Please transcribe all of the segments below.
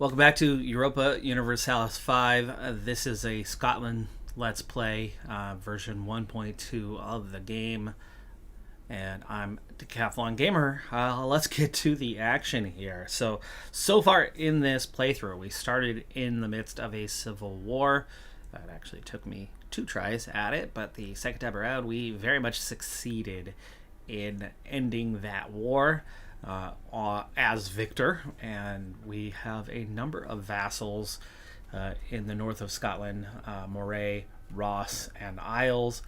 Welcome back to Europa Universalis 5. This is a Scotland Let's Play, version 1.2 of the game. And I'm Decathlon Gamer. Let's get to the action here. So far in this playthrough, we started in the midst of a civil war. It actually took me 2 tries at it, but the second time around, we very much succeeded in ending that war. As victor, and we have a number of vassals in the north of Scotland, Moray, Ross, and Isles,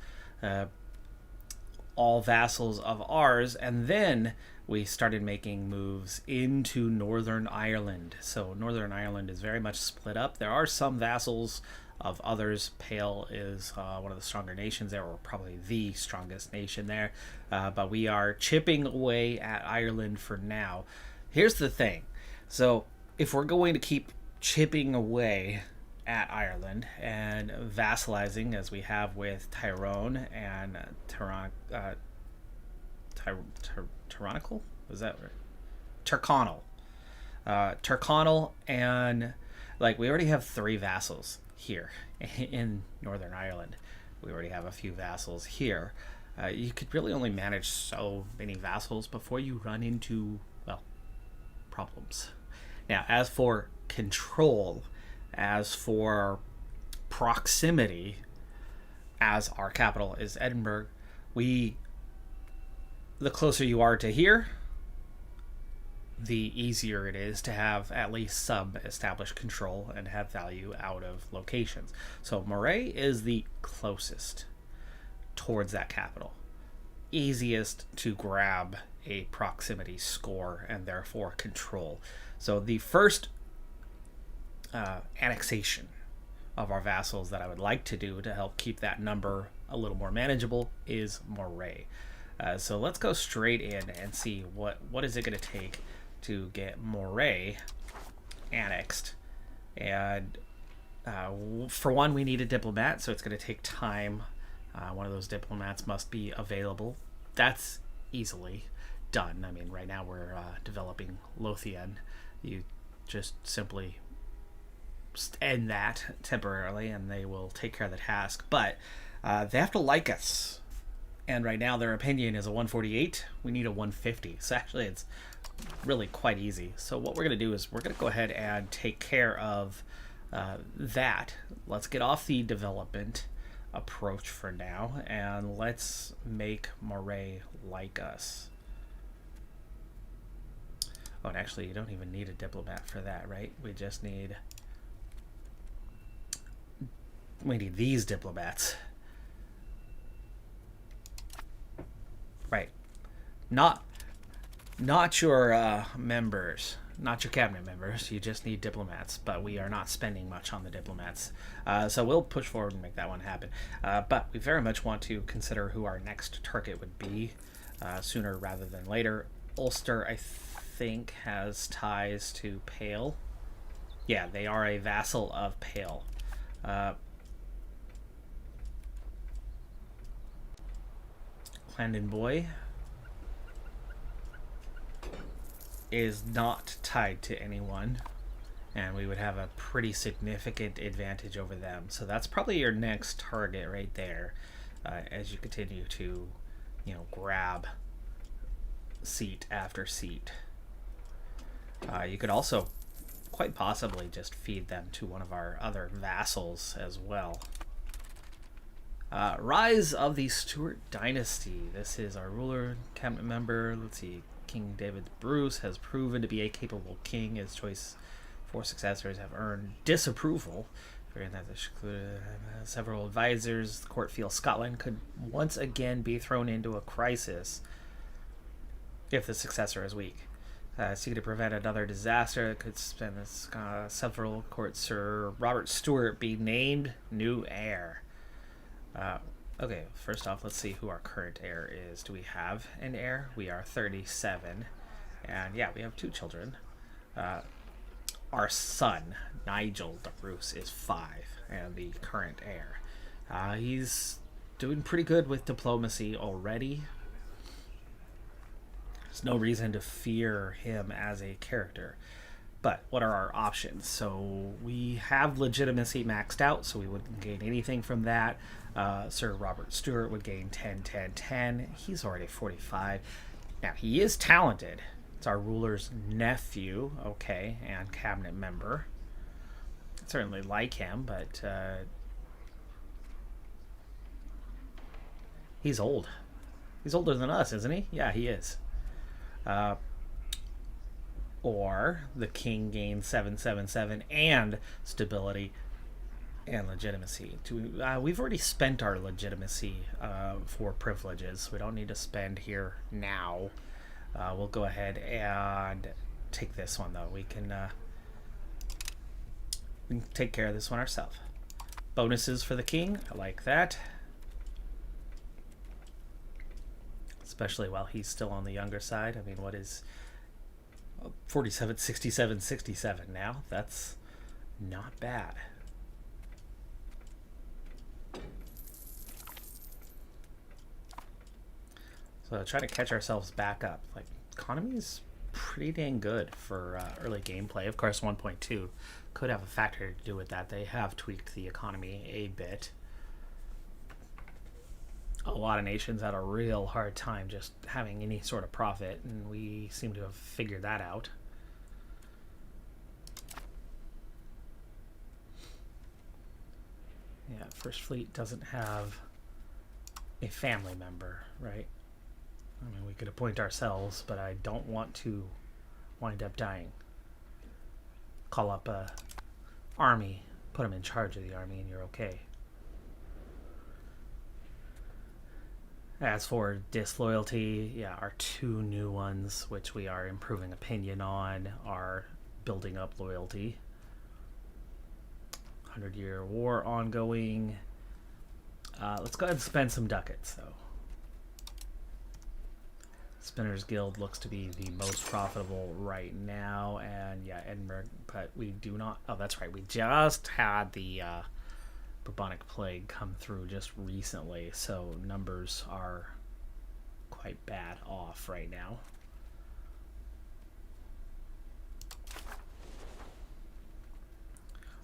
all vassals of ours, and then we started making moves into Northern Ireland. So Northern Ireland is very much split up. There are some vassals of others. Pale is one of the stronger nations there, or probably the strongest nation there. But we are chipping away at Ireland for now. Here's the thing. So if we're going to keep chipping away at Ireland and vassalizing, as we have with Tyrone and Tyronical? Was that right? Tyrconnell. Tyrconnell, and we already have 3 vassals here in Northern Ireland. We already have a few vassals here. You could really only manage so many vassals before you run into, well, problems. Now, as for control, as for proximity, as our capital is Edinburgh, the closer you are to here, the easier it is to have at least some established control and have value out of locations. So Moray is the closest towards that capital. Easiest to grab a proximity score and therefore control. So the first annexation of our vassals that I would like to do to help keep that number a little more manageable is Moray. So let's go straight in and see what is it going to take to get Moray annexed. And for one, we need a diplomat, so it's going to take time. One of those diplomats must be available. That's easily done. I mean, right now we're developing Lothian. You just simply end that temporarily and they will take care of the task. But they have to like us. And right now their opinion is a 148. We need a 150. So actually it's really quite easy. So what we're going to do is we're going to go ahead and take care of that. Let's get off the development approach for now, and let's make Moray like us. Oh, and actually you don't even need a diplomat for that, right? We need these diplomats. Right. Not your members, not your cabinet members. You just need diplomats, but we are not spending much on the diplomats. So we'll push forward and make that one happen. But we very much want to consider who our next target would be sooner rather than later. Ulster, I think, has ties to Pale. Yeah, they are a vassal of Pale. Clandon Boy is not tied to anyone, and we would have a pretty significant advantage over them. So that's probably your next target right there, as you continue to, grab seat after seat. You could also quite possibly just feed them to one of our other vassals as well. Rise of the Stuart Dynasty. This is our ruler, cabinet member. Let's see. King David Bruce has proven to be a capable king. His choice for successors have earned disapproval. Several advisors. The court feels Scotland could once again be thrown into a crisis if the successor is weak. Seeking to prevent another disaster that could spend this several court Sir Robert Stewart be named new heir. Okay, first off, let's see who our current heir is. Do we have an heir? We are 37. And yeah, we have 2 children. Our son, Nigel de Bruce, is 5, and the current heir. He's doing pretty good with diplomacy already. There's no reason to fear him as a character. But what are our options? So we have legitimacy maxed out, so we wouldn't gain anything from that. Sir Robert Stewart would gain 10, 10, 10. He's already 45. Now, he is talented. It's our ruler's nephew, okay, and cabinet member. I certainly like him, but he's old. He's older than us, isn't he? Yeah, he is. Or the king gains 777 and stability and legitimacy. We've already spent our legitimacy for privileges. We don't need to spend here now. We'll go ahead and take this one, though. We can take care of this one ourselves. Bonuses for the king. I like that. Especially while he's still on the younger side. I mean, what is 47, 67, 67 now? That's not bad. So try to catch ourselves back up. Like, economy's pretty dang good for early gameplay. Of course, 1.2 could have a factor to do with that. They have tweaked the economy a bit. A lot of nations had a real hard time just having any sort of profit, and we seem to have figured that out. Yeah, First Fleet doesn't have a family member, right? I mean, we could appoint ourselves, but I don't want to wind up dying. Call up a army, put them in charge of the army, and you're okay. As for disloyalty, yeah, our two new ones, which we are improving opinion on, are building up loyalty. 100-year war ongoing. Let's go ahead and spend some ducats, though. Spinners Guild looks to be the most profitable right now, and yeah, Edinburgh, but we do not... Oh, that's right, we just had the bubonic plague come through just recently, so numbers are quite bad off right now.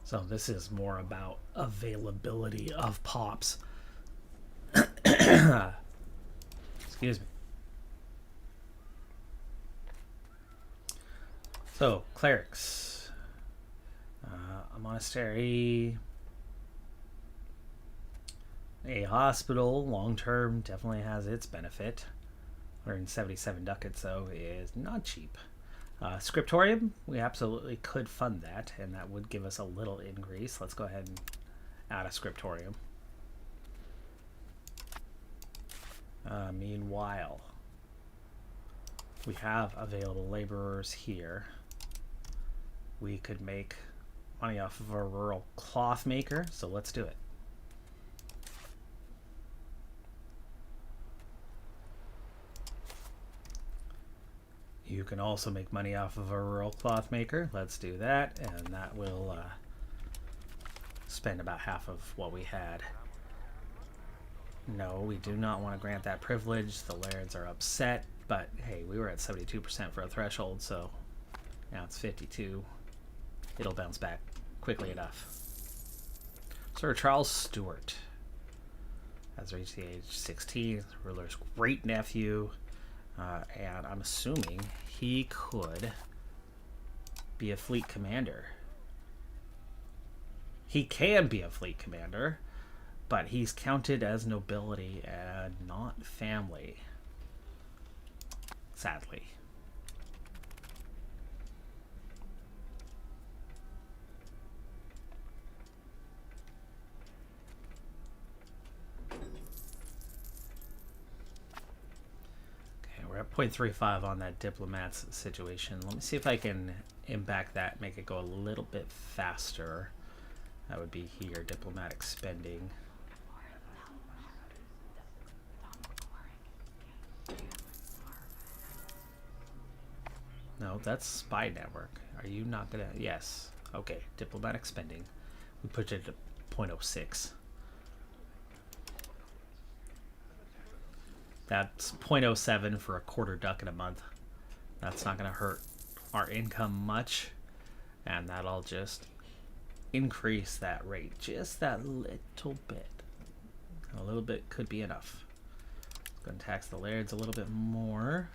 So this is more about availability of pops. Excuse me. So, clerics. A monastery. A hospital, long-term, definitely has its benefit. 177 ducats, though, is not cheap. Scriptorium, we absolutely could fund that, and that would give us a little increase. Let's go ahead and add a scriptorium. Meanwhile, we have available laborers here. We could make money off of a rural cloth maker, so let's do it. You can also make money off of a rural cloth maker. Let's do that, and that will spend about half of what we had. No, we do not want to grant that privilege. The lairds are upset, but hey, we were at 72% for a threshold, so now it's 52. It'll bounce back quickly enough. Sir Charles Stewart has reached the age 16, ruler's great nephew, and I'm assuming he could be a fleet commander. He can be a fleet commander, but he's counted as nobility and not family, sadly. We're at 0.35 on that diplomats situation. Let me see if I can impact that, make it go a little bit faster. That would be here, diplomatic spending. No, that's spy network. Are you not gonna? Yes. Okay, diplomatic spending. We put it at 0.06. That's 0.07 for a quarter ducat a month. That's not going to hurt our income much. and that'll just increase that rate just that little bit. A little bit could be enough. Let's go and tax the lairds a little bit more.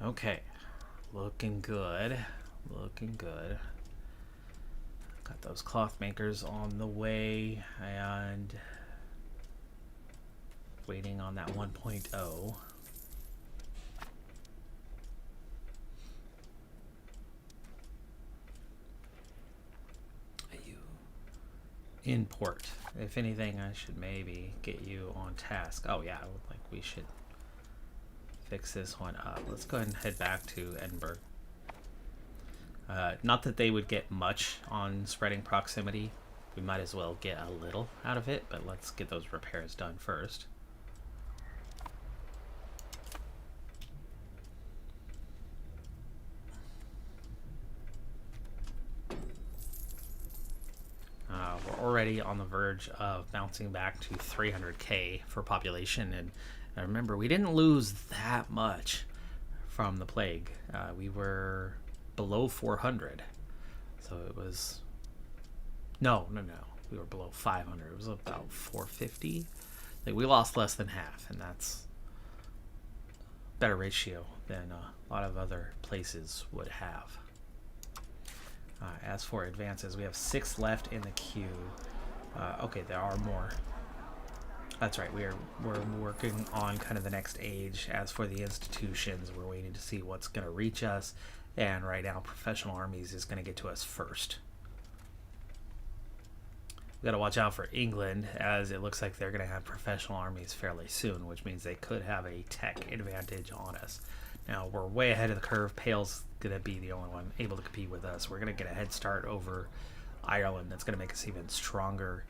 Okay, looking good, looking good. Got those cloth makers on the way and waiting on that 1.0. Import. If anything, I should maybe get you on task. Oh yeah, like we should fix this one up. Let's go ahead and head back to Edinburgh. Not that they would get much on spreading proximity. We might as well get a little out of it, but let's get those repairs done first. We're already on the verge of bouncing back to 300k for population, and remember, we didn't lose that much from the plague. We were below 400, so it was no, we were below 500. It was about 450. Like, we lost less than half, and that's a better ratio than a lot of other places would have. As for advances, we have 6 left in the queue. Okay, there are more. That's right, we're working on kind of the next age. As for the institutions, we're waiting to see what's going to reach us, and right now professional armies is going to get to us first. We got to watch out for England, as it looks like they're going to have professional armies fairly soon, which means they could have a tech advantage on us. Now, we're way ahead of the curve. Pale's going to be the only one able to compete with us. We're going to get a head start over Ireland. That's going to make us even stronger.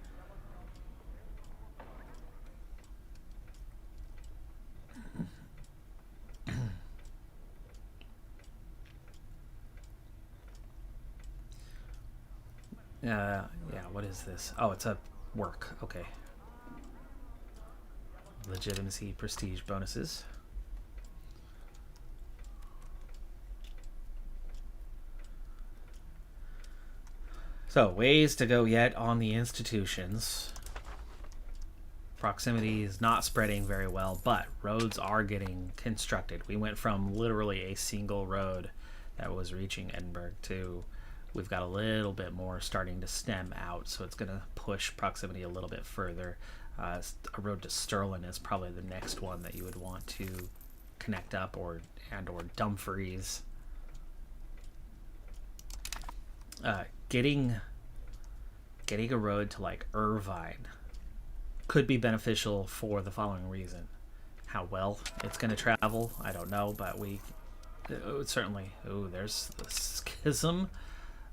Yeah, what is this? Oh, it's a work. Okay. Legitimacy, prestige bonuses. So, ways to go yet on the institutions. Proximity is not spreading very well, but roads are getting constructed. We went from literally a single road that was reaching Edinburgh to we've got a little bit more starting to stem out, so it's going to push proximity a little bit further. A road to Stirling is probably the next one that you would want to connect up, or Dumfries. Getting a road to like Irvine could be beneficial for the following reason. How well it's going to travel, I don't know, but we certainly... Oh, there's the schism.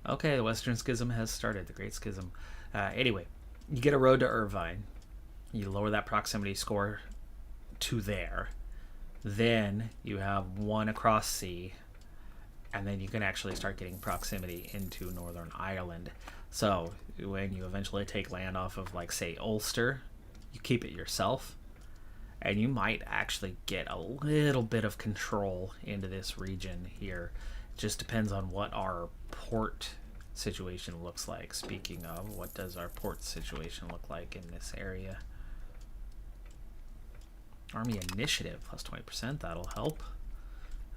Okay, the Western Schism has started, the Great Schism. Anyway, you get a road to Irvine. You lower that proximity score to there. Then you have one across sea, and then you can actually start getting proximity into Northern Ireland. So when you eventually take land off of, like, say, Ulster, you keep it yourself, and you might actually get a little bit of control into this region here. It just depends on what our port situation looks like. Speaking of, what does our port situation look like in this area? Army initiative plus 20%, that'll help.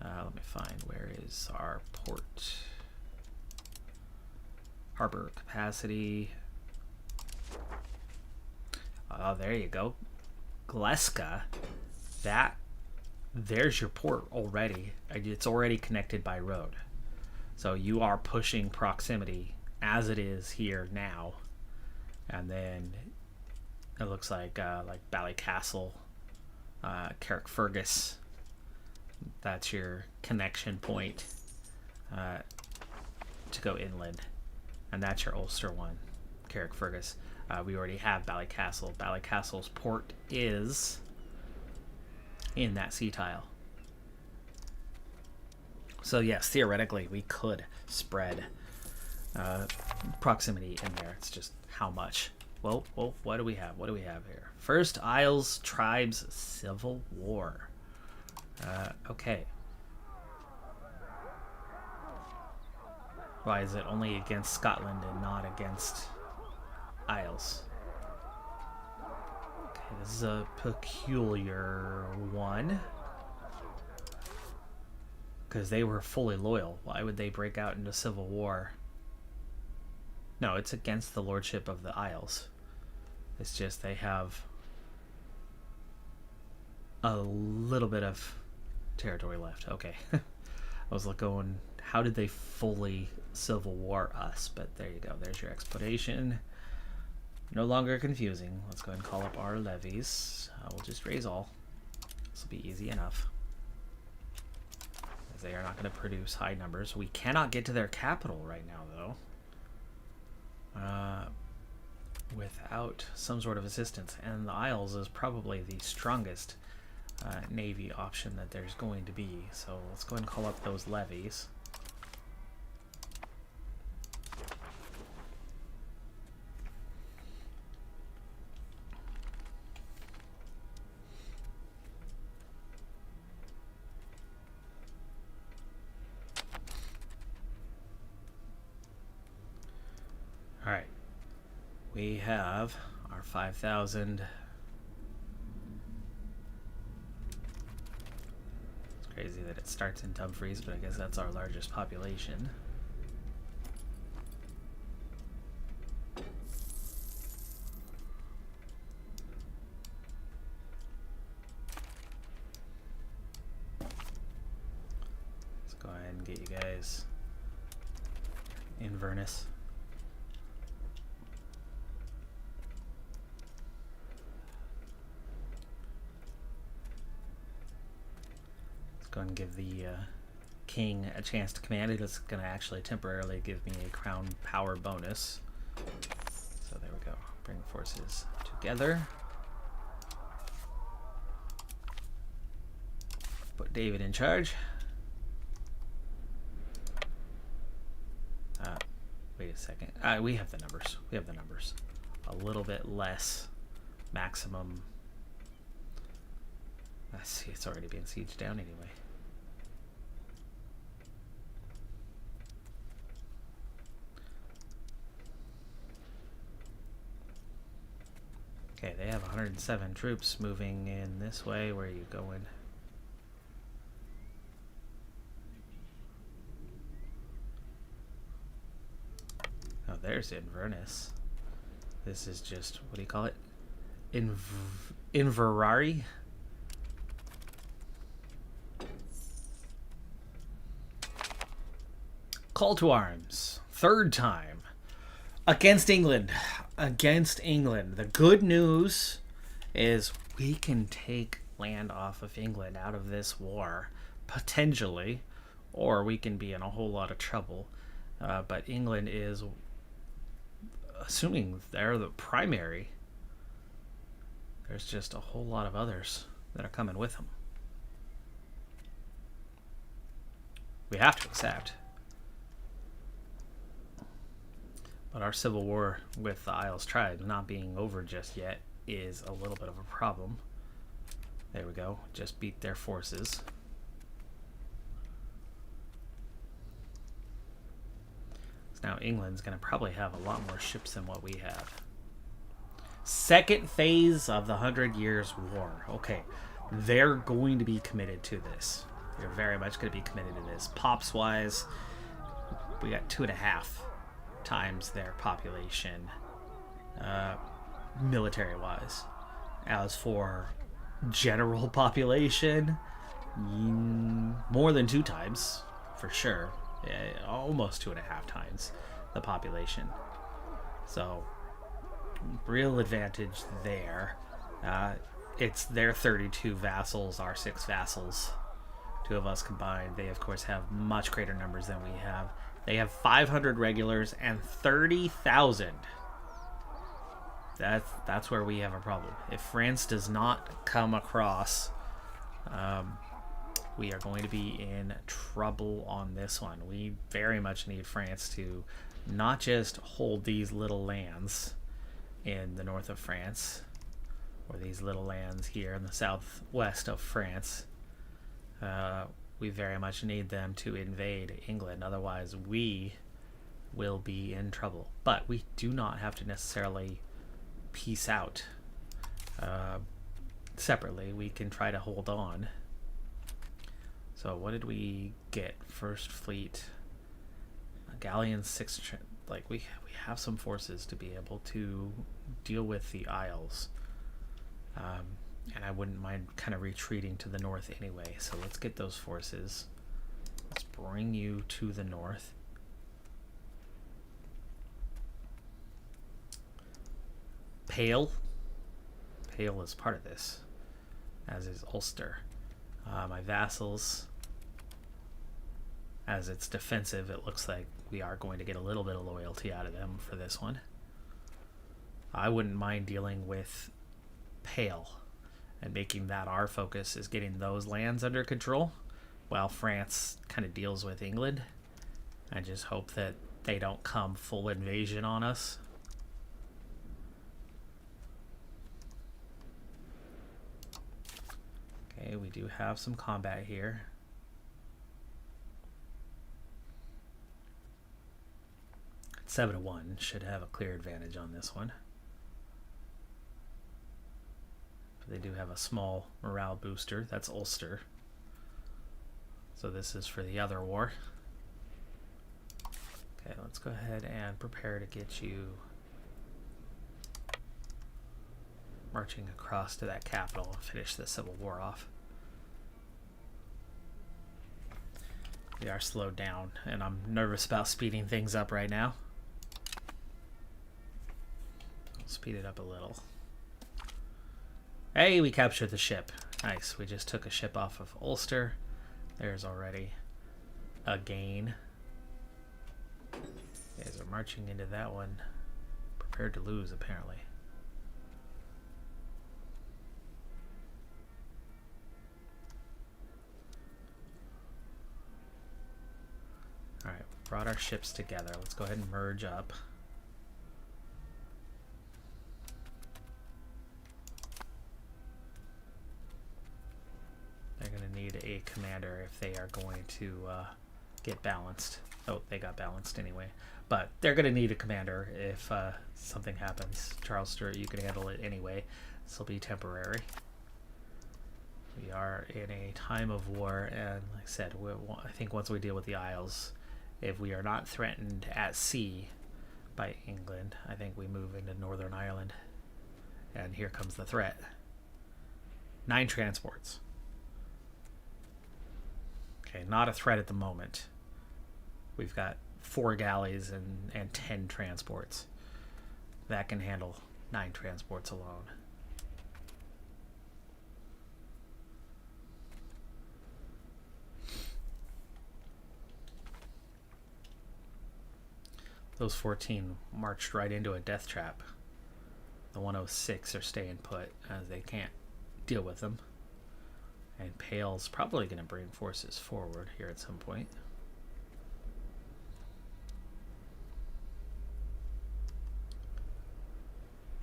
Let me find, where is our port? Harbor capacity. Oh, there you go. Gleska. There's your port already. It's already connected by road. So you are pushing proximity as it is here now. And then it looks like Ballycastle, Carrickfergus. That's your connection point to go inland. And that's your Ulster one, Carrickfergus. We already have Ballycastle. Ballycastle's port is in that sea tile. So yes, theoretically, we could spread proximity in there. It's just how much. Whoa, whoa, what do we have? What do we have here? First Isles Tribes Civil War. Okay. Why is it only against Scotland and not against Isles? Okay, this is a peculiar one. Because they were fully loyal. Why would they break out into civil war? No, it's against the lordship of the Isles. It's just they have a little bit of territory left. Okay. I was going, how did they fully civil war us? But there you go. There's your explanation. No longer confusing. Let's go ahead and call up our levies. We'll just raise all. This will be easy enough. As they are not going to produce high numbers. We cannot get to their capital right now, though. Without some sort of assistance. And the Isles is probably the strongest navy option that there's going to be. So let's go ahead and call up those levies. All right. We have our 5,000. It's crazy that it starts in Dumfries, but I guess that's our largest population. Let's go ahead and get you guys in Inverness. Go and give the king a chance to command it. It's going to actually temporarily give me a crown power bonus. So there we go. Bring forces together. Put David in charge. Wait a second. We have the numbers. We have the numbers. A little bit less maximum. Let's see, it's already being sieged down anyway. Okay, they have 107 troops moving in this way. Where are you going? Oh, there's Inverness. This is just, what do you call it? Inverari? Call to arms. Third time. Against England. Against England. The good news is we can take land off of England out of this war. Potentially. Or we can be in a whole lot of trouble. But England is, assuming they're the primary, there's just a whole lot of others that are coming with them. We have to accept. But our civil war with the Isles tribe not being over just yet is a little bit of a problem. There we go. Just beat their forces. So now England's going to probably have a lot more ships than what we have. Second phase of the 100 Years' War. Okay, they're going to be committed to this. They're very much going to be committed to this. Pops-wise, we got 2.5 times their population, military-wise. As for general population, more than 2 times, for sure. Almost 2.5 times the population. So, real advantage there. It's their 32 vassals, our 6 vassals. 2 of us combined. They, of course, have much greater numbers than we have. They have 500 regulars and 30,000. That's where we have a problem. If France does not come across, we are going to be in trouble on this one. We very much need France to not just hold these little lands, in the north of France, or these little lands here in the southwest of France. We very much need them to invade England, otherwise we will be in trouble. But we do not have to necessarily peace out separately. We can try to hold on. So what did we get? First fleet, a galleon 6. Like we have some forces to be able to deal with the Isles. And I wouldn't mind kind of retreating to the north anyway. So let's get those forces. Let's bring you to the north. Pale is part of this, as is Ulster. My vassals, as it's defensive, it looks like we are going to get a little bit of loyalty out of them for this one. I wouldn't mind dealing with Pale and making that our focus, is getting those lands under control while France kind of deals with England. I just hope that they don't come full invasion on us. Okay, we do have some combat here. At 7-1, should have a clear advantage on this one. But they do have a small morale booster. That's Ulster. So this is for the other war. Okay, let's go ahead and prepare to get you marching across to that capital and finish the Civil War off. We are slowed down, and I'm nervous about speeding things up right now. I'll speed it up a little. Hey, we captured the ship. Nice. We just took a ship off of Ulster. There's already a gain. You guys are marching into that one. Prepared to lose, apparently. Alright, brought our ships together. Let's go ahead and merge up. They're going to need a commander if they are going to get balanced. Oh, they got balanced anyway. But they're going to need a commander if something happens. Charles Stewart, you can handle it anyway. This will be temporary. We are in a time of war, and like I said, I think once we deal with the Isles, if we are not threatened at sea by England, I think we move into Northern Ireland. And here comes the threat. 9 transports. Okay, not a threat at the moment. We've got 4 galleys and 10 transports. That can handle 9 transports alone. Those 14 marched right into a death trap. The 106 are staying put as they can't deal with them. And Pale's probably going to bring forces forward here at some point.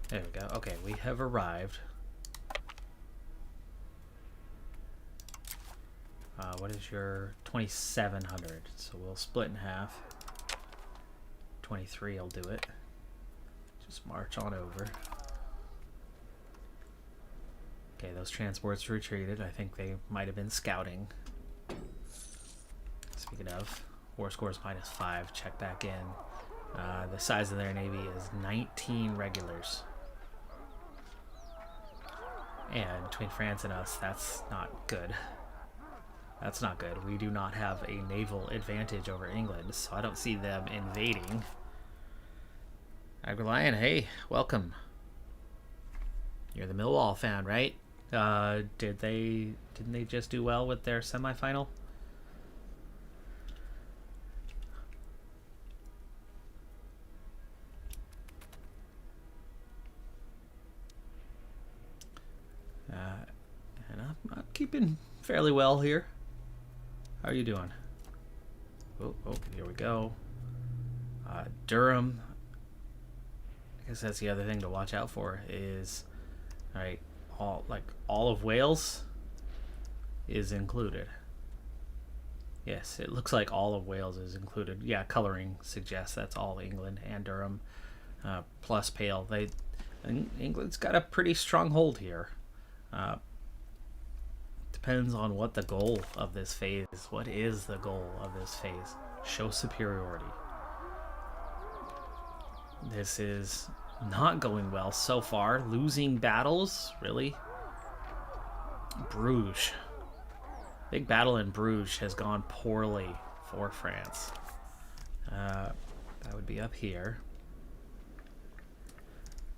There we go. Okay, we have arrived. What is your 2,700? So we'll split in half. 23 will do it. Just march on over. Okay, those transports retreated. I think they might have been scouting. Speaking of, war scores -5. Check back in. The size of their navy is 19 regulars. And between France and us, that's not good. That's not good. We do not have a naval advantage over England, so I don't see them invading. Agrilion, hey, welcome. You're the Millwall fan, right? Didn't they just do well with their semifinal? And I'm keeping fairly well here. How are you doing? Oh, here we go. Durham. I guess that's the other thing to watch out for is, right, all of Wales is included. Yes, it looks like all of Wales is included. Yeah, coloring suggests that's all England and Durham, plus Pale. England's got a pretty strong hold here. Depends on what the goal of this phase is. What is the goal of this phase? Show superiority. This is not going well so far. Losing battles, really? Bruges. Big battle in Bruges has gone poorly for France. That would be up here.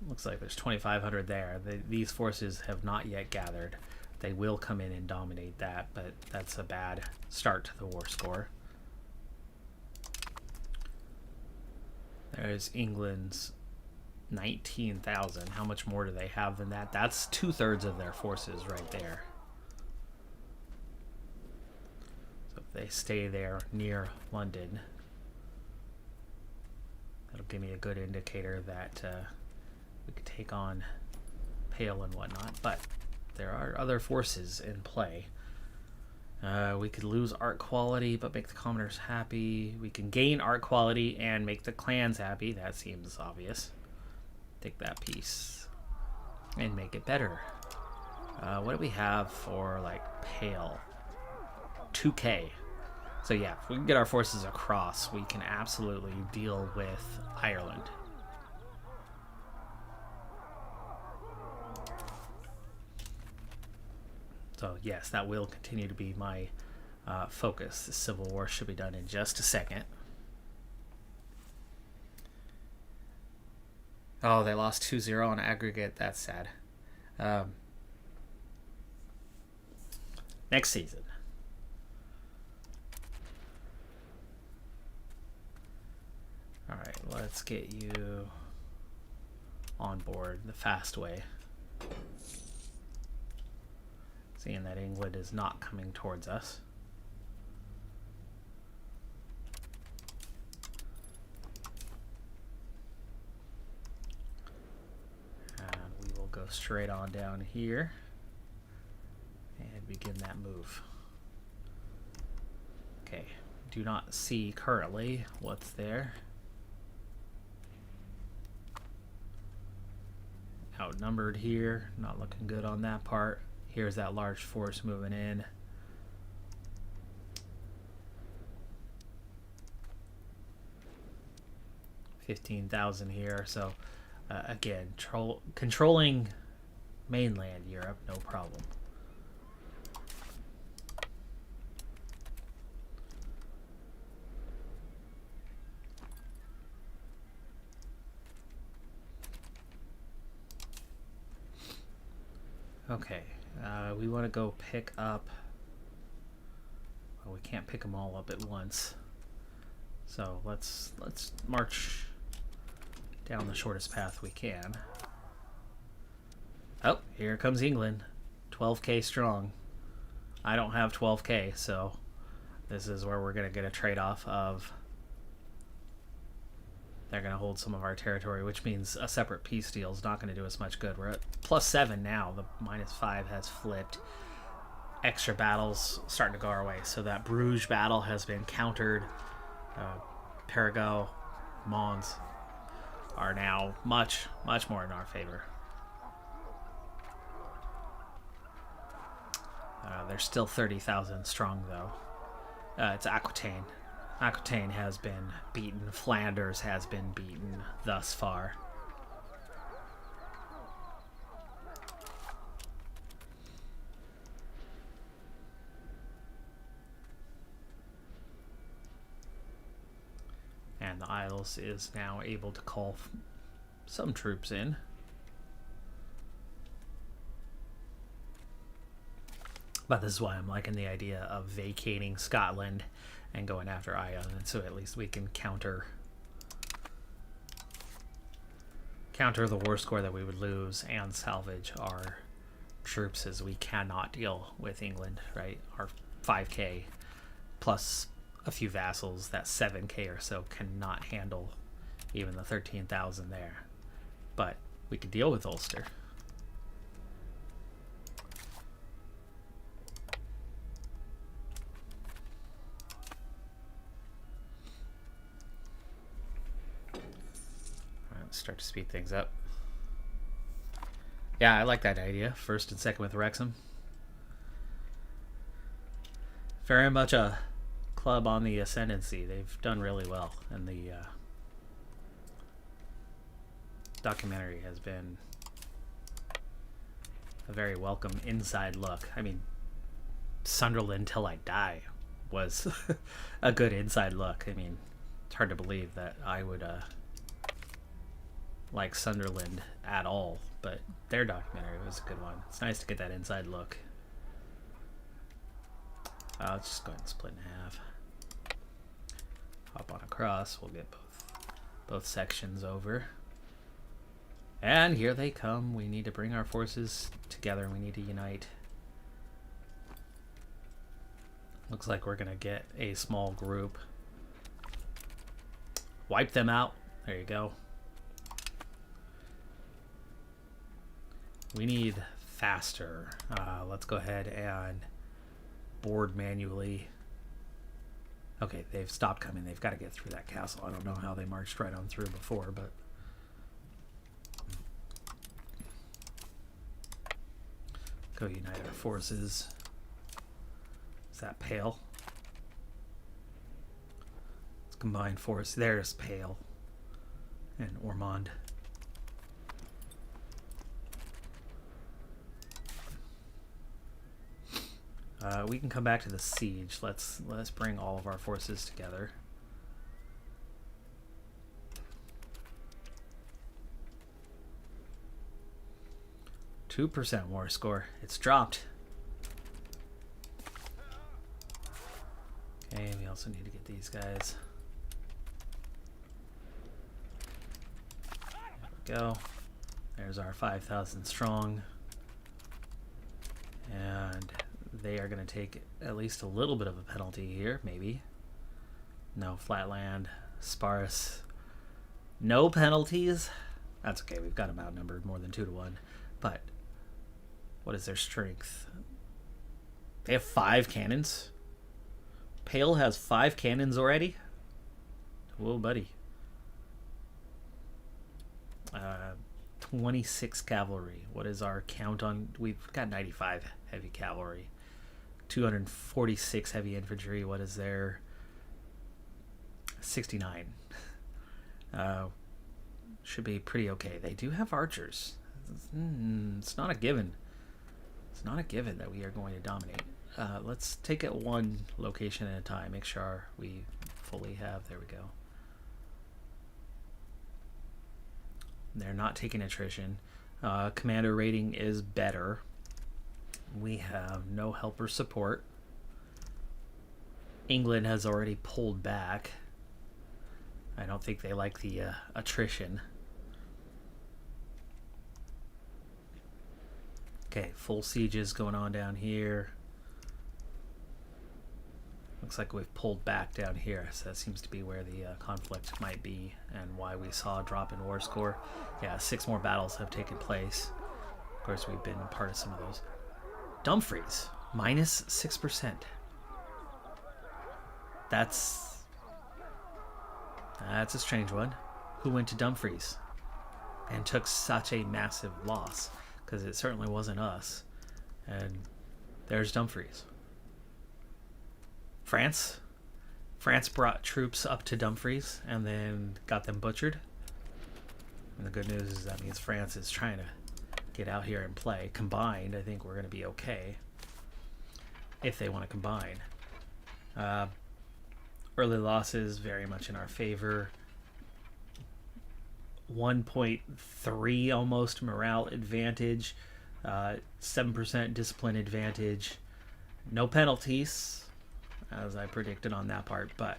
Looks like there's 2,500 there. These forces have not yet gathered. They will come in and dominate that, but that's a bad start to the war score. There's England's 19,000. How much more do they have than that? That's 2/3 of their forces right there. So if they stay there near London, that'll give me a good indicator that we could take on Pale and whatnot. But there are other forces in play. We could lose art quality but make the commoners happy. We can gain art quality and make the clans happy. That seems obvious. Take that piece and make it better. What do we have for like Pale? 2K. So yeah, if we can get our forces across, we can absolutely deal with Ireland. So yes, that will continue to be my focus. The Civil War should be done in just a second. Oh, they lost 2-0 on aggregate. That's sad. Next season. All right, let's get you on board the fast way. Seeing that England is not coming towards us. And we will go straight on down here and begin that move. Okay, do not see currently what's there. Outnumbered here, not looking good on that part. Here's that large force moving in. $15,000 here. So again, controlling mainland Europe, no problem. Okay. We want to go pick up. Well, we can't pick them all up at once. So let's march down the shortest path we can. Oh, here comes England. 12K strong. I don't have 12K, so this is where we're going to get a trade-off of they're going to hold some of our territory, which means a separate peace deal is not going to do us much good. We're at +7 now. The -5 has flipped. Extra battles starting to go our way. So that Bruges battle has been countered. Perigeux, Mons are now much more in our favor. They're still 30,000 strong, though. It's Aquitaine. Aquitaine has been beaten. Flanders has been beaten thus far. And the Isles is now able to call some troops in. But this is why I'm liking the idea of vacating Scotland and going after Ireland, so at least we can counter the war score that we would lose and salvage our troops, as we cannot deal with England, right? Our 5K plus a few vassals, that 7K or so, cannot handle even the 13,000 there. but we could deal with Ulster. Let's start to speed things up. Yeah, I like that idea. First and second with Wrexham. Very much a club on the ascendancy. They've done really well, and the documentary has been a very welcome inside look. I mean, Sunderland Till I Die was a good inside look. I mean, it's hard to believe that I would like Sunderland at all, but their documentary was a good one. It's nice to get that inside look. Let's just go ahead and split in half. Hop on across. We'll get both sections over. And here they come. We need to bring our forces together. We need to unite. Looks like we're going to get a small group. Wipe them out. There you go. We need faster. Let's go ahead and board manually. Okay, they've stopped coming. They've got to get through that castle. I don't know how they marched right on through before, but go unite our forces. Is that Pale? Let's combine force. There's Pale and Ormond. We can come back to the siege. Let's bring all of our forces together. %2% war score. It's dropped. Okay, we also need to get these guys. There we go. There's our 5,000 strong. And they are going to take at least a little bit of a penalty here, maybe. No, flatland, sparse. No penalties. That's okay, we've got them outnumbered more than 2-1. But what is their strength? They have 5 cannons. Pale has 5 cannons already. Whoa, buddy. 26 cavalry. What is our count on? We've got 95 heavy cavalry. 246 heavy infantry. What is there? 69. Should be pretty okay. They do have archers. It's not a given. It's not a given that we are going to dominate. Let's take it one location at a time. Make sure we fully have. There we go. They're not taking attrition. Commander rating is better. We have no helper support. England has already pulled back. I don't think they like the attrition. Okay, full sieges going on down here. Looks like we've pulled back down here, so that seems to be where the conflict might be and why we saw a drop in war score. Yeah, 6 more battles have taken place. Of course, we've been part of some of those. Dumfries, minus 6%. That's a strange one. Who went to Dumfries and took such a massive loss? Because it certainly wasn't us. And there's Dumfries. France brought troops up to Dumfries and then got them butchered. And the good news is that means France is trying to get out here and play. Combined, I think we're going to be okay if they want to combine. Early losses very much in our favor. 1.3 almost morale advantage. 7% discipline advantage. No penalties, as I predicted on that part, but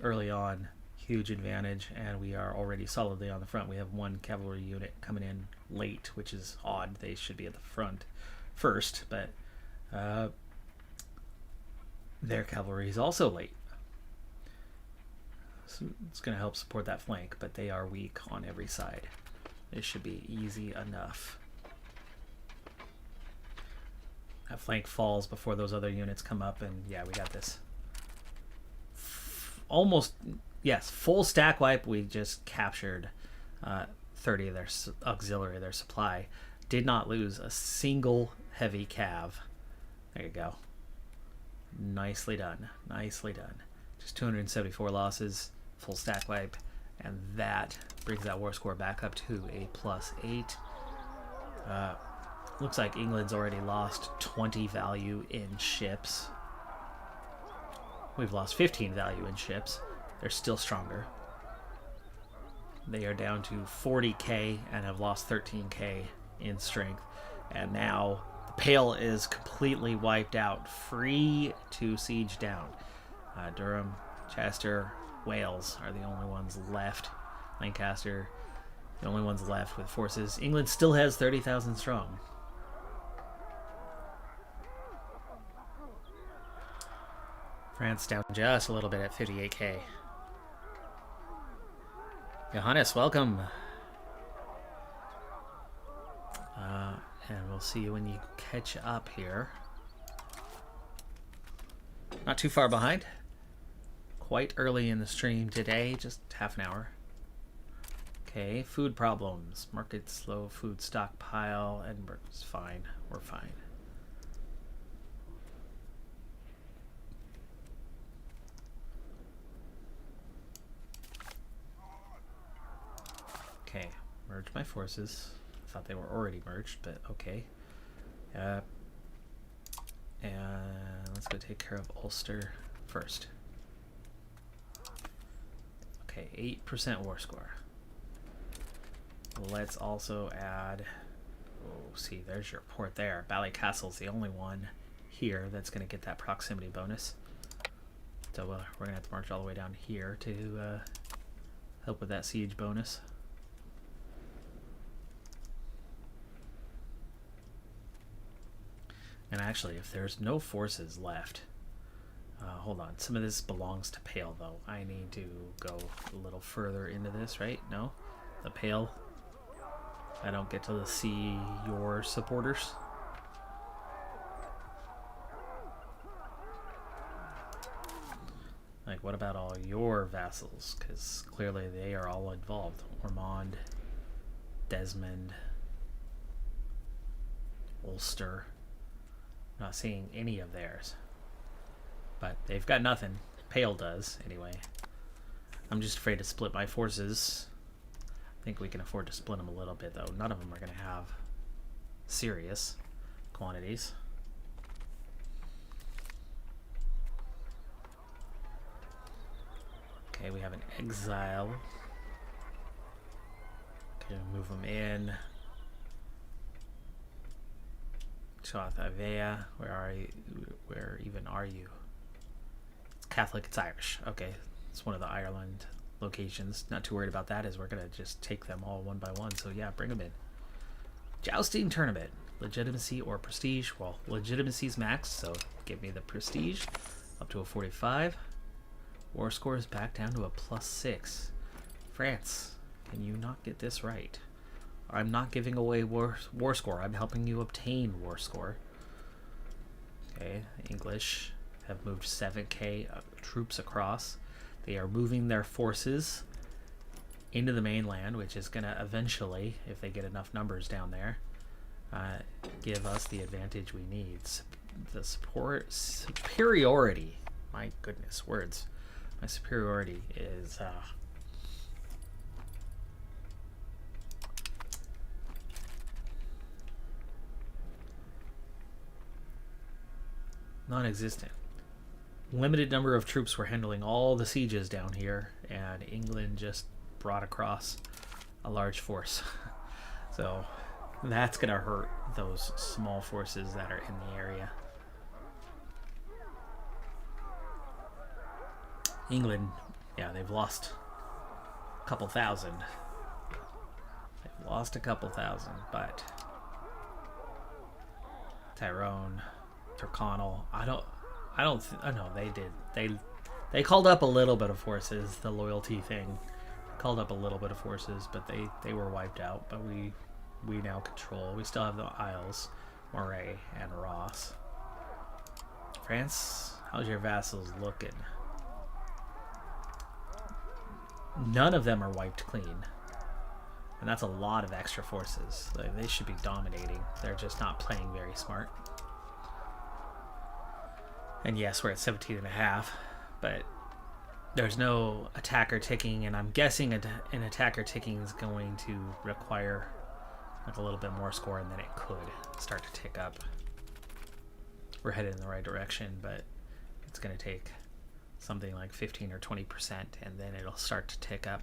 early on, huge advantage, and we are already solidly on the front. We have 1 cavalry unit coming in late, which is odd. They should be at the front first, but their cavalry is also late. So it's going to help support that flank, but they are weak on every side. It should be easy enough. That flank falls before those other units come up, and yeah, we got this. Almost, yes, full stack wipe. We just captured 30 of their auxiliary, their supply. Did not lose a single heavy cav. There you go. Nicely done. Nicely done. Just 274 losses, full stack wipe, and that brings that war score back up to a +8. Looks like England's already lost 20 value in ships. We've lost 15 value in ships. They're still stronger. They are down to 40k and have lost 13k in strength. And now the Pale is completely wiped out, free to siege down. Durham, Chester, Wales are the only ones left. Lancaster, the only ones left with forces. England still has 30,000 strong. France down just a little bit at 58k. Johannes, welcome. And we'll see you when you catch up here. Not too far behind. Quite early in the stream today, just half an hour. Okay, food problems. Market slow, food stockpile. Edinburgh's fine. We're fine. Okay, merge my forces. I thought they were already merged, but okay. And let's go take care of Ulster first. Okay, 8% war score. Let's also add, oh, see, there's your port there. Ballycastle's the only one here that's going to get that proximity bonus. So we're going to have to march all the way down here to help with that siege bonus. And actually, if there's no forces left, hold on. Some of this belongs to Pale, though. I need to go a little further into this, right? No? The Pale. I don't get to see your supporters. Like, what about all your vassals? Because clearly they are all involved. Ormond, Desmond, Ulster. Not seeing any of theirs. But they've got nothing. Pale does, anyway. I'm just afraid to split my forces. I think we can afford to split them a little bit, though. None of them are going to have serious quantities. Okay, we have an exile. Okay, move them in. South Avea, where are you? Where even are you? It's Catholic, it's Irish. Okay, it's one of the Ireland locations. Not too worried about that, as we're gonna just take them all one by one. So yeah, bring them in. Jousting tournament, legitimacy or prestige? Well, legitimacy's max, so give me the prestige up to a 45. War score is back down to a +6. France, can you not get this right? I'm not giving away war score. I'm helping you obtain war score. Okay, English have moved 7k troops across. They are moving their forces into the mainland, which is going to eventually, if they get enough numbers down there, give us the advantage we need. The superiority. My goodness, words. My superiority is... non-existent. Limited number of troops were handling all the sieges down here, and England just brought across a large force. So that's gonna hurt those small forces that are in the area. England, yeah, they've lost a couple thousand. They've lost a couple thousand, but Tyrone, Tyrconnell, I know they did. They called up a little bit of forces, the loyalty thing, called up a little bit of forces, but they were wiped out. But we now control. We still have the Isles, Moray, and Ross. France, how's your vassals looking? None of them are wiped clean. And that's a lot of extra forces. They should be dominating. They're just not playing very smart. And yes, we're at 17.5, but there's no attacker ticking, and I'm guessing an attacker ticking is going to require like a little bit more score, and then it could start to tick up. We're headed in the right direction, but it's going to take something like 15 or 20%, and then it'll start to tick up.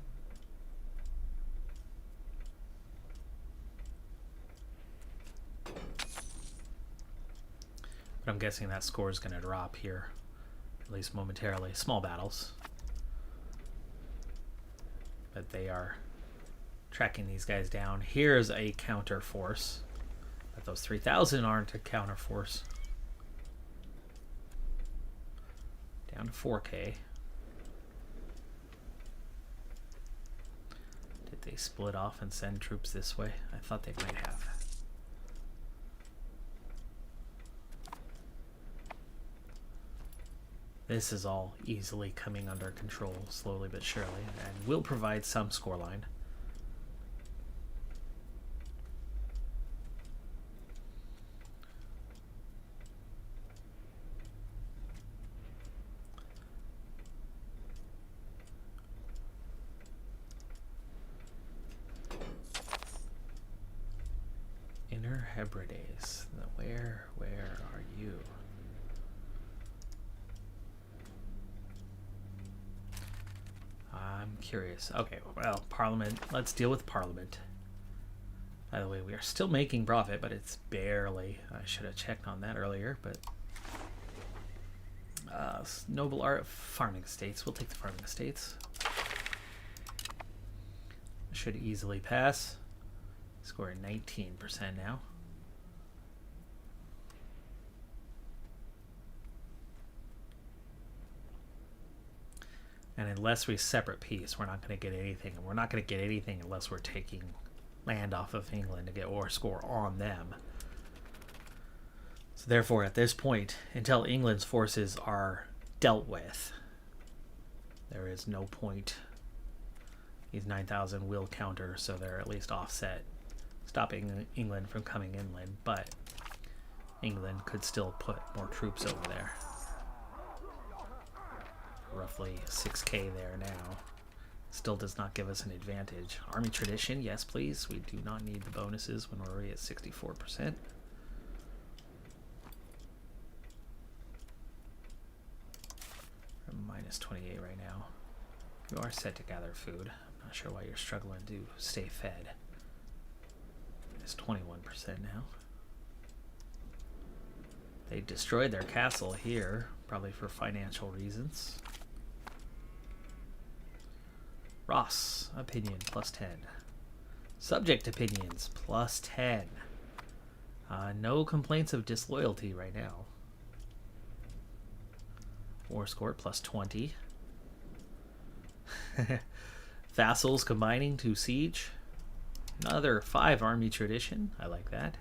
But I'm guessing that score is going to drop here, at least momentarily. Small battles. But they are tracking these guys down. Here's a counter force. But those 3,000 aren't a counter force. Down to 4K. Did they split off and send troops this way? I thought they might have. This is all easily coming under control, slowly but surely, and will provide some scoreline. Inner Hebrides. Where are you? I'm curious. Okay, well, Parliament. Let's deal with Parliament. By the way, we are still making profit, but it's barely. I should have checked on that earlier, but noble art farming estates. We'll take the farming estates. Should easily pass. Score 19% now. And unless we separate peace, we're not going to get anything. And we're not going to get anything unless we're taking land off of England to get war score on them. So therefore, at this point, until England's forces are dealt with, there is no point. These 9,000 will counter, so they're at least offset, stopping England from coming inland. But England could still put more troops over there. Roughly 6K there now. Still does not give us an advantage. Army tradition, yes please. We do not need the bonuses when we're already at 64%. We're minus 28 right now. You are set to gather food. I'm not sure why you're struggling to stay fed. It's 21% now. They destroyed their castle here, probably for financial reasons. Ross, opinion, +10. Subject opinions, +10. No complaints of disloyalty right now. War score, +20. Vassals combining to siege. Another 5 army tradition. I like that.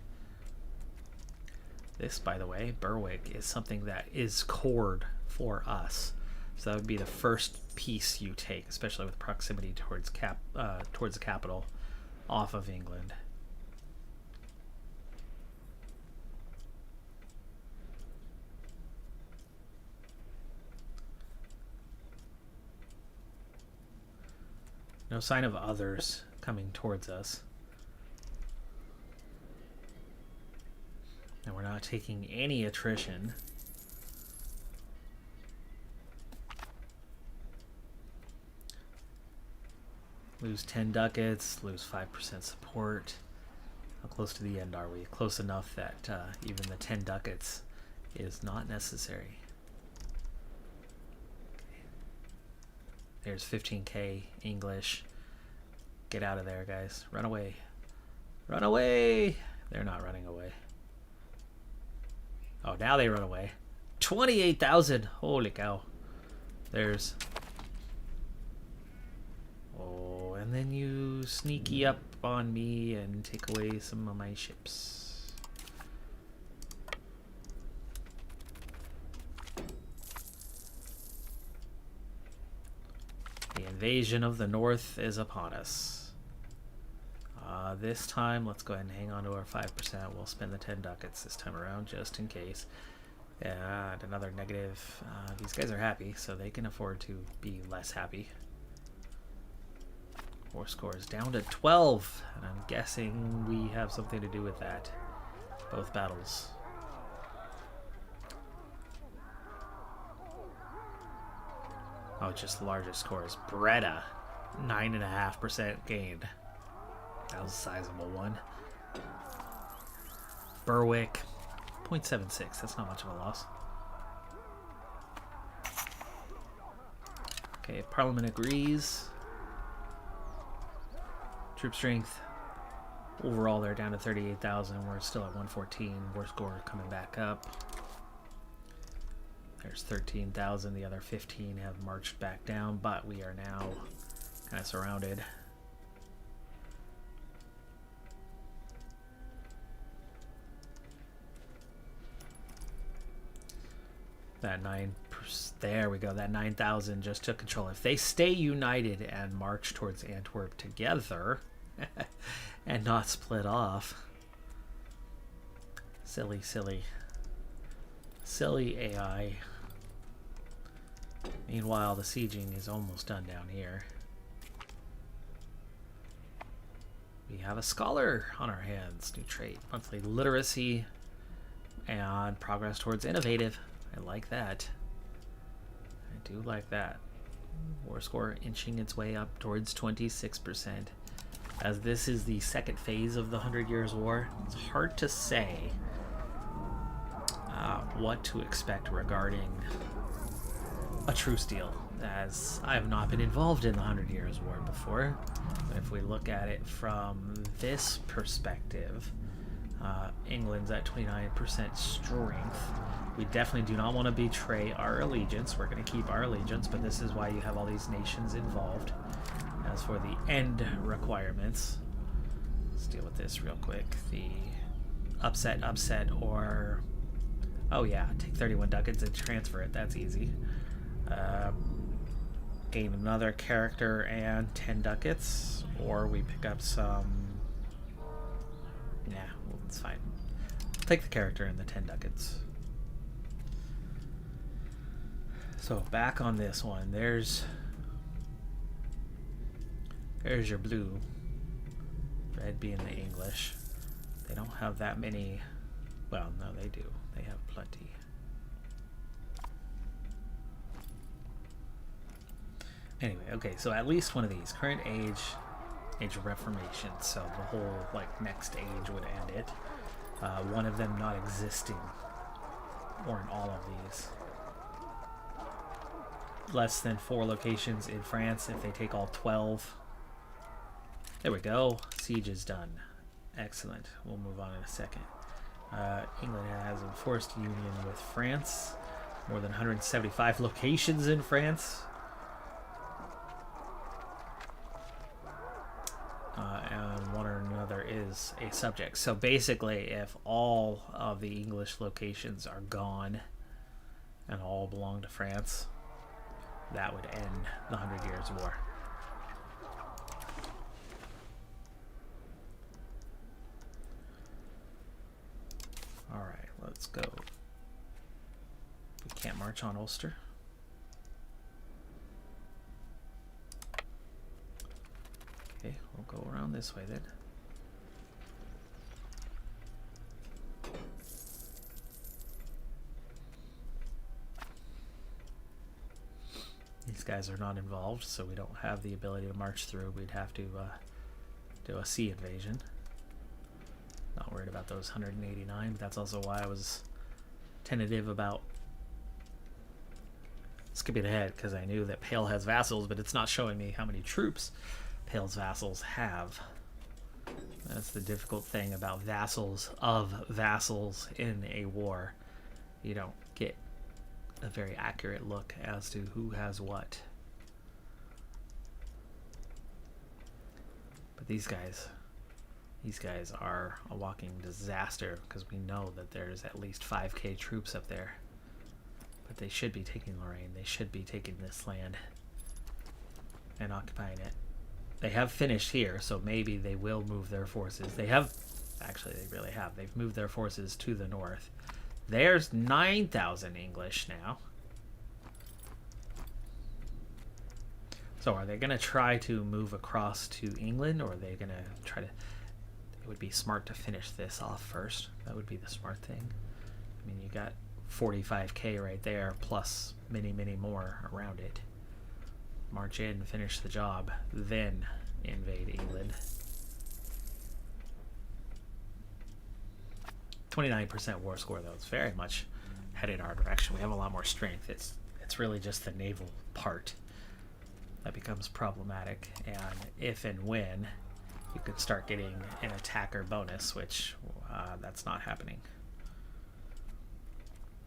This, by the way, Berwick, is something that is cored for us. So that would be the first piece you take, especially with proximity towards the capital, off of England. No sign of others coming towards us. And we're not taking any attrition. Lose 10 ducats, lose 5% support. How close to the end are we? Close enough that even the 10 ducats is not necessary. Okay. There's 15K English. Get out of there, guys. Run away. Run away! They're not running away. Oh, now they run away. 28,000! Holy cow. There's... Oh, and then you sneaky up on me and take away some of my ships. The invasion of the North is upon us. This time, let's go ahead and hang on to our 5%. We'll spend the 10 ducats this time around, just in case. And another negative. These guys are happy, so they can afford to be less happy. War score is down to 12, and I'm guessing we have something to do with that. Both battles. Oh, just the largest scores. Breda, 9.5% gained. That was a sizable one. Berwick, 0.76. That's not much of a loss. Okay, Parliament agrees. Troop strength. Overall, they're down to 38,000. We're still at 114. War score coming back up. There's 13,000. The other 15 have marched back down, but we are now kind of surrounded. That 9%, there we go, that 9,000 just took control. If they stay united and march towards Antwerp together and not split off. Silly AI. Meanwhile, the sieging is almost done down here. We have a scholar on our hands. New trait, monthly literacy, and progress towards innovative. I like that. I do like that. War score inching its way up towards 26%. As this is the second phase of the 100 Years' War, it's hard to say what to expect regarding a truce deal, as I have not been involved in the 100 Years' War before. But if we look at it from this perspective, England's at 29% strength. We definitely do not want to betray our allegiance. We're going to keep our allegiance, but this is why you have all these nations involved. As for the end requirements, let's deal with this real quick. The upset, or... Oh yeah, take 31 ducats and transfer it. That's easy. Gain another character and 10 ducats, or we pick up some... Nah, well, it's fine. Take the character and the 10 ducats. So back on this one, there's your blue, red being the English. They don't have that many. Well, no, they do. They have plenty. Anyway, okay, so at least one of these. Current age of Reformation, so the whole next age would end it. One of them not existing, or in all of these. Less than 4 locations in France if they take all 12. There we go. Siege is done. Excellent. We'll move on in a second. England has enforced union with France. More than 175 locations in France. And one or another is a subject. So basically, if all of the English locations are gone and all belong to France, that would end the 100 Years' War. Alright, let's go. We can't march on Ulster. Okay, we'll go around this way then. These guys are not involved, so we don't have the ability to march through. We'd have to do a sea invasion. Not worried about those 189, but that's also why I was tentative about skipping ahead, because I knew that Pale has vassals, but it's not showing me how many troops Pale's vassals have. That's the difficult thing about vassals of vassals in a war. You don't get a very accurate look as to who has what. But these guys are a walking disaster because we know that there's at least 5k troops up there. But they should be taking Lorraine. They should be taking this land and occupying it. They have finished here, so maybe they will move their forces. They have, actually they really have. They've moved their forces to the north. There's 9,000 English now. So are they going to try to move across to England, or are they going to try to... It would be smart to finish this off first. That would be the smart thing. I mean, you got 45k right there, plus many, many more around it. March in, finish the job, then invade England. 29% war score, though. It's very much headed our direction. We have a lot more strength. It's really just the naval part that becomes problematic. And if and when you could start getting an attacker bonus, which that's not happening.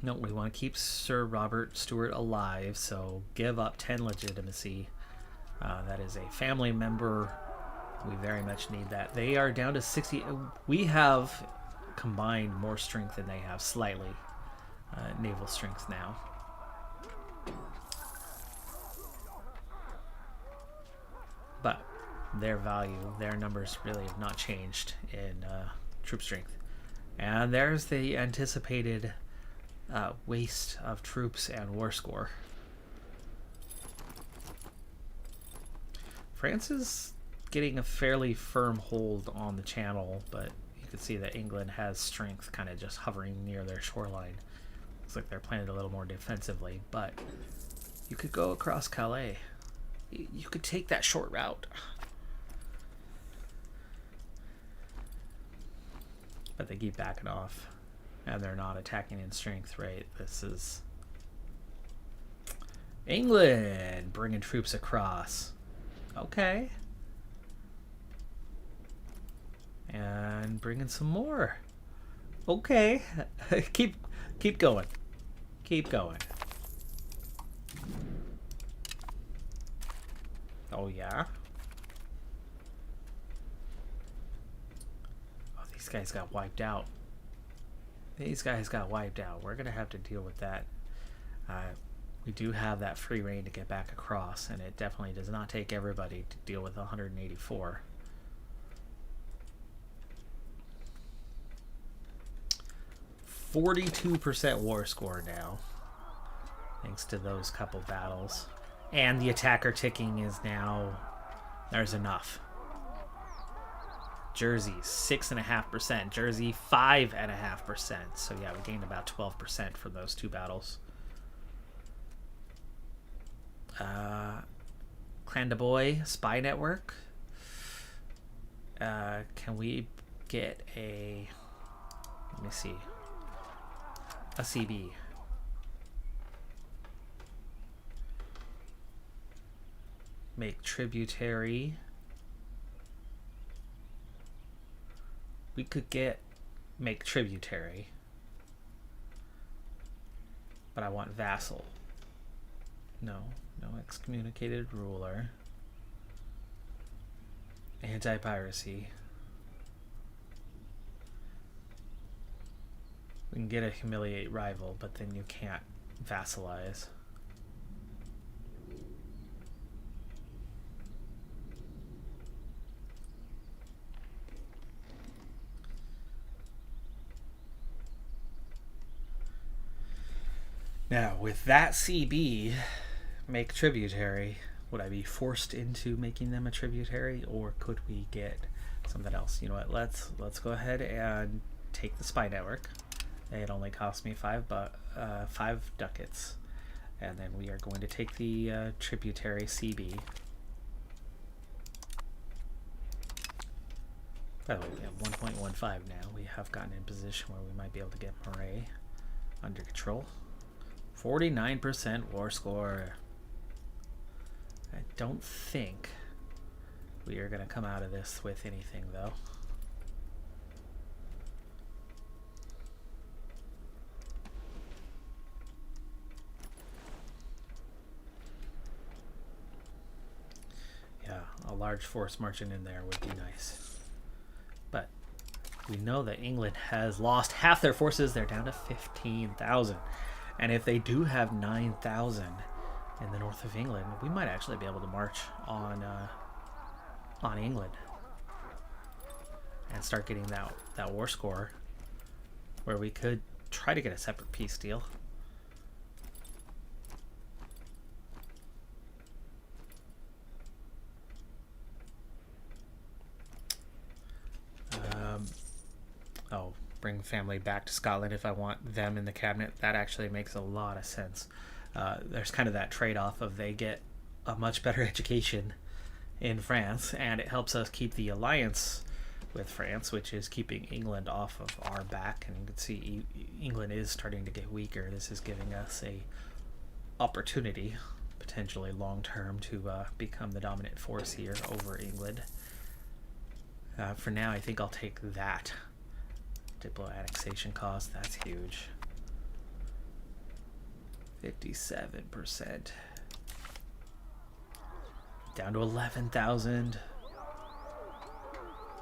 No, we want to keep Sir Robert Stewart alive, so give up 10 legitimacy. That is a family member. We very much need that. They are down to 60. We have combined more strength than they have, slightly. Naval strength now. But their value, their numbers really have not changed in troop strength. And there's the anticipated waste of troops and war score. France is getting a fairly firm hold on the channel, but you can see that England has strength kind of just hovering near their shoreline. Looks like they're playing it a little more defensively, but you could go across Calais. You could take that short route. But they keep backing off. And they're not attacking in strength, right? This is England bringing troops across. Okay. And bringing some more. Okay. keep going. Keep going. Oh yeah. Oh, these guys got wiped out. These guys got wiped out. We're going to have to deal with that. We do have that free reign to get back across, and it definitely does not take everybody to deal with 184. %42% war score now, thanks to those couple battles. And the attacker ticking is now... There's enough. Jersey 6.5%, Jersey 5.5%. So yeah, we gained about 12% from those two battles. Clan de Boy spy network. Can we get a? Let me see. A CB. Make tributary. We could make tributary, but I want vassal. No excommunicated ruler. Anti-piracy. We can get a humiliate rival, but then you can't vassalize. Now, with that CB, make tributary, would I be forced into making them a tributary, or could we get something else? You know what, let's go ahead and take the spy network. It only cost me 5 ducats. And then we are going to take the tributary CB. By the way, we have 1.15 now. We have gotten in position where we might be able to get Moray under control. 49% war score. I don't think we are going to come out of this with anything, though. Yeah, a large force marching in there would be nice. But we know that England has lost half their forces. They're down to 15,000. And if they do have 9,000 in the north of England, we might actually be able to march on England and start getting that war score where we could try to get a separate peace deal. Bring family back to Scotland if I want them in the cabinet. That actually makes a lot of sense. There's kind of that trade-off of they get a much better education in France, and it helps us keep the alliance with France, which is keeping England off of our back. And you can see England is starting to get weaker. This is giving us a opportunity, potentially long-term, to become the dominant force here over England. For now, I think I'll take that. Diplo annexation cost, that's huge. 57%. Down to 11,000.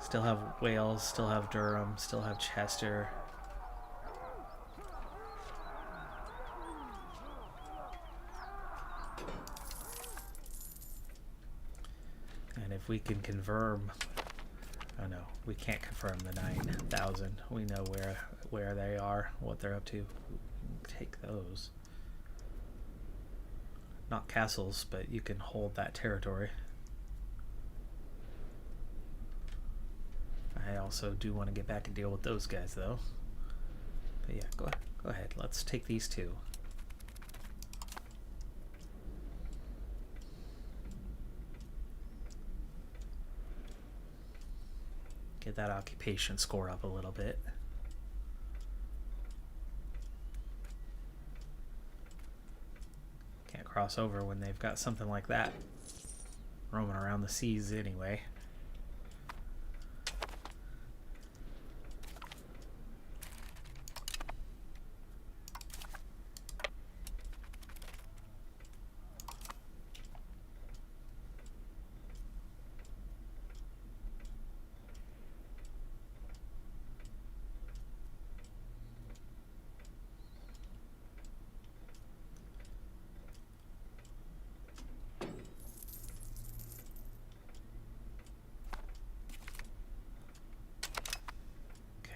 Still have Wales, still have Durham, still have Chester. And if we can confirm, oh no, we can't confirm the 9,000. We know where they are, what they're up to. Take those. Not castles, but you can hold that territory. I also do want to get back and deal with those guys, though. But yeah, go ahead. Let's take these two. Get that occupation score up a little bit. Can't cross over when they've got something like that roaming around the seas anyway.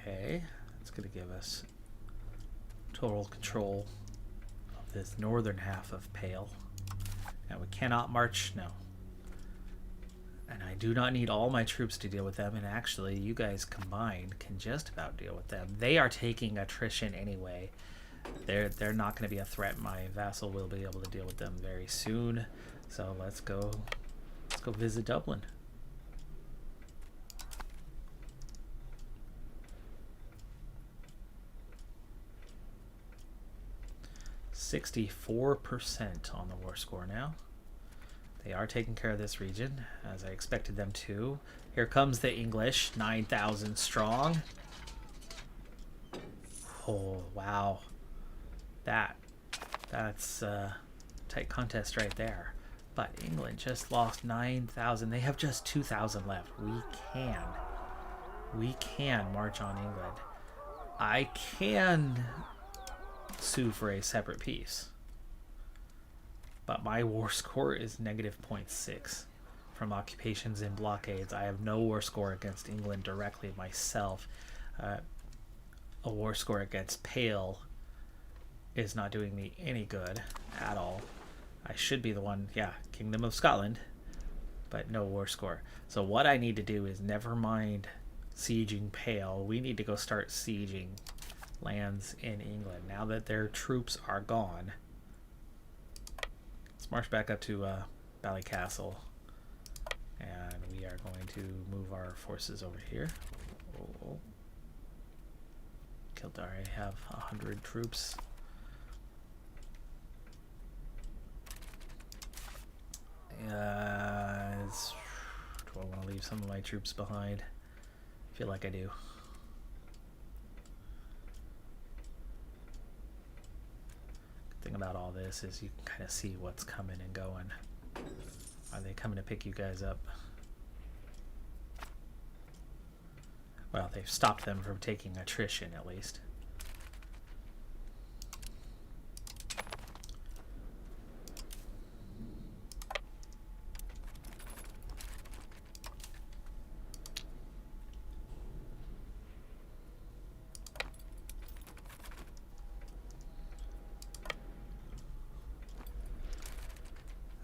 Okay, that's going to give us total control of this northern half of Pale. And we cannot march, no. And I do not need all my troops to deal with them, and actually you guys combined can just about deal with them. They are taking attrition anyway. They're not going to be a threat. My vassal will be able to deal with them very soon. So let's go visit Dublin. 64% on the war score now. They are taking care of this region, as I expected them to. Here comes the English, 9,000 strong. Oh, wow. That's a tight contest right there. But England just lost 9,000. They have just 2,000 left. We can march on England. I can sue for a separate peace, but my war score is -0.6 from occupations and blockades. I have no war score against England directly myself. A war score against Pale is not doing me any good at all. I should be the one, yeah, Kingdom of Scotland, but no war score. So what I need to do is, never mind sieging Pale, we need to go start sieging lands in England now that their troops are gone. Let's march back up to Ballycastle, and we are going to move our forces over here. Oh. Kildare, I have 100 troops. Do I want to leave some of my troops behind? I feel like I do. Thing about all this is you can kind of see what's coming and going. Are they coming to pick you guys up? Well, they've stopped them from taking attrition, at least.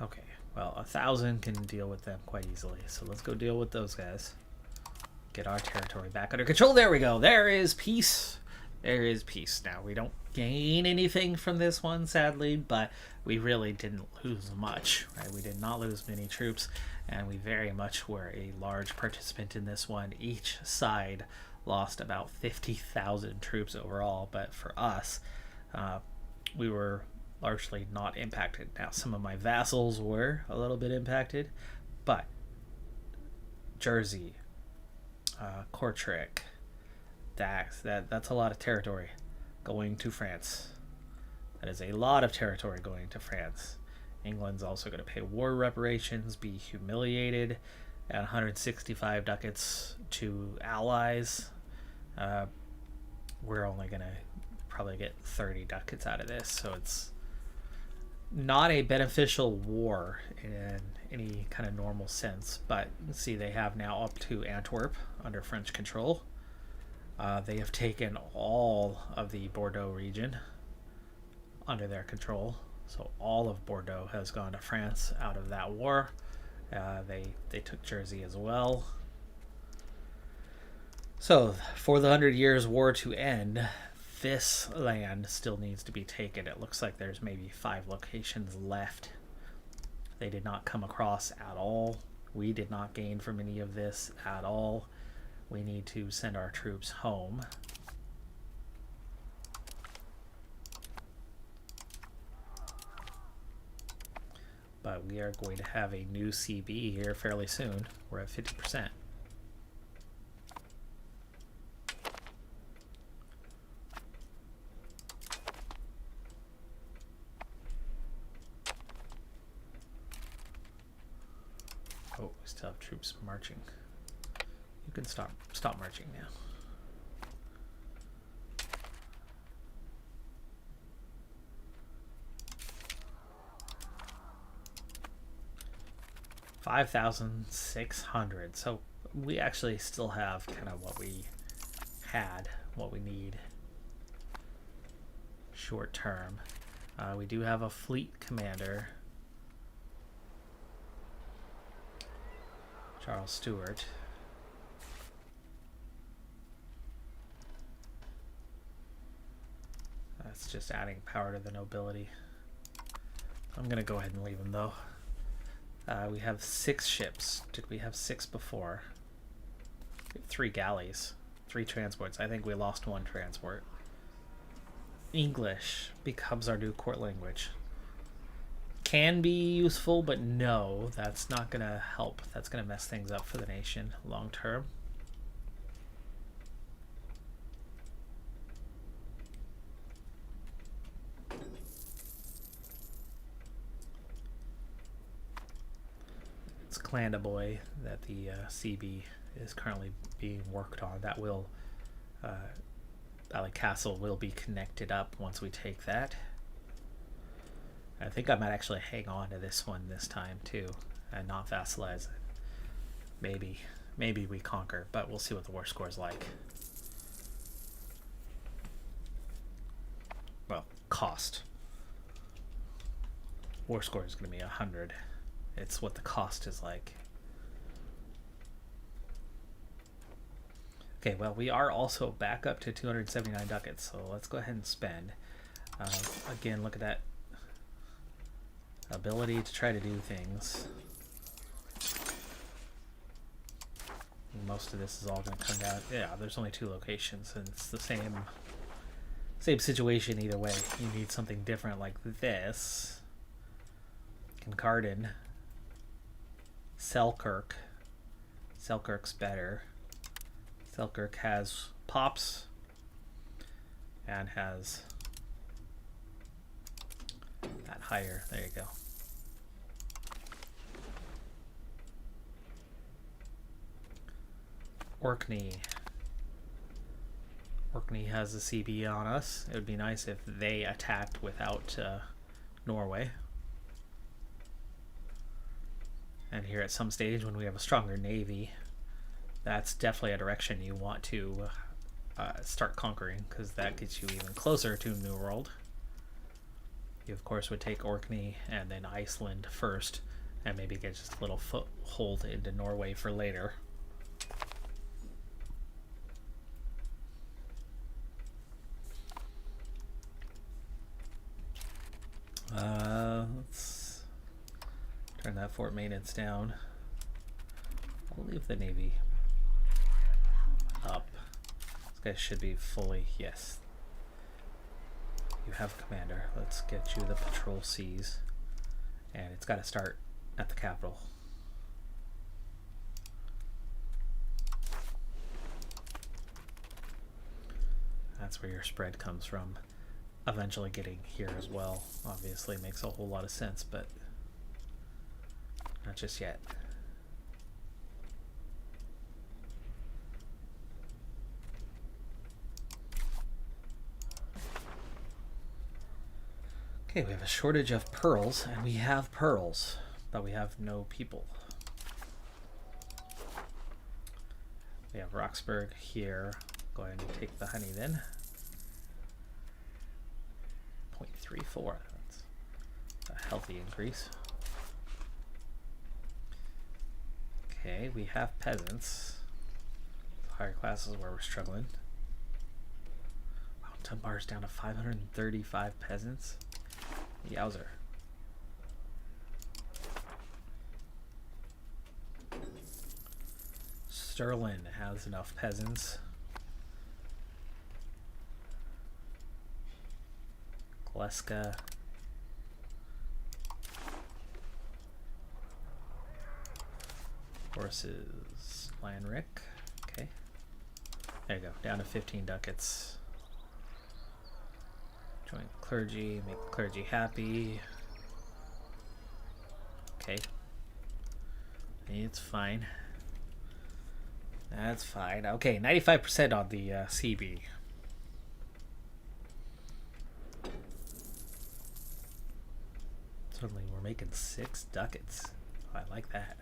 Okay, well, 1,000 can deal with them quite easily, so let's go deal with those guys. Get our territory back under control. There we go. There is peace. There is peace. Now, we don't gain anything from this one, sadly, but we really didn't lose much, right? We did not lose many troops, and we very much were a large participant in this one. Each side lost about 50,000 troops overall, but for us, we were largely not impacted. Now, some of my vassals were a little bit impacted, but Jersey, Kortrijk, Dax, that's a lot of territory going to France. That is a lot of territory going to France. England's also going to pay war reparations, be humiliated, and 165 ducats to allies. We're only going to probably get 30 ducats out of this, so it's not a beneficial war in any kind of normal sense. But let's see, they have now up to Antwerp under French control. They have taken all of the Bordeaux region under their control, so all of Bordeaux has gone to France out of that war. They took Jersey as well. So for the 100 Years' War to end, this land still needs to be taken. It looks like there's maybe 5 locations left. They did not come across at all. We did not gain from any of this at all. We need to send our troops home. But we are going to have a new CB here fairly soon. We're at 50%. Oh, we still have troops marching. You can stop marching now. $5,600. So we actually still have kind of what we had, what we need short term. We do have a fleet commander, Charles Stewart. That's just adding power to the nobility. I'm gonna go ahead and leave him though. We have 6 ships. Did we have 6 before? We have 3 galleys, 3 transports. I think we lost 1 transport. English becomes our new court language. Can be useful, but no, that's not going to help. That's going to mess things up for the nation long term. It's Clandeboy that the CB is currently being worked on. That will, Valley Castle will be connected up once we take that. I think I might actually hang on to this one this time too, and not vassalize it. Maybe we conquer, but we'll see what the war score is like. Well, cost. War score is going to be 100. It's what the cost is like. Okay, well, we are also back up to 279 ducats, so let's go ahead and spend. Again, look at that ability to try to do things. Most of this is all going to come down. Yeah, there's only 2 locations, and it's the same situation either way. You need something different like this. Kincardine. Selkirk. Selkirk's better. Selkirk has pops and has that higher. There you go. Orkney. Orkney has a CB on us. It would be nice if they attacked without Norway. And here at some stage when we have a stronger navy, that's definitely a direction you want to start conquering, because that gets you even closer to New World. You of course would take Orkney and then Iceland first, and maybe get just a little foothold into Norway for later. Let's turn that fort maintenance down. I'll leave the navy up. This guy should be fully, yes. You have commander. Let's get you the patrol seas. And it's got to start at the capital. That's where your spread comes from. Eventually getting here as well obviously makes a whole lot of sense, but not just yet. Okay, we have a shortage of pearls, and we have pearls, but we have no people. We have Roxburgh here. Go ahead and take the honey then. 0.34. That's a healthy increase. Okay, we have peasants. Higher classes where we're struggling. Wow, Dunbar's down to 535 peasants. Yowzer. Stirling has enough peasants. Gleska. Horses. Lanrick. Okay. There you go. Down to 15 ducats. Join clergy. Make the clergy happy. Okay. It's fine. That's fine. Okay, 95% on the CB. Suddenly we're making 6 ducats. Oh, I like that.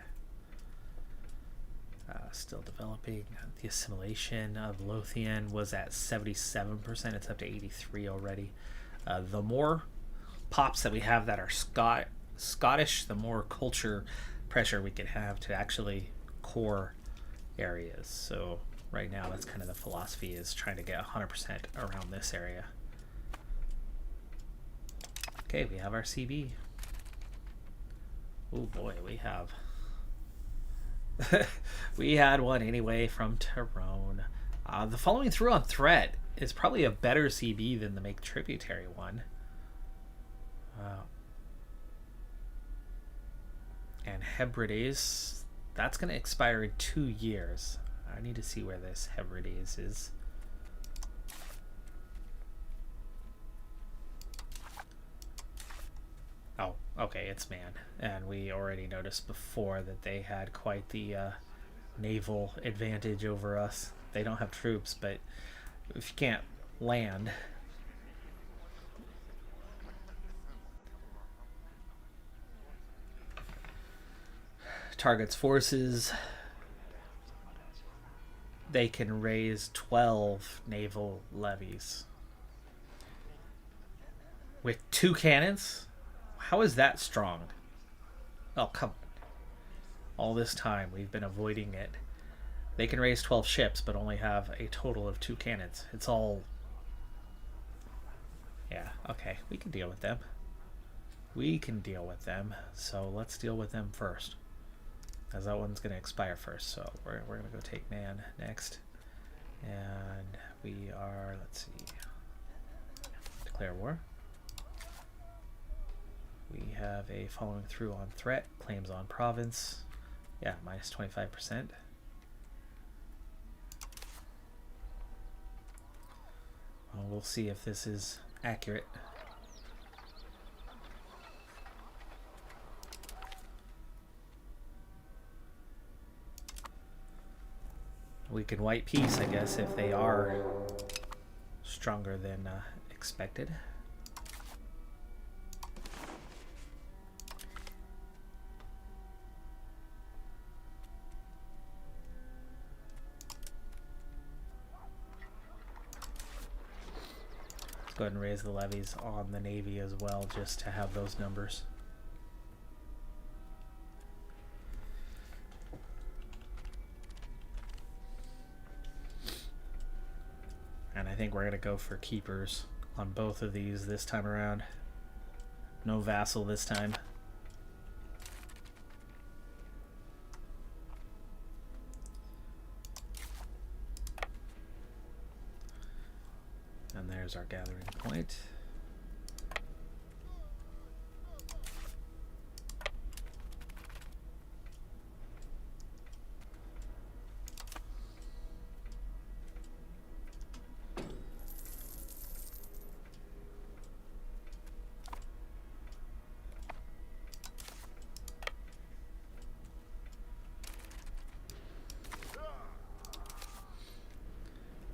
Still developing. The assimilation of Lothian was at 77%. It's up to 83 already. The more pops that we have that are Scottish, the more culture pressure we can have to actually core areas. So right now that's kind of the philosophy, is trying to get 100% around this area. Okay, we have our CB. Oh boy, we have we had one anyway from Tyrone. The following through on threat is probably a better CB than the make tributary one. And Hebrides, that's going to expire in 2 years. I need to see where this Hebrides is. Oh, okay, it's man. And we already noticed before that they had quite the naval advantage over us. They don't have troops, but if you can't land... Target's forces, they can raise 12 naval levies. With 2 cannons? How is that strong? Oh, come on. All this time we've been avoiding it. They can raise 12 ships, but only have a total of 2 cannons. It's all... Yeah, okay. We can deal with them. We can deal with them. So let's deal with them first. As that one's going to expire first. So we're going to go take man next. And we are... Let's see. Declare war. We have a following through on threat, claims on province. Yeah, minus 25%. Well, we'll see if this is accurate. We can white peace, I guess, if they are stronger than expected. Let's go ahead and raise the levies on the Navy as well, just to have those numbers. And I think we're going to go for keepers on both of these this time around. No vassal this time. And there's our gathering point.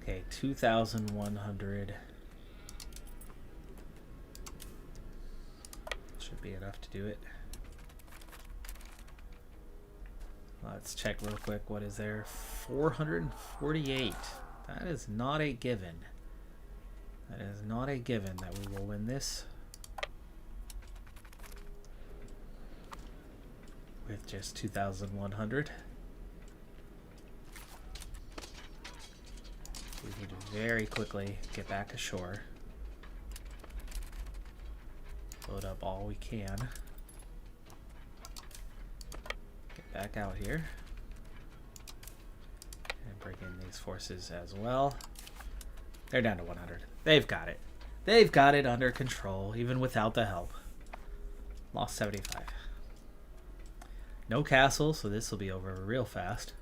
Okay, 2,100 should be enough to do it. Let's check real quick. What is there? 448. That is not a given. That is not a given that we will win this with just 2,100. We need to very quickly get back ashore. Load up all we can. Get back out here. And bring in these forces as well. They're down to 100. They've got it. They've got it under control, even without the help. Lost 75. No castle, so this will be over real fast.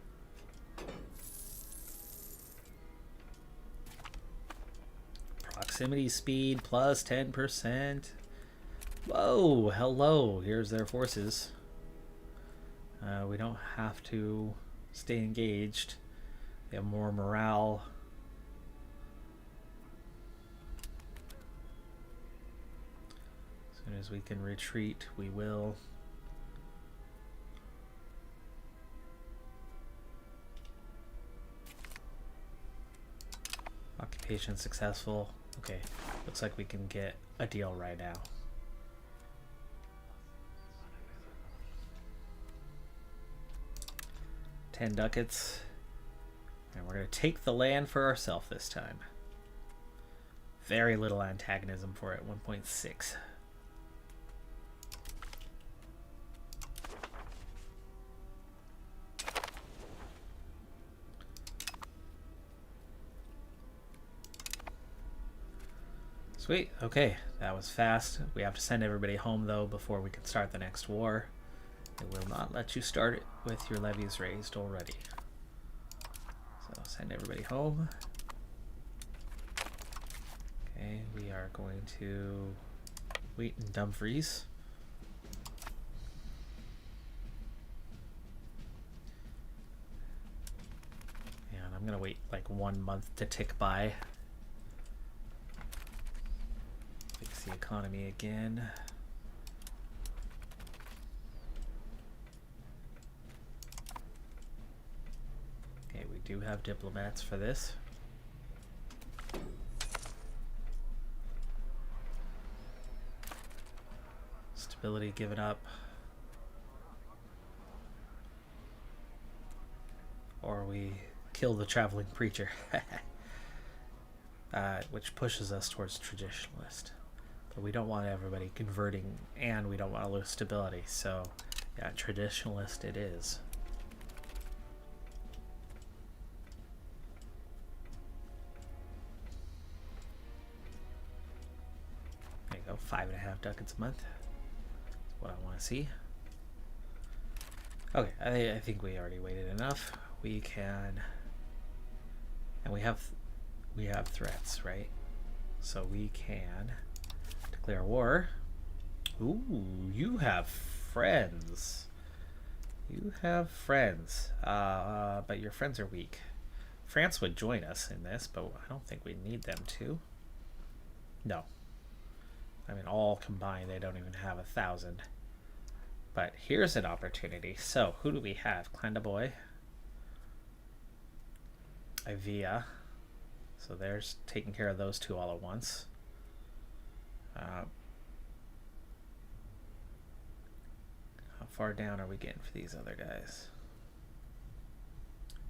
Proximity speed plus 10%. Whoa, hello. Here's their forces. We don't have to stay engaged. They have more morale. As soon as we can retreat, we will. Occupation successful. Okay, looks like we can get a deal right now. $10 ducats. And we're going to take the land for ourselves this time. Very little antagonism for it, 1.6. Sweet. Okay, that was fast. We have to send everybody home, though, before we can start the next war. It will not let you start it with your levies raised already. So send everybody home. Okay, we are going to wait in Dumfries. And I'm going to wait like 1 month to tick by. Fix the economy again. Okay, we do have diplomats for this. Stability given up. Or we kill the traveling preacher. Which pushes us towards traditionalist. But we don't want everybody converting, and we don't want to lose stability. So, yeah, traditionalist it is. There you go, 5.5 ducats a month. That's what I want to see. Okay, I think we already waited enough. We can, and we have threats, right? So we can declare war. Ooh, you have friends. You have friends, but your friends are weak. France would join us in this, but I don't think we need them to. No. I mean, all combined, they don't even have 1,000. But here's an opportunity. So, who do we have? Clandaboy. Ivia. So there's taking care of those two all at once. How far down are we getting for these other guys?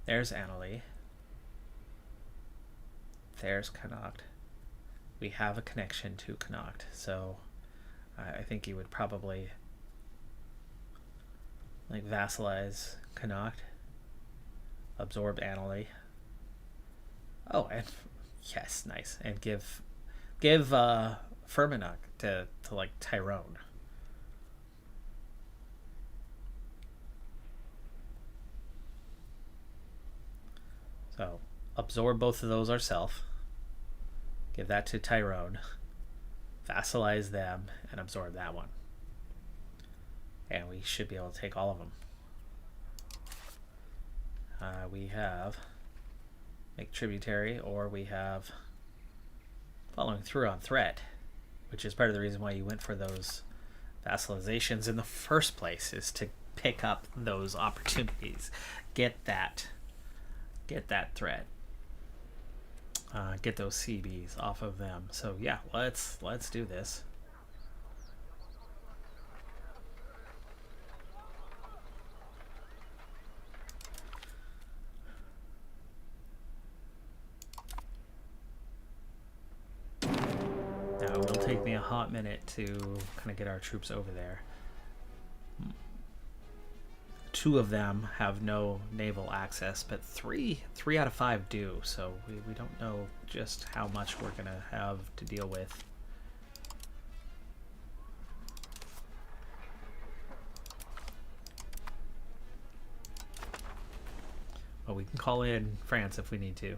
There's Annalie. There's Connacht. We have a connection to Connacht, so I think you would probably like vassalize Connacht, absorb Annalie. Oh, and yes, nice, and give Fermanagh to like Tyrone. So absorb both of those ourselves. Give that to Tyrone. Vassalize them and absorb that one. And we should be able to take all of them. We have make tributary, or we have following through on threat, which is part of the reason why you went for those vassalizations in the first place, is to pick up those opportunities. Get that threat. Get those CBs off of them. So yeah, let's do this. Now it will take me a hot minute to kind of get our troops over there. 2 of them have no naval access, but 3 out of 5 do, so we don't know just how much we're going to have to deal with. Well, we can call in France if we need to.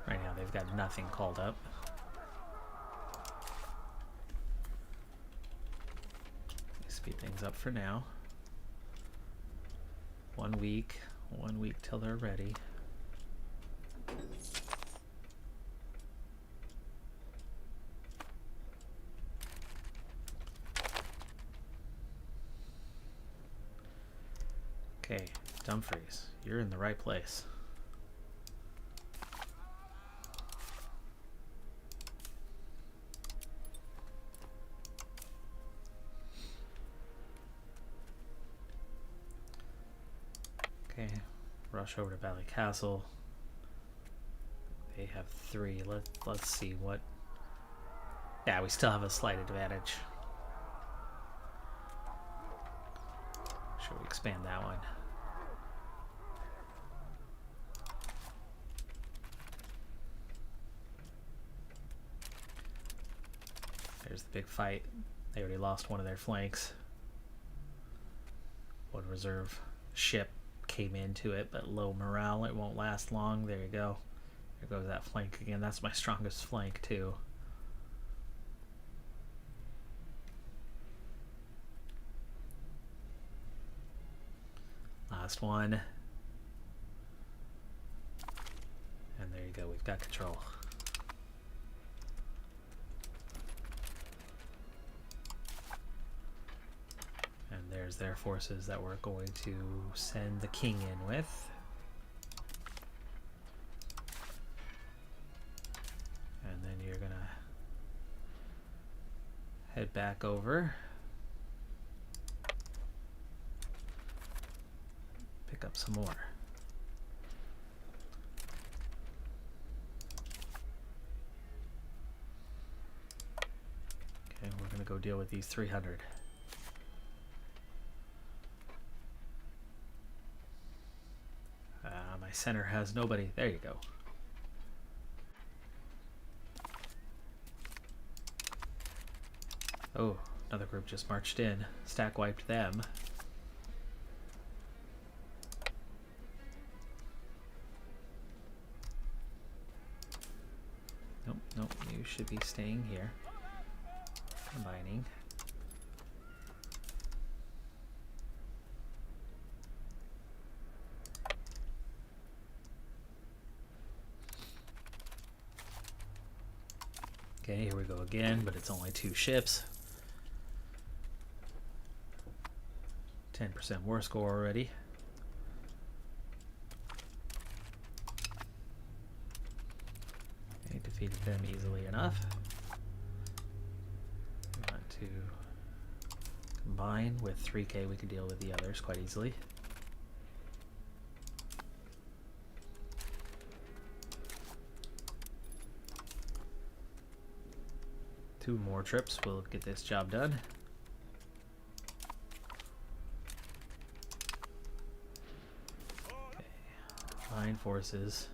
Right now they've got nothing called up. Speed things up for now. 1 week till they're ready. Okay, Dumfries, you're in the right place. Okay, rush over to Valley Castle. They have 3. Let's see what. Yeah, we still have a slight advantage. Should we expand that one? There's the big fight. They already lost one of their flanks. One reserve ship came into it, but low morale. It won't last long. There you go. There goes that flank again. That's my strongest flank too. Last one. And there you go. We've got control. And there's their forces that we're going to send the king in with. And then you're gonna head back over. Pick up some more. Okay, we're gonna go deal with these 300. My center has nobody. There you go. Oh, another group just marched in. Stack wiped them. Nope, you should be staying here. Combining. Okay, here we go again, but it's only 2 ships. 10% war score already. Okay, defeated them easily enough. We want to combine with 3K, we can deal with the others quite easily. Two more trips will get this job done. Okay, combined forces.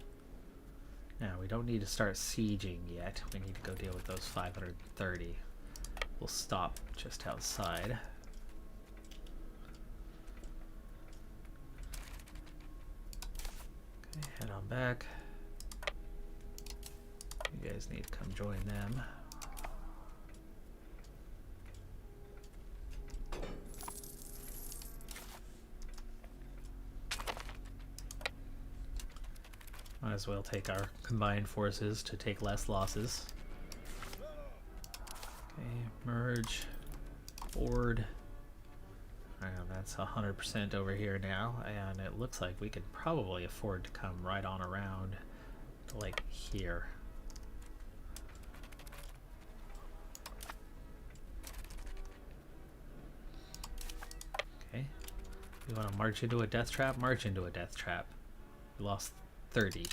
Now we don't need to start sieging yet. We need to go deal with those 530. We'll stop just outside. Okay, head on back. You guys need to come join them. Might as well take our combined forces to take less losses. Okay, merge, board. And that's 100% over here now, and it looks like we could probably afford to come right on around to like here. Okay, you want to march into a death trap? March into a death trap. We lost 30.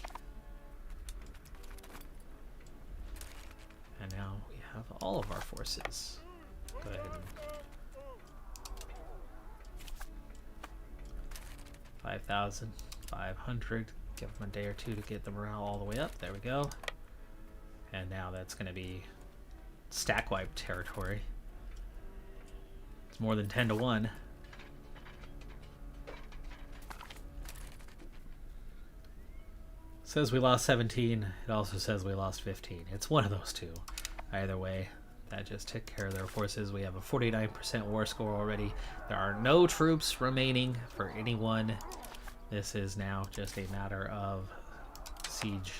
And now we have all of our forces. Go ahead and 5,500. Give them a day or two to get the morale all the way up. There we go. And now that's going to be stack wipe territory. It's more than 10 to 1. Says we lost 17. It also says we lost 15. It's one of those two. Either way, that just took care of their forces. We have a 49% war score already. There are no troops remaining for anyone. This is now just a matter of siege.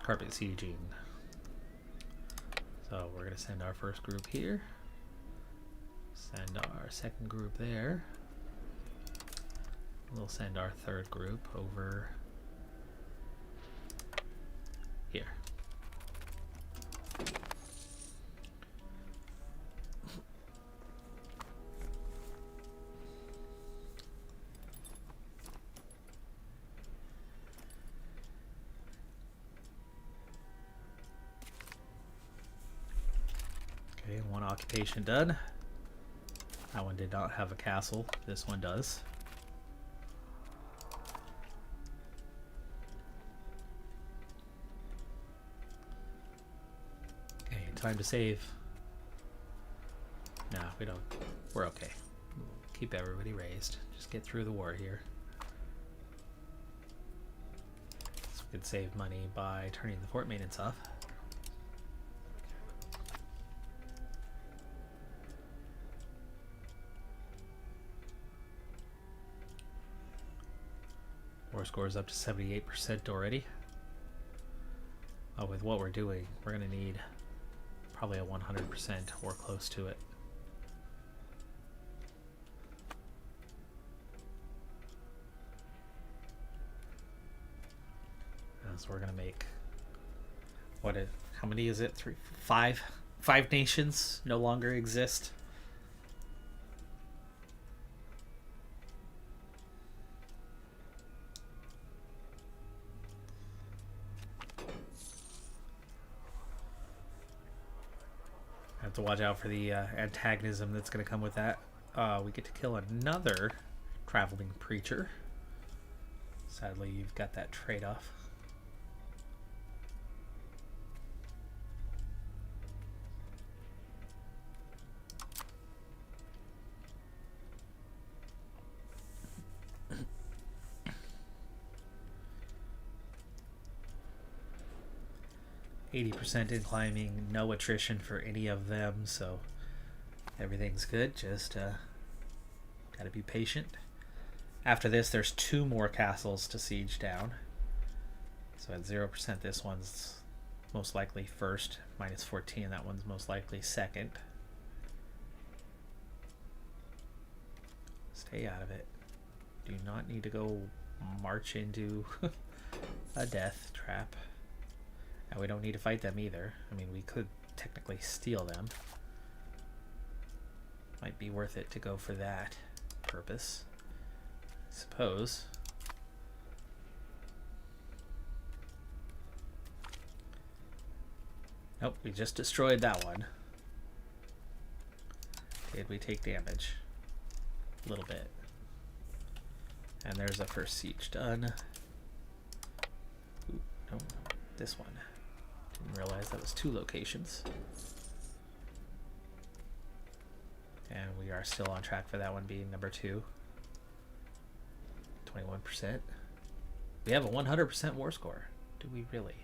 Carpet sieging. So we're going to send our first group here. Send our second group there. We'll send our third group over here. Okay, one occupation done. That one did not have a castle. This one does. Time to save. No, we don't. We're okay. We'll keep everybody raised. Just get through the war here. So we could save money by turning the fort maintenance off. War score is up to 78% already. With what we're doing, we're going to need probably a 100% or close to it. And so we're gonna make how many is it? Five nations no longer exist. Have to watch out for the antagonism that's going to come with that. We get to kill another traveling preacher. Sadly, you've got that trade-off. %, in climbing, no attrition for any of them, so everything's good. Just gotta be patient. After this, there's 2 more castles to siege down. So at 0%, this one's most likely first. Minus 14, that one's most likely second. Stay out of it. Do not need to go march into a death trap. And we don't need to fight them either. I mean, we could technically steal them. Might be worth it to go for that purpose, I suppose. Nope, we just destroyed that one. Did we take damage? A little bit. And there's a first siege done. Ooh, no, this one. Didn't realize that was 2 locations. And we are still on track for that one being number 2. 21%. We have a 100% war score. Do we really?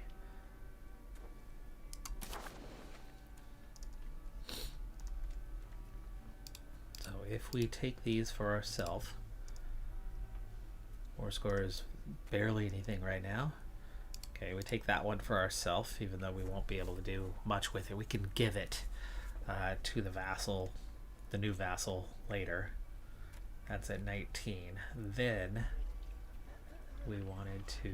So if we take these for ourselves, war score is barely anything right now. Okay, we take that one for ourselves, even though we won't be able to do much with it. We can give it to the vassal, the new vassal, later. That's at 19. Then we wanted to...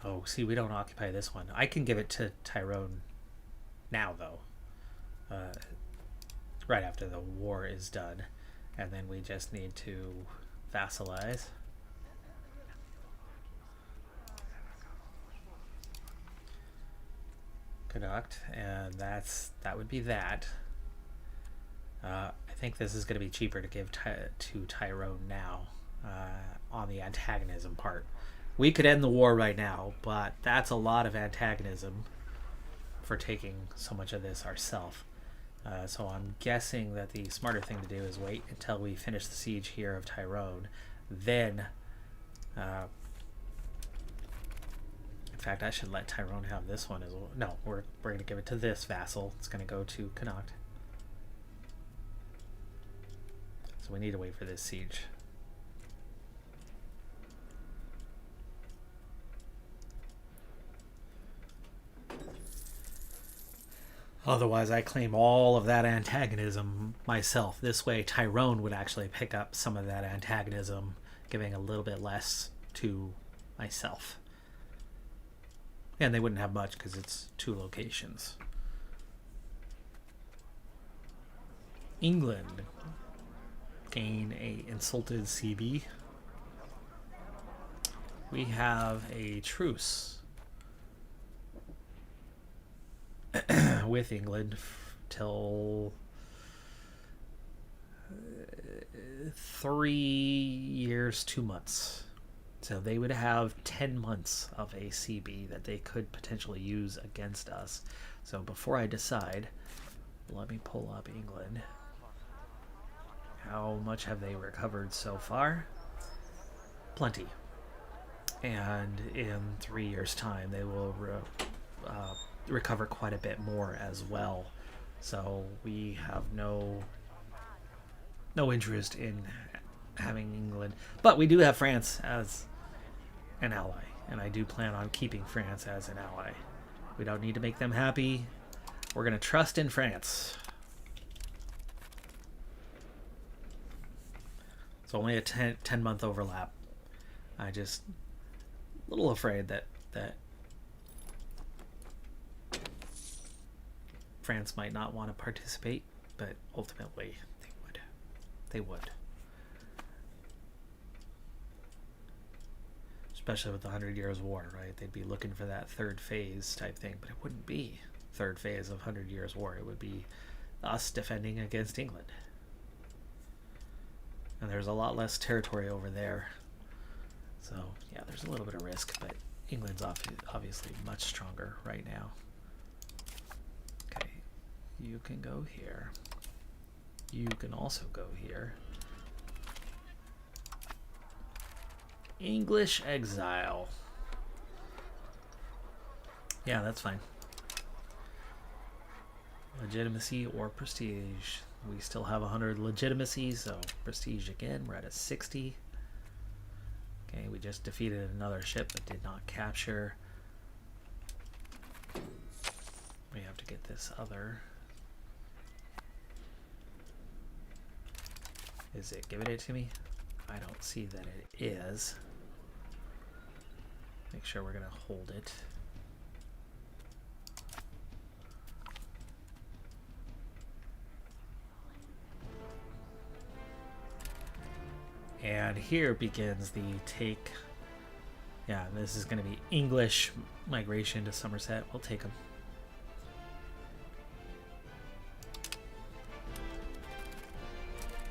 Oh, see, we don't occupy this one. I can give it to Tyrone now, though. Right after the war is done. And then we just need to vassalize. Conduct, and that would be that. I think this is going to be cheaper to give to Tyrone now on the antagonism part. We could end the war right now, but that's a lot of antagonism for taking so much of this ourselves. So I'm guessing that the smarter thing to do is wait until we finish the siege here of Tyrone. Then, in fact, I should let Tyrone have this one as well. No, we're going to give it to this vassal. It's going to go to Connacht. So we need to wait for this siege. Otherwise, I claim all of that antagonism myself. This way, Tyrone would actually pick up some of that antagonism, giving a little bit less to myself. And they wouldn't have much because it's 2 locations. England gain a insulted CB. We have a truce with England till 3 years, 2 months. So they would have 10 months of a CB that they could potentially use against us. So before I decide, let me pull up England. How much have they recovered so far? Plenty. And in 3 years' time, they will recover quite a bit more as well. So we have no interest in having England, but we do have France as an ally, and I do plan on keeping France as an ally. We don't need to make them happy. We're going to trust in France. It's only a 10-month overlap. I just a little afraid that France might not want to participate, but ultimately they would. Especially with the 100 Years' War, right? They'd be looking for that 3rd phase type thing, but it wouldn't be 3rd phase of 100 Years' War. It would be us defending against England. And there's a lot less territory over there. So, yeah, there's a little bit of risk, but England's obviously much stronger right now. Okay, you can go here. You can also go here. English exile. Yeah, that's fine. Legitimacy or prestige. We still have 100 legitimacy, so prestige again. We're at a 60. Okay, we just defeated another ship but did not capture. We have to get this other. Is it giving it to me? I don't see that it is. Make sure we're going to hold it. And here begins the take. Yeah, this is going to be English migration to Somerset. We'll take them.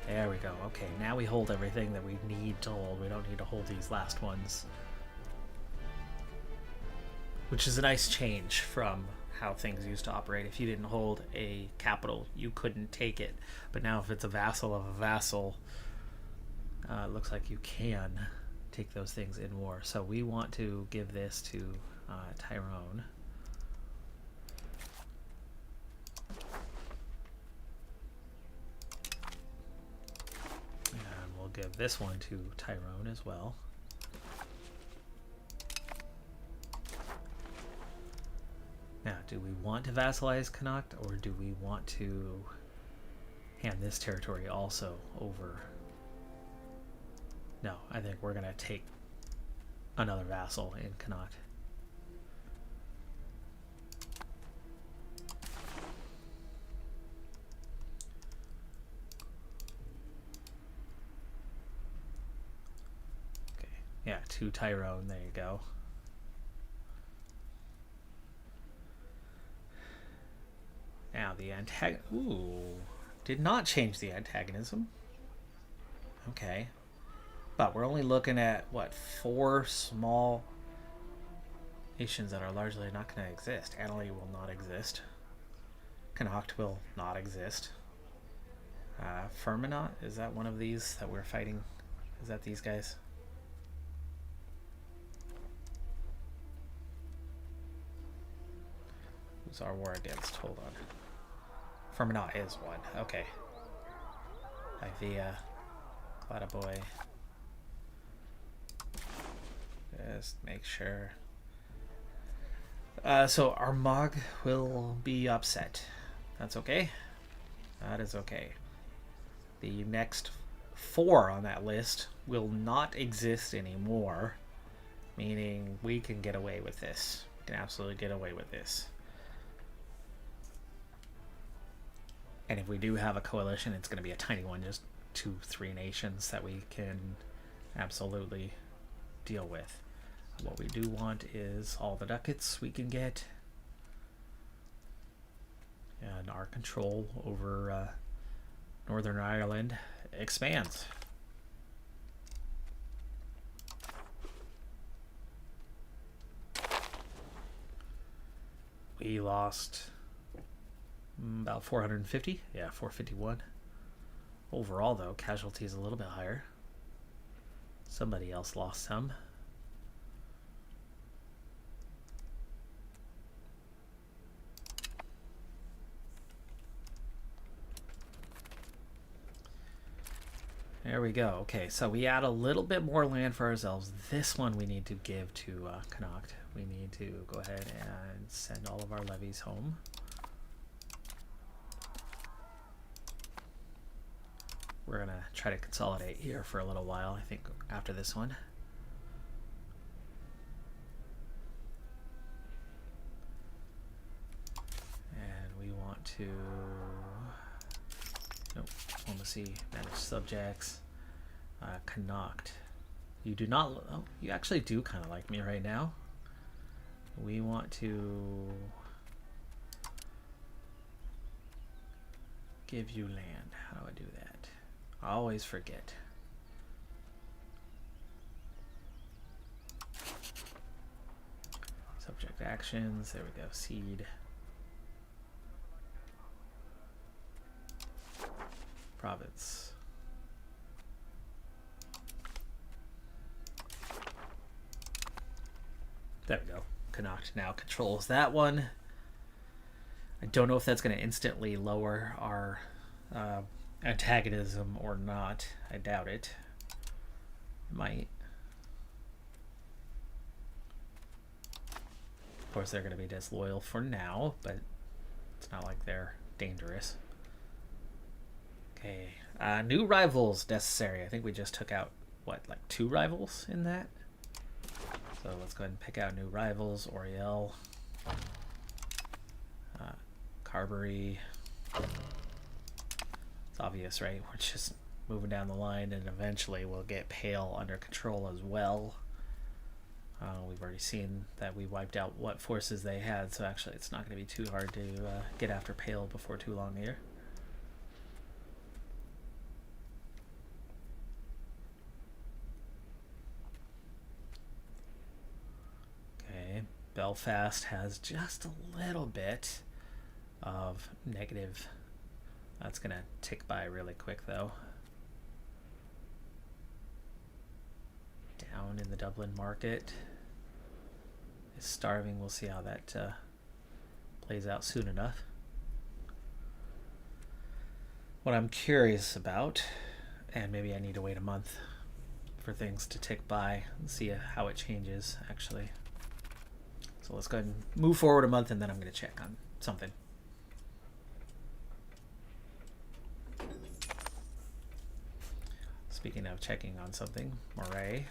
There we go. Okay, now we hold everything that we need to hold. We don't need to hold these last ones. Which is a nice change from how things used to operate. If you didn't hold a capital, you couldn't take it. But now if it's a vassal of a vassal, it looks like you can take those things in war. So we want to give this to Tyrone. And we'll give this one to Tyrone as well. Now, do we want to vassalize Connacht, or do we want to hand this territory also over? No, I think we're going to take another vassal in Connacht. Okay, yeah, to Tyrone, there you go. Now the did not change the antagonism. Okay. But we're only looking at, what, 4 small nations that are largely not going to exist. Annalee will not exist. Connacht will not exist. Fermanagh, is that one of these that we're fighting? Is that these guys? Who's our war against? Hold on. Fermanagh is one. Okay. Ivea, Cladaboy. Just make sure. So Armagh will be upset. That's okay. That is okay. The next 4 on that list will not exist anymore, meaning we can get away with this. We can absolutely get away with this. And if we do have a coalition, it's going to be a tiny one, just 2-3 nations that we can absolutely deal with. What we do want is all the ducats we can get, and our control over Northern Ireland expands. We lost about 450. Yeah, 451. Overall, though, casualties a little bit higher. Somebody else lost some. There we go. Okay, so we add a little bit more land for ourselves. This one we need to give to Connacht. We need to go ahead and send all of our levies home. We're going to try to consolidate here for a little while, I think, after this one. And we want to... Nope, diplomacy, manage subjects. Connacht. You do not... Oh, you actually do kind of like me right now. We want to... give you land. How do I do that? I always forget. Subject actions. There we go. Seed. Province. There we go. Connacht now controls that one. I don't know if that's going to instantly lower our antagonism or not. I doubt it. It might. Of course, they're going to be disloyal for now, but it's not like they're dangerous. Okay, new rivals necessary. I think we just took out, what, like 2 rivals in that? So let's go ahead and pick out new rivals. Oriel, Carberry. It's obvious, right? We're just moving down the line, and eventually we'll get Pale under control as well. We've already seen that we wiped out what forces they had, so actually it's not going to be too hard to get after Pale before too long here. Okay, Belfast has just a little bit of negative. That's going to tick by really quick, though. Down in the Dublin market is starving. We'll see how that plays out soon enough. What I'm curious about, and maybe I need to wait a month for things to tick by and see how it changes, actually. So let's go ahead and move forward a month, and then I'm going to check on something. Speaking of checking on something, Moray.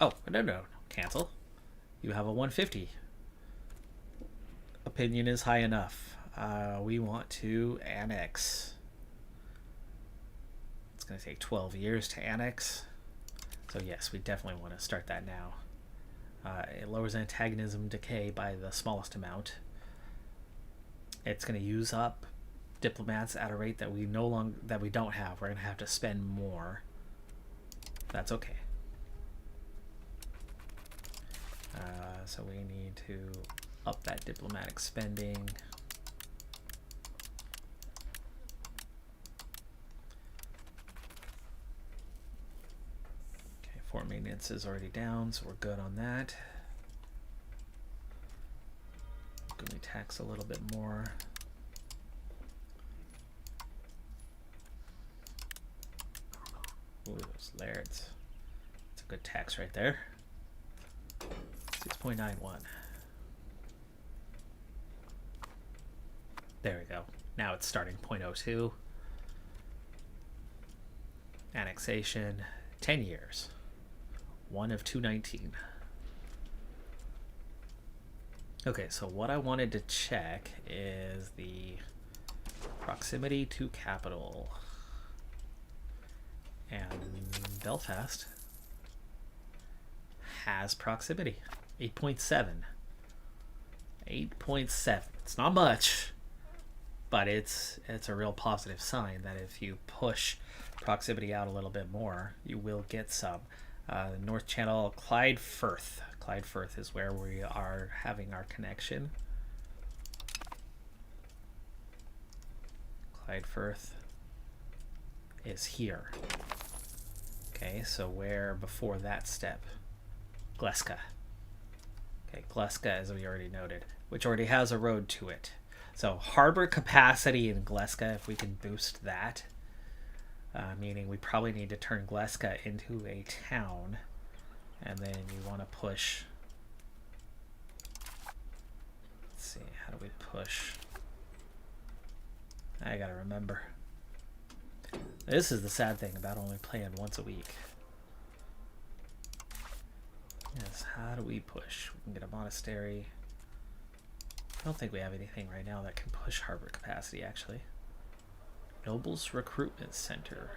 Oh, no, cancel. You have a 150. Opinion is high enough. We want to annex. It's going to take 12 years to annex. So yes, we definitely want to start that now. It lowers antagonism decay by the smallest amount. It's going to use up diplomats at a rate that we don't have. We're going to have to spend more. That's okay. So we need to up that diplomatic spending. Okay, fort maintenance is already down, so we're good on that. Can we tax a little bit more? Ooh, those lairds. That's a good tax right there. 6.91. There we go. Now it's starting 0.02. Annexation, 10 years. 1 of 219. Okay, so what I wanted to check is the proximity to capital. And Belfast has proximity. 8.7. 8.7. It's not much, but it's a real positive sign that if you push proximity out a little bit more, you will get some. North Channel, Clyde Firth. Clyde Firth is where we are having our connection. Clyde Firth is here. Okay, so where before that step? Gleska. Okay, Gleska, as we already noted, which already has a road to it. So harbor capacity in Gleska, if we can boost that, meaning we probably need to turn Gleska into a town, and then you want to push. Let's see, how do we push? I gotta remember. This is the sad thing about only playing once a week. Yes, how do we push? We can get a monastery. I don't think we have anything right now that can push harbor capacity, actually. Nobles Recruitment Center.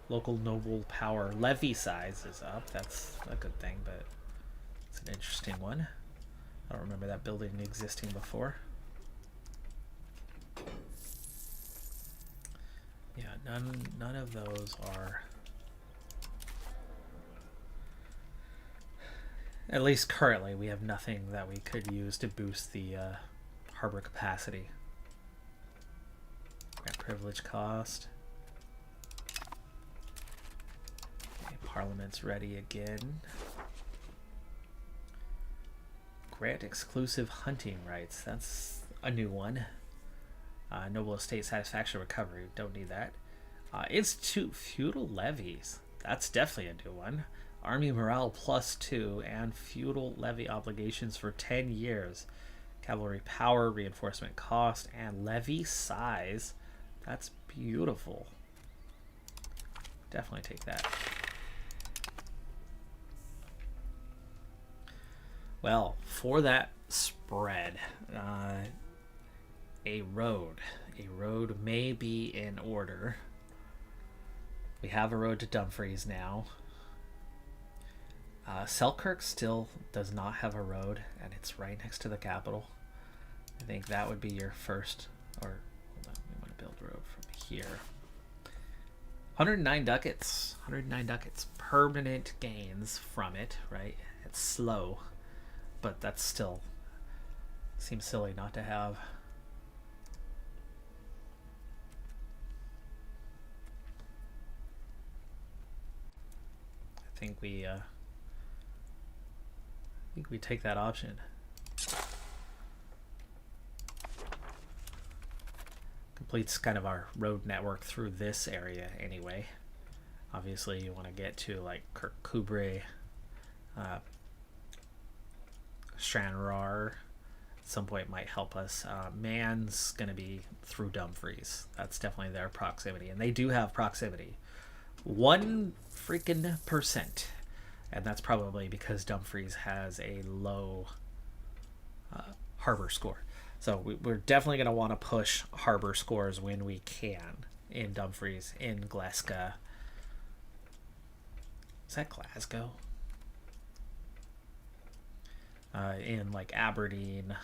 Local noble power levy size is up. That's a good thing, but it's an interesting one. I don't remember that building existing before. Yeah, none of those are, at least currently, we have nothing that we could use to boost the harbor capacity. Grant privilege cost. Okay, Parliament's ready again. Grant exclusive hunting rights. That's a new one. Noble estate satisfaction recovery. Don't need that. Institute feudal levies. That's definitely a new one. Army morale +2 and feudal levy obligations for 10 years. Cavalry power, reinforcement cost, and levy size. That's beautiful. Definitely take that. Well, for that spread, a road may be in order. We have a road to Dumfries now. Selkirk still does not have a road, and it's right next to the capital. I think that would be your first, or hold on, we want to build a road from here. 109 ducats, 109 ducats, permanent gains from it, right? It's slow, but that's still seems silly not to have. I think we take that option. Completes kind of our road network through this area anyway. Obviously you want to get to like Kirkcudbright, Stranraer at some point might help us. Man's gonna be through Dumfries. That's definitely their proximity, and they do have proximity. 1 freaking %, and that's probably because Dumfries has a low harbor score. So we're definitely going to want to push harbor scores when we can in Dumfries, in Glasgow. Is that Glasgow? In like Aberdeen.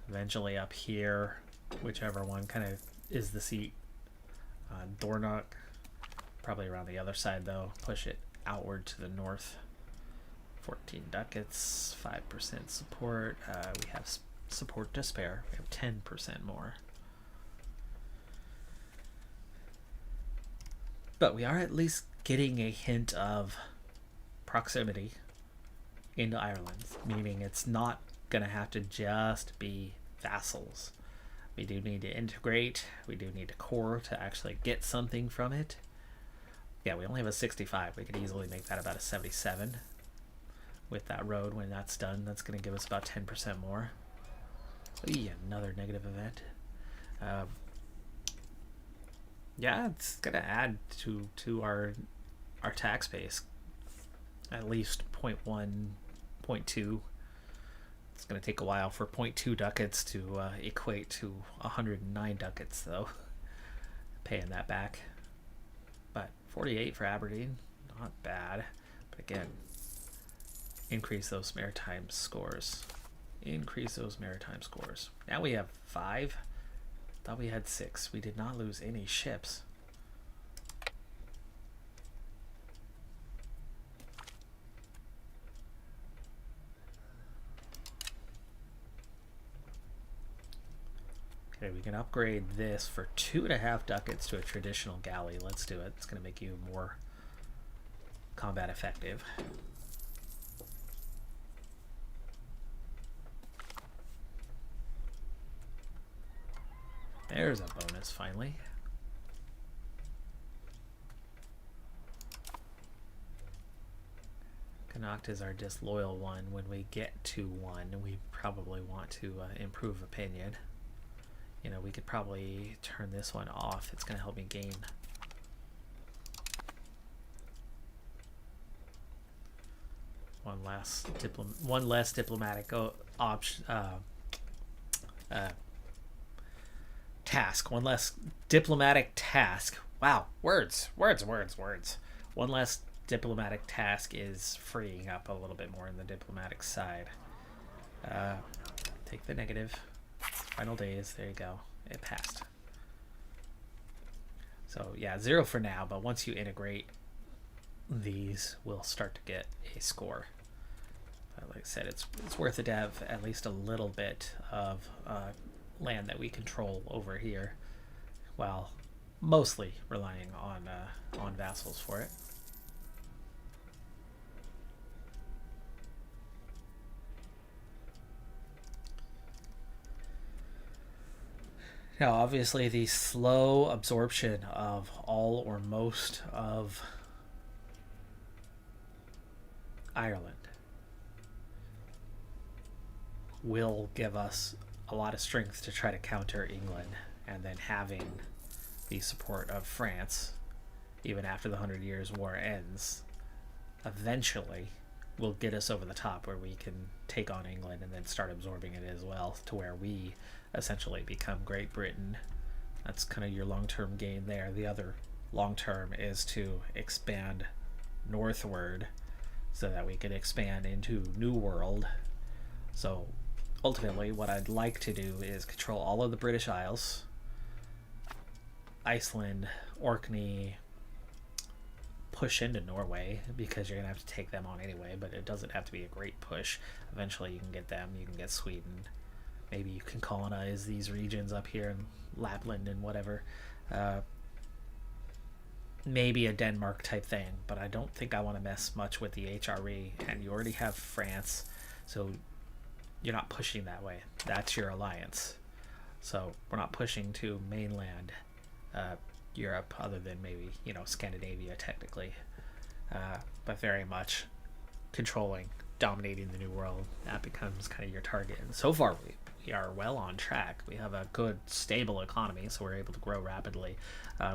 Eventually up here, whichever one kind of is the seat. Dornoch, probably around the other side though. Push it outward to the north. 14 ducats, 5% support. We have support to spare. We have 10% more. But we are at least getting a hint of proximity into Ireland, meaning it's not going to have to just be vassals. We do need to integrate. We do need a core to actually get something from it. Yeah, we only have a 65. We could easily make that about a 77. With that road, when that's done, that's going to give us about 10% more. Eee, another negative event. Yeah, it's going to add to our tax base. At least 0.1, 0.2. It's going to take a while for 0.2 ducats to equate to 109 ducats, though. Paying that back. But 48 for Aberdeen, not bad. But again, increase those maritime scores. Increase those maritime scores. Now we have 5. Thought we had 6. We did not lose any ships. Okay, we can upgrade this for 2.5 ducats to a traditional galley. Let's do it. It's going to make you more combat effective. There's a bonus, finally. Connacht is our disloyal one. When we get to 1, we probably want to improve opinion. You know, we could probably turn this one off. It's going to help me gain. One less diplomatic option. Task. One less diplomatic task. Wow, words. One less diplomatic task is freeing up a little bit more in the diplomatic side. Take the negative. Final days. There you go. It passed. So yeah, 0 for now, but once you integrate these, we'll start to get a score. But like I said, it's worth it to have at least a little bit of land that we control over here, while mostly relying on vassals for it. Now, obviously, the slow absorption of all or most of Ireland will give us a lot of strength to try to counter England, and then having the support of France, even after the 100 Years' War ends, eventually will get us over the top where we can take on England and then start absorbing it as well, to where we essentially become Great Britain. That's kind of your long-term gain there. The other long-term is to expand northward so that we can expand into New World. So ultimately what I'd like to do is control all of the British Isles, Iceland, Orkney, push into Norway, because you're going to have to take them on anyway, but it doesn't have to be a great push. Eventually you can get them, you can get Sweden. Maybe you can colonize these regions up here in Lapland and whatever. Maybe a Denmark type thing, but I don't think I want to mess much with the HRE, and you already have France, so you're not pushing that way. That's your alliance. So we're not pushing to mainland Europe, other than maybe, Scandinavia technically, but very much controlling, dominating the New World. That becomes kind of your target. And so far we are well on track. We have a good, stable economy, so we're able to grow rapidly.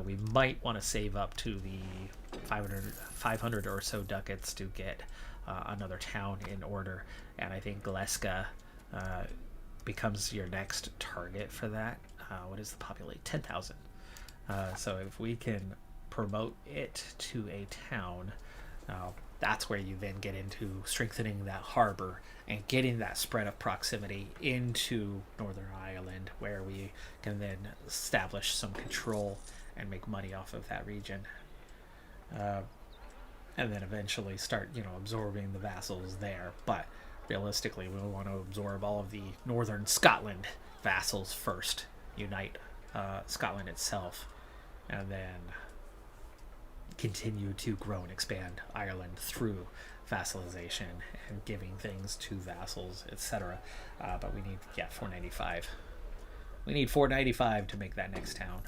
We might want to save up to the 500 or so ducats to get another town in order, and I think Gleska becomes your next target for that. What is the population? 10,000. So if we can promote it to a town, that's where you then get into strengthening that harbor and getting that spread of proximity into Northern Ireland, where we can then establish some control and make money off of that region. And then eventually start, absorbing the vassals there. But realistically, we'll want to absorb all of the Northern Scotland vassals first, unite Scotland itself, and then continue to grow and expand Ireland through vassalization and giving things to vassals, etc. But we need 495. We need 495 to make that next town.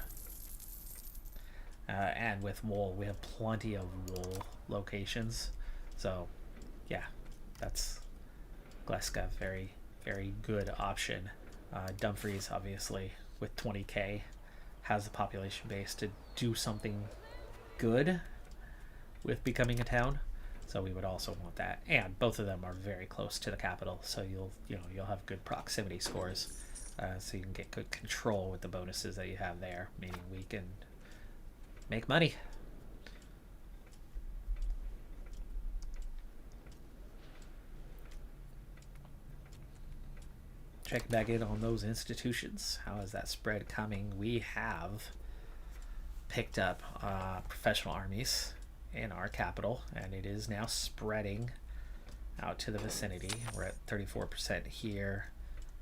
And with wool, we have plenty of wool locations. So that's Gleska, very, very good option. Dumfries, obviously, with 20k, has the population base to do something good with becoming a town. So we would also want that. And both of them are very close to the capital, so you'll have good proximity scores. So you can get good control with the bonuses that you have there, meaning we can make money. Checking back in on those institutions. How is that spread coming? We have picked up professional armies in our capital, and it is now spreading out to the vicinity. We're at 34% here,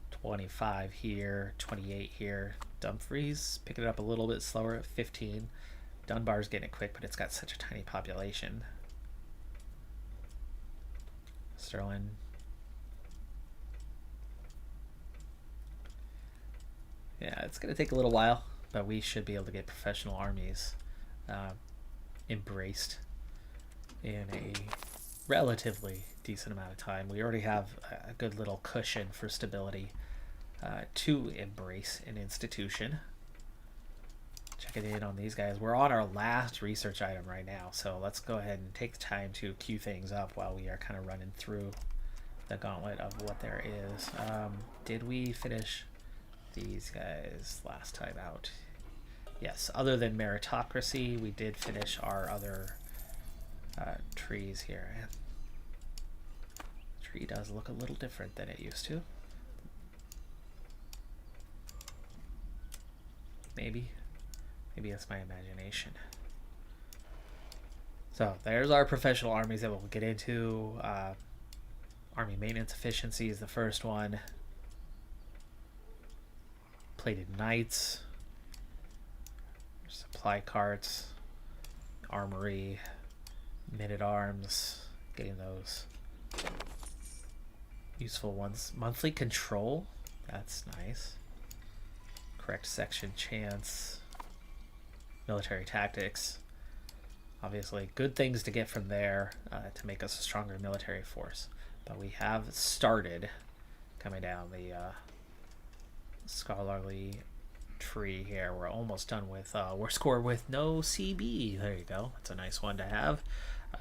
25 here, 28 here. Dumfries picking it up a little bit slower at 15. Dunbar's getting it quick, but it's got such a tiny population. Stirling. Yeah, it's going to take a little while, but we should be able to get professional armies embraced in a relatively decent amount of time. We already have a good little cushion for stability to embrace an institution. Checking in on these guys. We're on our last research item right now, so let's go ahead and take the time to queue things up while we are kind of running through the gauntlet of what there is. Did we finish these guys last time out? Yes, other than meritocracy, we did finish our other trees here. The tree does look a little different than it used to. Maybe it's my imagination. So there's our professional armies that we'll get into. Army maintenance efficiency is the first one. Plated knights, supply carts, armory, men-at-arms, getting those useful ones. Monthly control, that's nice. correct section chance, military tactics. Obviously, good things to get from there to make us a stronger military force. But we have started coming down the scholarly tree here. We're almost done with we're scored with no CB. There you go. That's a nice one to have.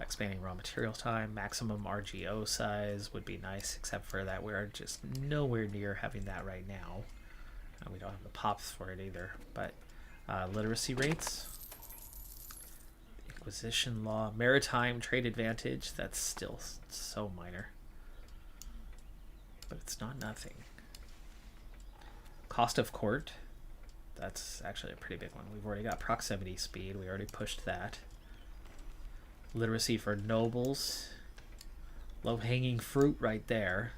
Expanding raw material time, maximum RGO size would be nice, except for that we're just nowhere near having that right now. We don't have the pops for it either. But literacy rates, acquisition law, maritime trade advantage, that's still so minor. But it's not nothing. Cost of court, that's actually a pretty big one. We've already got proximity speed. We already pushed that. Literacy for nobles. Low-hanging fruit right there.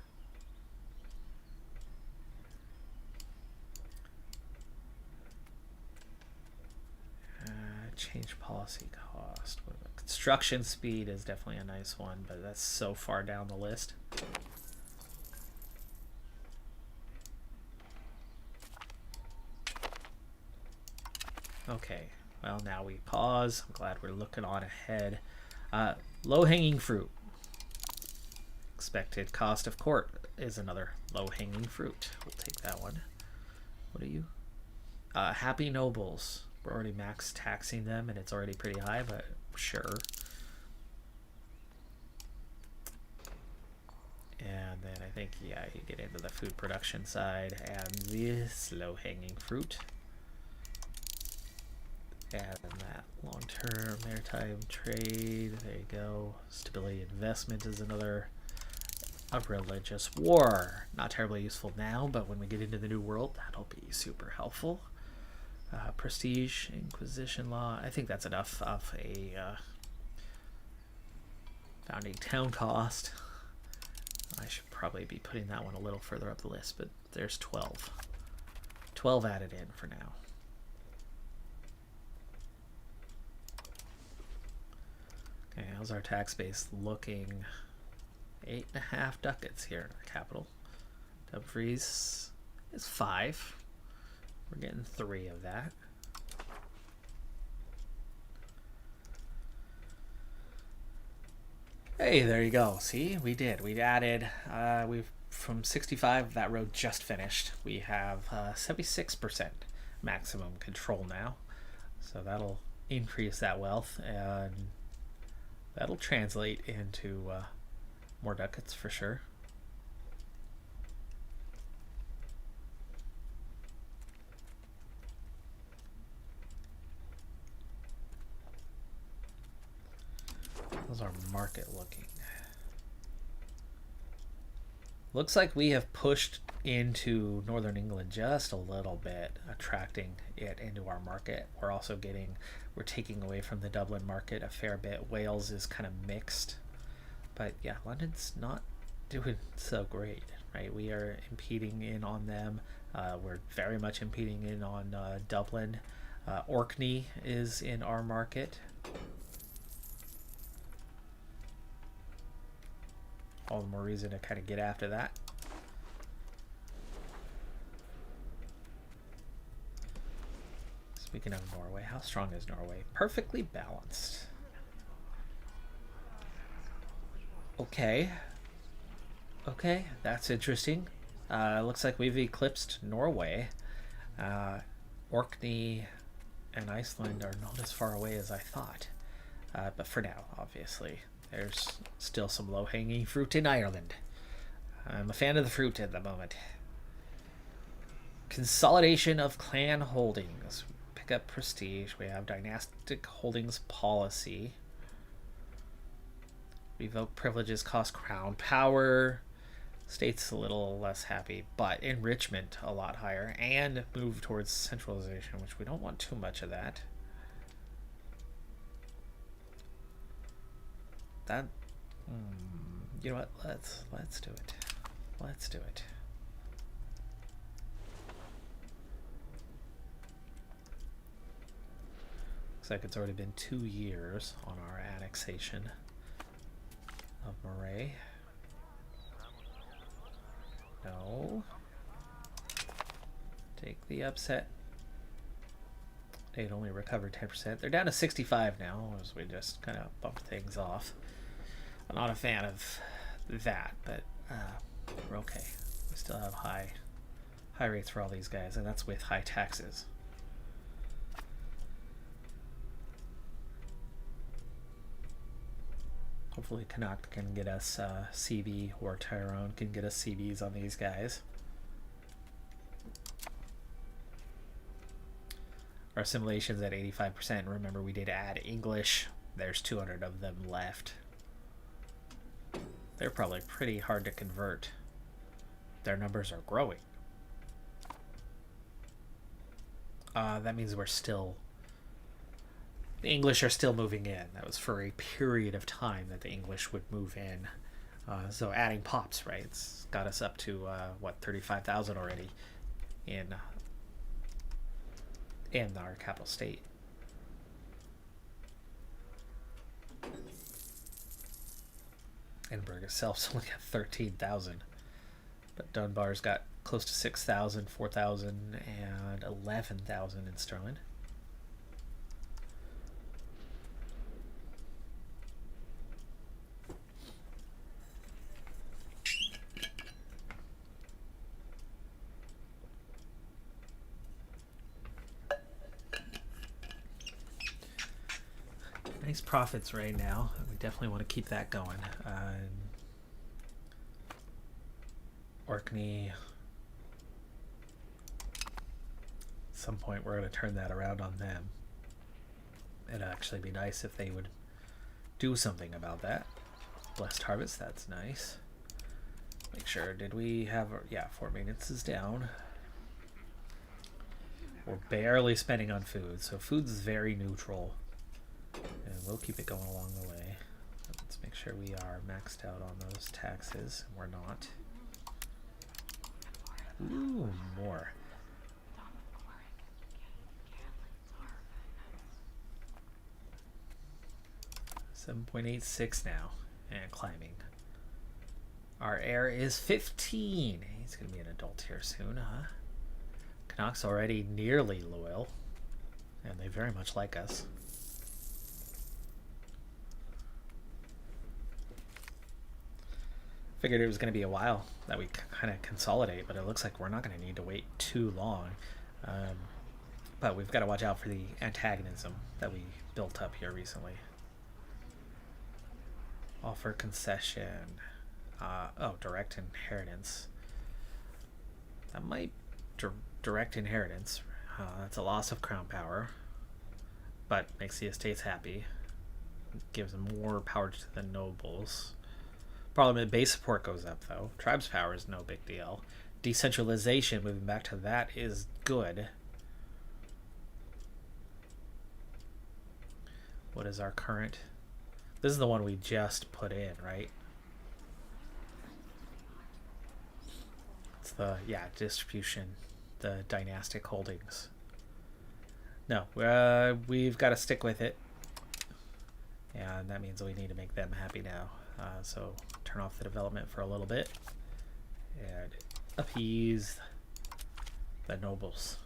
Change policy cost. Construction speed is definitely a nice one, but that's so far down the list. Okay, well, now we pause. I'm glad we're looking on ahead. Low-hanging fruit. Expected cost of court is another low-hanging fruit. We'll take that one. What are you? Happy nobles. We're already max taxing them, and it's already pretty high, but sure. And then I think, yeah, you get into the food production side, and this low-hanging fruit. And that long-term maritime trade, there you go. Stability investment is another. A religious war. Not terribly useful now, but when we get into the New World, that'll be super helpful. Prestige, Inquisition law. I think that's enough of a founding town cost. I should probably be putting that one a little further up the list, but there's 12. 12 added in for now. Okay, how's our tax base looking? 8.5 ducats here in our capital. Dumfries is 5. We're getting 3 of that. Hey, there you go. See, we did. We added. We've from 65. That road just finished. We have 76% maximum control now, so that'll increase that wealth, and that'll translate into more ducats for sure. How's our market looking? Looks like we have pushed into Northern England just a little bit, attracting it into our market. We're also we're taking away from the Dublin market a fair bit. Wales is kind of mixed, but yeah, London's not doing so great, right? We are impeding in on them. We're very much impeding in on Dublin. Orkney is in our market. All the more reason to kind of get after that. Speaking of Norway, how strong is Norway? Perfectly balanced. Okay. Okay, that's interesting. Looks like we've eclipsed Norway. Orkney and Iceland are not as far away as I thought. But for now, obviously. There's still some low-hanging fruit in Ireland. I'm a fan of the fruit at the moment. Consolidation of clan holdings. Pick up prestige. We have dynastic holdings policy. Revoke privileges cost crown power. State's a little less happy, but enrichment a lot higher. And move towards centralization, which we don't want too much of that. That, you know what? Let's do it. Let's do it. Looks like it's already been 2 years on our annexation of Moray. No. Take the upset. They'd only recovered 10%. They're down to 65 now, as we just kind of bumped things off. I'm not a fan of that, but we're okay. We still have high rates for all these guys, and that's with high taxes. Hopefully Connacht can get us CB, or Tyrone can get us CBs on these guys. Our assimilation's at 85%. Remember, we did add English. There's 200 of them left. They're probably pretty hard to convert. Their numbers are growing. That means we're still... The English are still moving in. That was for a period of time that the English would move in. So adding pops, right? It's got us up to, what, 35,000 already in our capital state. Edinburgh itself's only got 13,000. But Dunbar's got close to 6,000, 4,000, and 11,000 in sterling. Nice profits right now. We definitely want to keep that going. Orkney. At some point we're going to turn that around on them. It'd actually be nice if they would do something about that. Blessed Harvest, that's nice. Make sure, did we have... Yeah, Fort Maintenance is down. We're barely spending on food, so food's very neutral. And we'll keep it going along the way. Let's make sure we are maxed out on those taxes. We're not. Ooh, more. 7.86 now, and climbing. Our heir is 15. He's gonna be an adult here soon, huh? Connacht's already nearly loyal, and they very much like us. Figured it was going to be a while that we kind of consolidate, but it looks like we're not going to need to wait too long. But we've got to watch out for the antagonism that we built up here recently. Offer concession. Oh, direct inheritance. That might... direct inheritance. That's a loss of crown power, but makes the estates happy. Gives more power to the nobles. Problem is base support goes up, though. Tribes power is no big deal. Decentralization, moving back to that, is good. What is our current? This is the one we just put in, right? It's the, yeah, distribution, the dynastic holdings. No, we've got to stick with it. And that means we need to make them happy now. So turn off the development for a little bit and appease the nobles.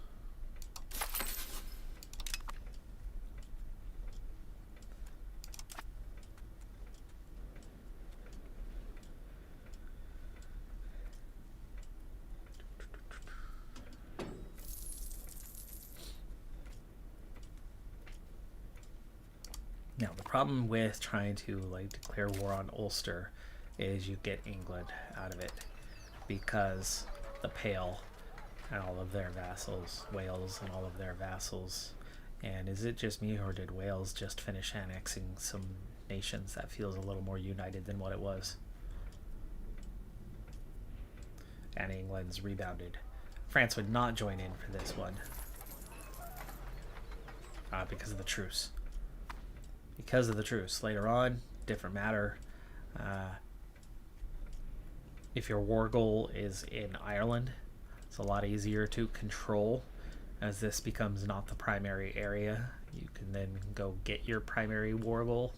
Now, the problem with trying to like declare war on Ulster is you get England out of it, because the Pale and all of their vassals, Wales and all of their vassals, and is it just me, or did Wales just finish annexing some nations that feels a little more united than what it was? And England's rebounded. France would not join in for this one because of the truce. Because of the truce. Later on, different matter. If your war goal is in Ireland, it's a lot easier to control, as this becomes not the primary area. You can then go get your primary war goal,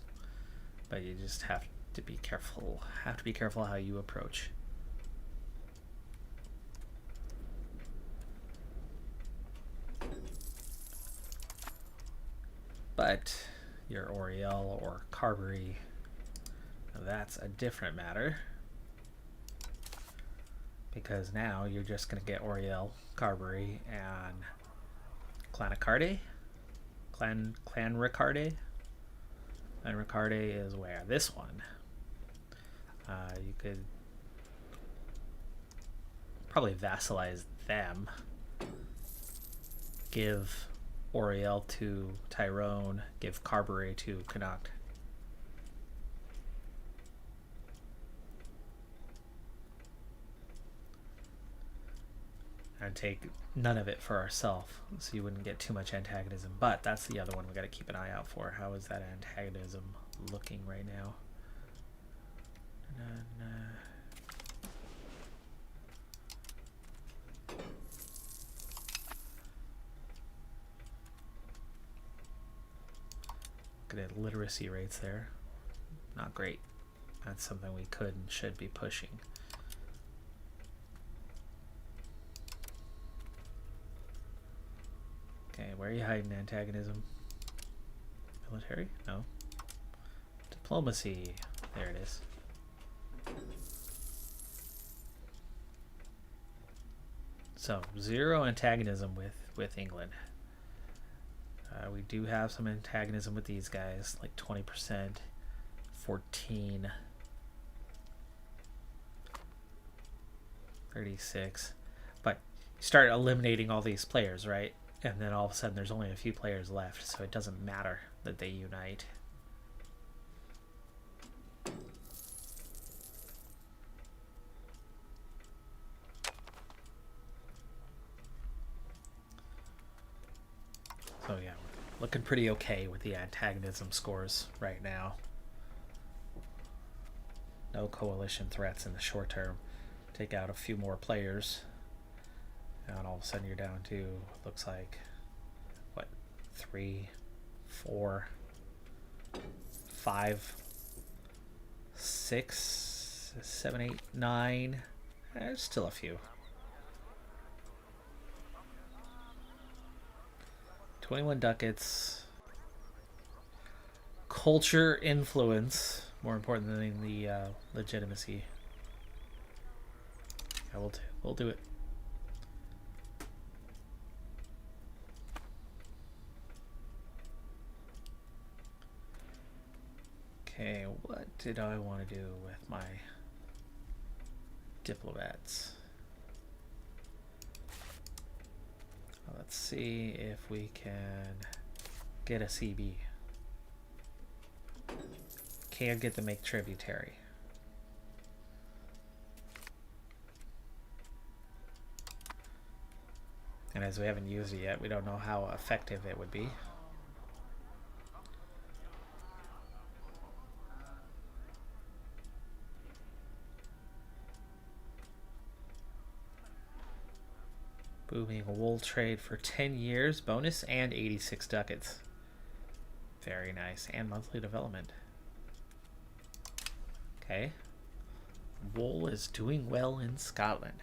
but you just have to be careful. Have to be careful how you approach. But your Oriel or Carberry, that's a different matter. Because now you're just going to get Oriel, Carberry, and Clan Ricarde. And Ricarde is where? This one. You could probably vassalize them. Give Oriel to Tyrone. Give Carberry to Connacht. And take none of it for ourselves, so you wouldn't get too much antagonism. But that's the other one we got to keep an eye out for. How is that antagonism looking right now? Look at the literacy rates there. Not great. That's something we could and should be pushing. Okay, where are you hiding antagonism? Military? No. Diplomacy. There it is. So, 0 antagonism with England. We do have some antagonism with these guys, like 20%, 14, 36. But you start eliminating all these players, right? And then all of a sudden there's only a few players left, so it doesn't matter that they unite. So yeah, we're looking pretty okay with the antagonism scores right now. No coalition threats in the short term. Take out a few more players. And all of a sudden you're down to, looks like, what, 3, 4, 5, 6, 7, 8, 9. There's still a few. 21 ducats. Culture influence, more important than the legitimacy. Yeah, we'll do it. Okay, what did I want to do with my diplomats? Let's see if we can get a CB. Can't get to make tributary. And as we haven't used it yet, we don't know how effective it would be. Booming wool trade for 10 years, bonus, and 86 ducats. Very nice. And monthly development. Okay. Wool is doing well in Scotland.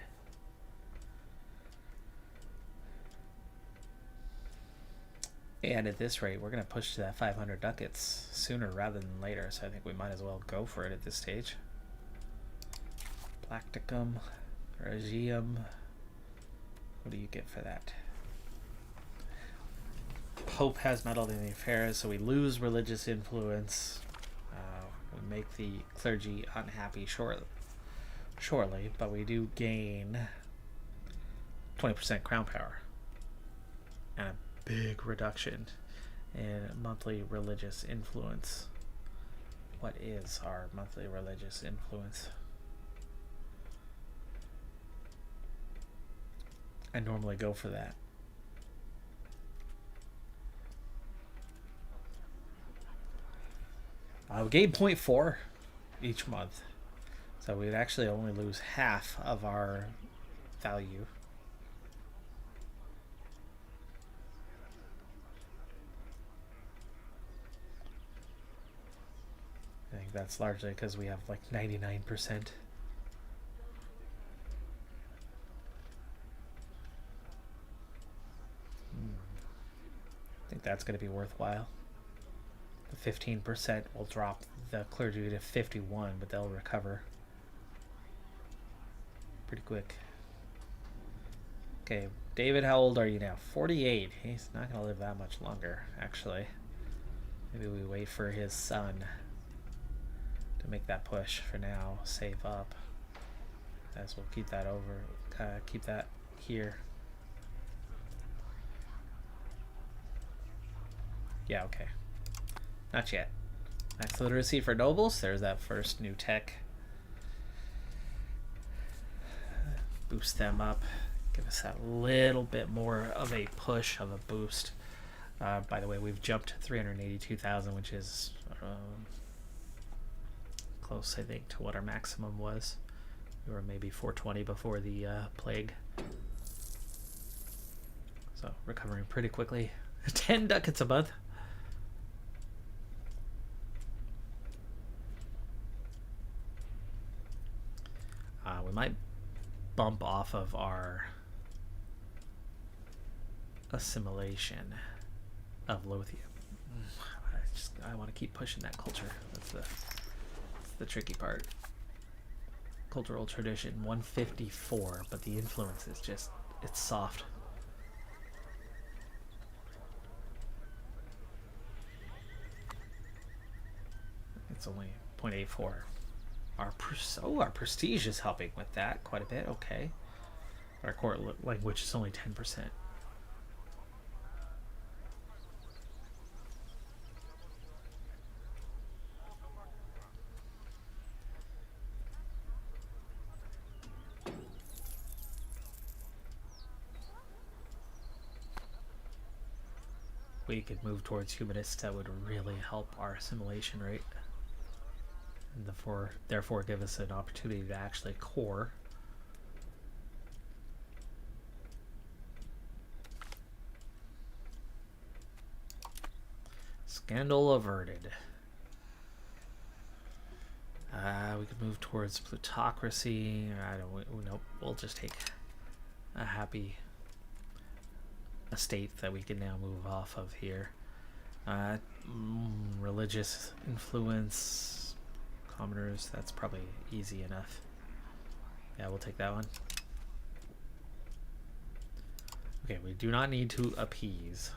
And at this rate, we're going to push to that 500 ducats sooner rather than later, so I think we might as well go for it at this stage. Practicum, Regium. What do you get for that? Pope has meddled in the affairs, so we lose religious influence. We make the clergy unhappy shortly, but we do gain 20% crown power and a big reduction in monthly religious influence. What is our monthly religious influence? I normally go for that. We gain 0.4 each month. So we'd actually only lose half of our value. I think that's largely because we have like 99%. I think that's going to be worthwhile. The 15% will drop the clergy to 51, but they'll recover pretty quick. Okay, David, how old are you now? 48. He's not going to live that much longer, actually. Maybe we wait for his son to make that push for now. Save up. As we'll keep that keep that here. Yeah, okay. Not yet. Max literacy for nobles. There's that first new tech. Boost them up. Give us that little bit more of a push, of a boost. By the way, we've jumped 382,000, which is close, I think, to what our maximum was. We were maybe 420 before the plague. So recovering pretty quickly. 10 ducats a month. We might bump off of our assimilation of Lothian. I want to keep pushing that culture. That's the tricky part. Cultural tradition 154, but the influence is just, it's soft. It's only 0.84. Our prestige is helping with that quite a bit. Okay. Our court language is only 10%. We could move towards humanists. That would really help our assimilation rate. And therefore give us an opportunity to actually core. Scandal averted. We could move towards plutocracy. Nope. We'll just take a happy estate that we can now move off of here. Religious influence, commoners, that's probably easy enough. Yeah, we'll take that one. Okay, we do not need to appease.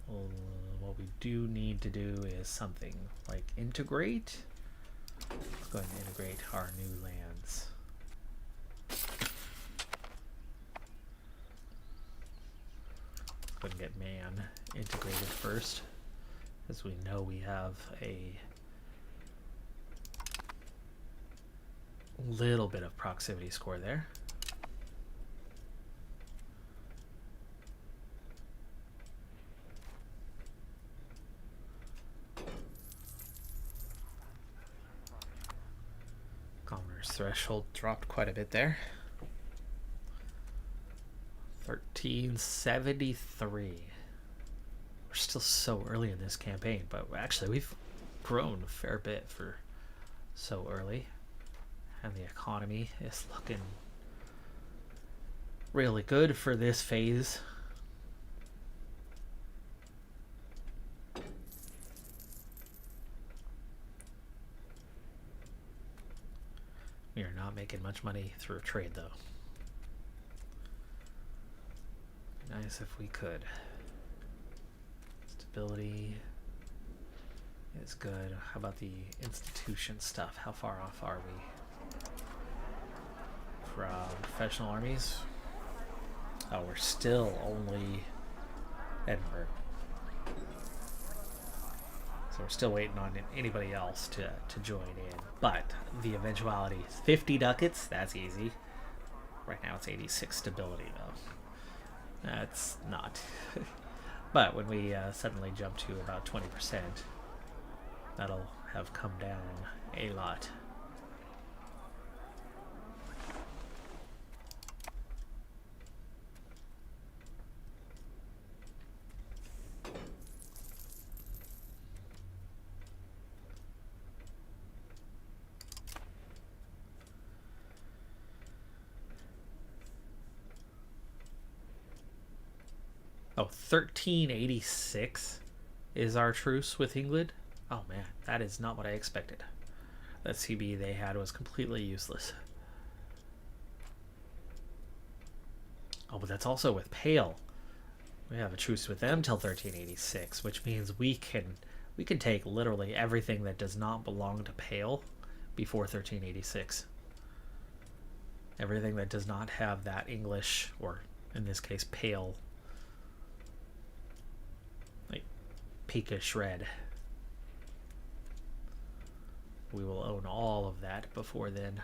What we do need to do is something like integrate. Let's go ahead and integrate our new lands. Go ahead and get man integrated first, as we know we have a little bit of proximity score there. Commerce threshold dropped quite a bit there. 1373. We're still so early in this campaign, but actually we've grown a fair bit for so early. And the economy is looking really good for this phase. We are not making much money through trade, though. Nice if we could. Stability is good. How about the institution stuff? How far off are we from professional armies? Oh, we're still only Edinburgh. So we're still waiting on anybody else to join in. But the eventuality is 50 ducats. That's easy. Right now it's 86 stability, though. That's not. But when we suddenly jump to about 20%, that'll have come down a lot. Oh, 1386 is our truce with England. Oh man, that is not what I expected. That CB they had was completely useless. Oh, but that's also with Pale. We have a truce with them till 1386, which means we can take literally everything that does not belong to Pale before 1386. Everything that does not have that English, or in this case, Pale, like Pika Shred. We will own all of that before then.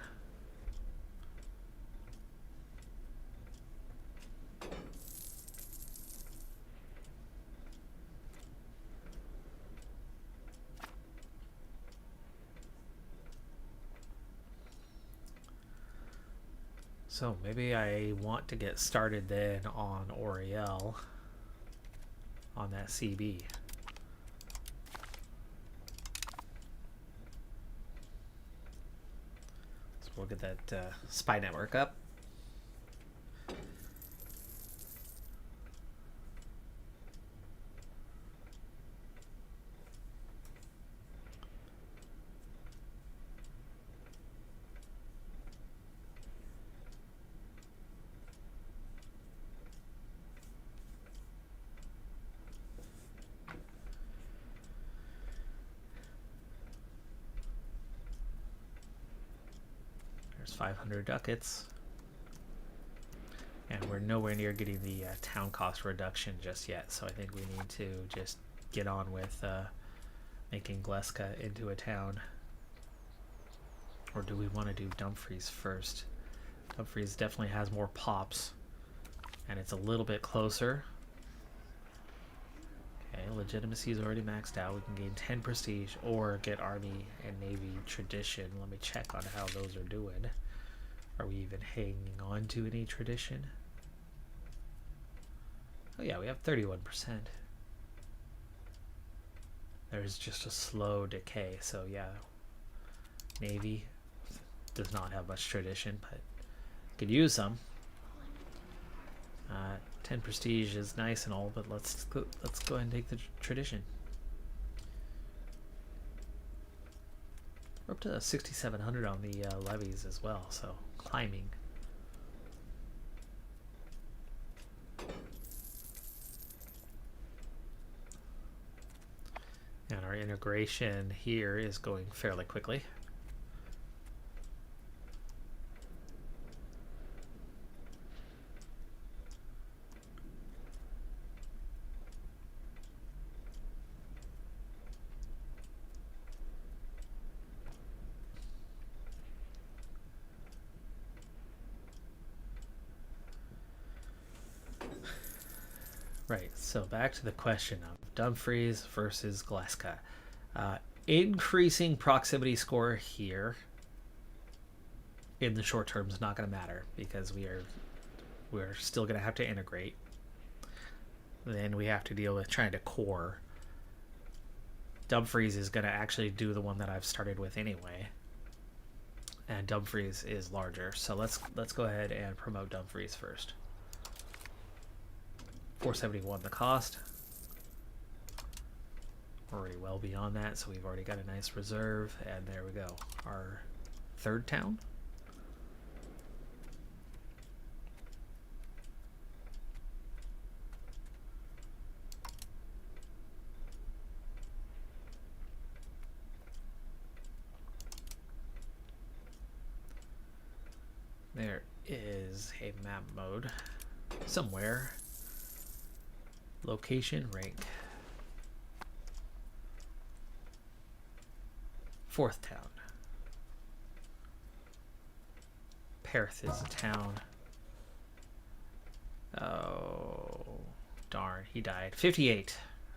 So maybe I want to get started then on Oriel on that CB. So we'll get that spy network up. There's 500 ducats. And we're nowhere near getting the town cost reduction just yet, so I think we need to just get on with making Gleska into a town. Or do we want to do Dumfries first? Dumfries definitely has more pops, and it's a little bit closer. Okay, legitimacy is already maxed out. We can gain 10 prestige or get Army and Navy tradition. Let me check on how those are doing. Are we even hanging on to any tradition? Oh yeah, we have 31%. There's just a slow decay, so yeah. Navy does not have much tradition, but could use some. 10 prestige is nice and all, but let's go ahead and take the tradition. We're up to 6,700 on the levies as well, so climbing. And our integration here is going fairly quickly. Right, so back to the question of Dumfries versus Gleska. Increasing proximity score here in the short term is not going to matter because we're still going to have to integrate. Then we have to deal with trying to core. Dumfries is going to actually do the one that I've started with anyway, and Dumfries is larger. So let's go ahead and promote Dumfries first. 471 the cost. We're already well beyond that, so we've already got a nice reserve, and there we go. Our third town. There is a map mode somewhere. Location, rank. Fourth town. Perth is a town. Oh, darn, he died. 58,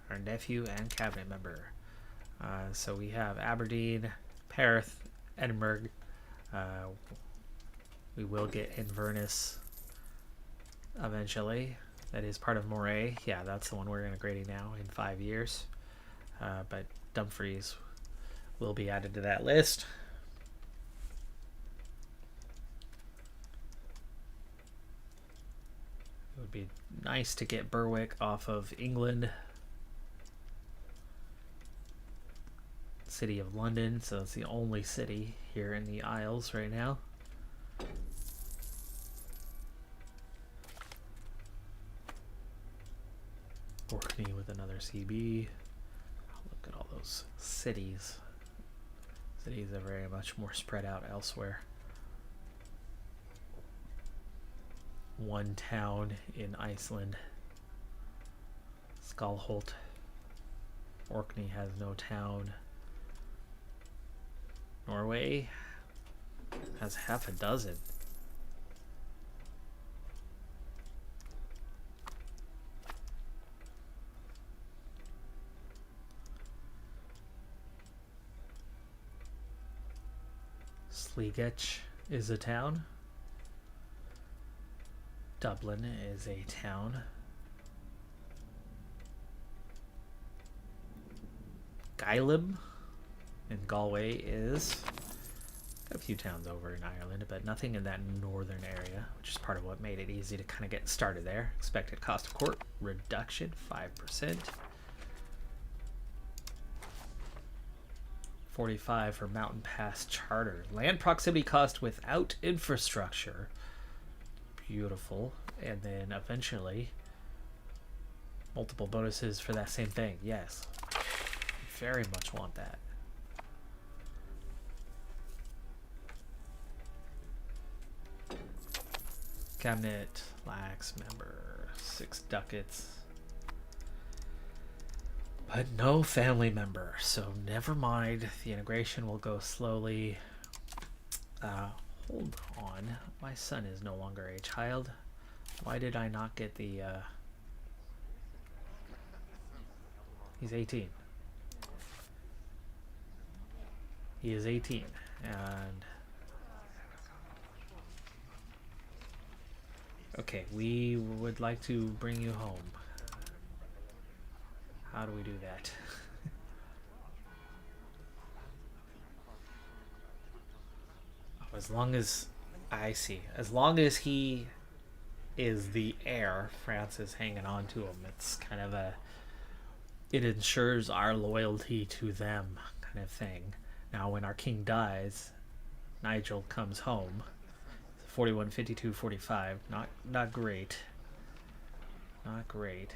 our nephew and cabinet member. So we have Aberdeen, Perth, Edinburgh. We will get Inverness eventually. That is part of Moray. Yeah, that's the one we're integrating now in 5 years. But Dumfries will be added to that list. It would be nice to get Berwick off of England. City of London, so it's the only city here in the Isles right now. Orkney with another CB. Look at all those cities. Cities are very much more spread out elsewhere. One town in Iceland. Skalholt. Orkney has no town. Norway has half a dozen. Sligo is a town. Dublin is a town. Gylym in Galway is a few towns over in Ireland, but nothing in that northern area, which is part of what made it easy to kind of get started there. Expected cost of court reduction 5%. 45 for Mountain Pass Charter. Land proximity cost without infrastructure. Beautiful. And then eventually multiple bonuses for that same thing. Yes. Very much want that. Cabinet, lax member, 6 ducats. But no family member, so never mind. The integration will go slowly. Hold on. My son is no longer a child. Why did I not get the... He's 18. He is 18. And... Okay, we would like to bring you home. How do we do that? As long as I see, as long as he is the heir, France is hanging on to him. It's kind of a, it ensures our loyalty to them kind of thing. Now, when our king dies, Nigel comes home. 41, 52, 45. Not great. Not great.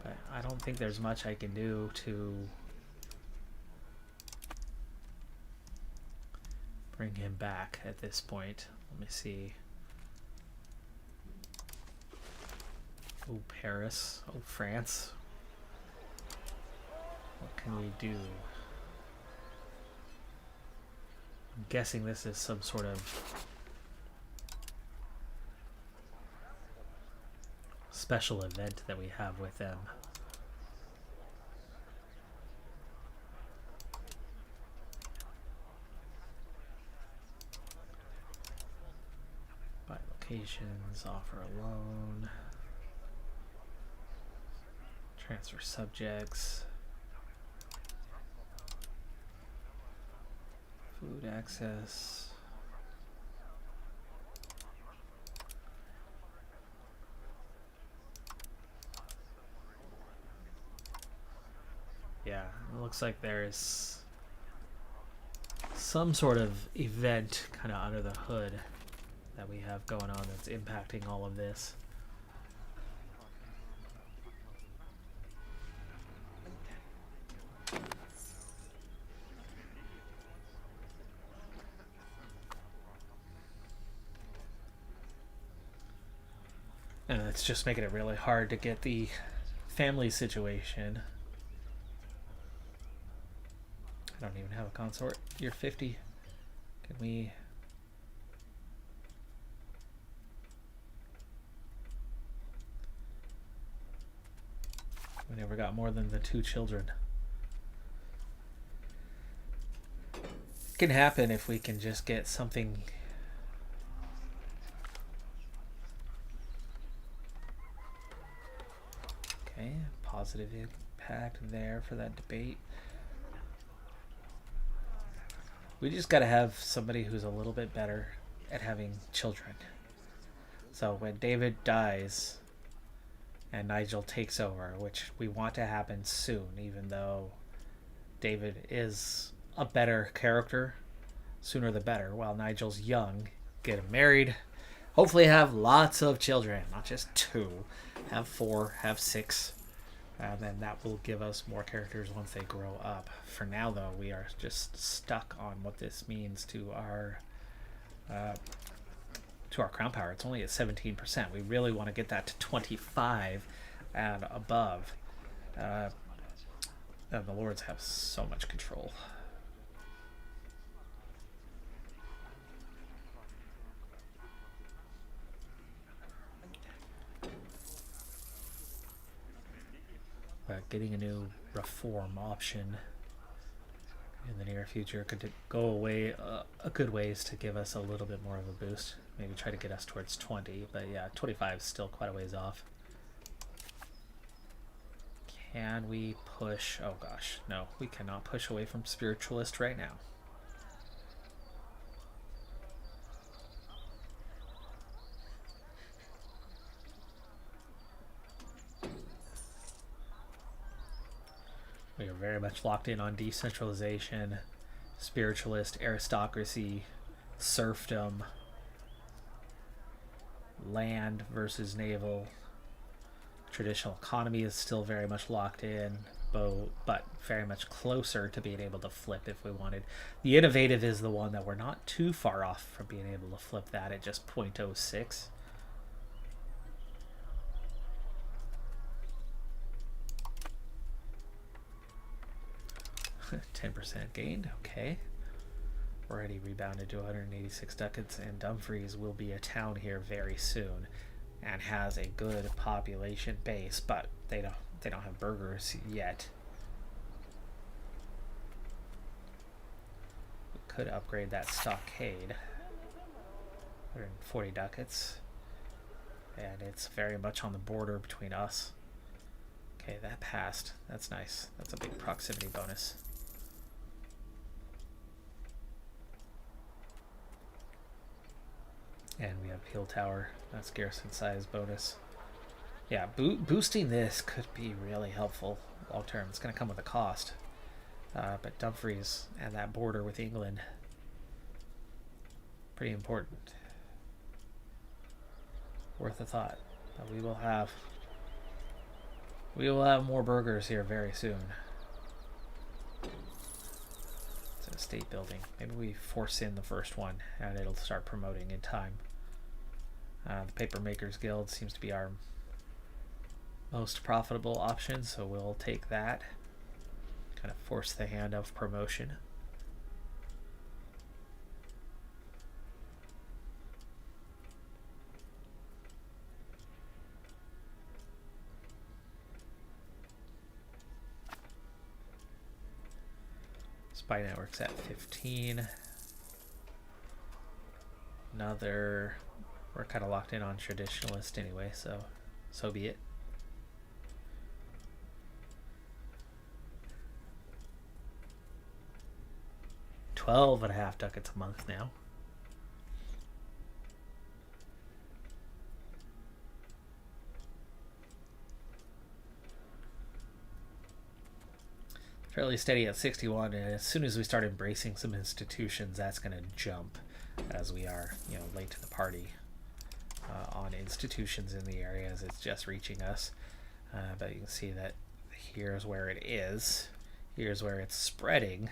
But I don't think there's much I can do to bring him back at this point. Let me see. Oh, Paris. Oh, France. What can we do? I'm guessing this is some sort of special event that we have with them. Buy locations, offer a loan, transfer subjects, food access. Yeah, it looks like there's some sort of event kind of under the hood that we have going on that's impacting all of this. And it's just making it really hard to get the family situation. I don't even have a consort. You're 50. Can we... We never got more than the 2 children. It can happen if we can just get something... Okay, positive impact there for that debate. We just got to have somebody who's a little bit better at having children. So when David dies and Nigel takes over, which we want to happen soon, even though David is a better character. Sooner the better. While Nigel's young, get him married. Hopefully have lots of children, not just 2. Have 4, have 6. And then that will give us more characters once they grow up. For now, though, we are just stuck on what this means to our crown power. It's only at 17%. We really want to get that to 25 and above. And the lords have so much control. But getting a new reform option in the near future could go away a good ways to give us a little bit more of a boost. Maybe try to get us towards 20, but yeah, 25 is still quite a ways off. Can we push? Oh gosh, no, we cannot push away from spiritualist right now. We are very much locked in on decentralization, spiritualist, aristocracy, serfdom, land versus naval. Traditional economy is still very much locked in, but very much closer to being able to flip if we wanted. The innovative is the one that we're not too far off from being able to flip that at just 0.06. 10% gained, okay. Already rebounded to 186 ducats, and Dumfries will be a town here very soon and has a good population base, but they don't have burghers yet. We could upgrade that stockade. 140 ducats. And it's very much on the border between us. Okay, that passed. That's nice. That's a big proximity bonus. And we have Peel Tower. That's garrison size bonus. Yeah, boosting this could be really helpful long term. It's going to come with a cost. But Dumfries and that border with England, pretty important. Worth a thought. But we will have more burghers here very soon. It's an estate building. Maybe we force in the first one and it'll start promoting in time. The Paper Makers Guild seems to be our most profitable option, so we'll take that. Kind of force the hand of promotion. Spy Network's at 15. Another... We're kind of locked in on traditionalist anyway, so be it. 12.5 ducats a month now. Fairly steady at 61, and as soon as we start embracing some institutions, that's going to jump as we are, late to the party. On institutions in the area as it's just reaching us, but you can see that here's where it is, here's where it's spreading,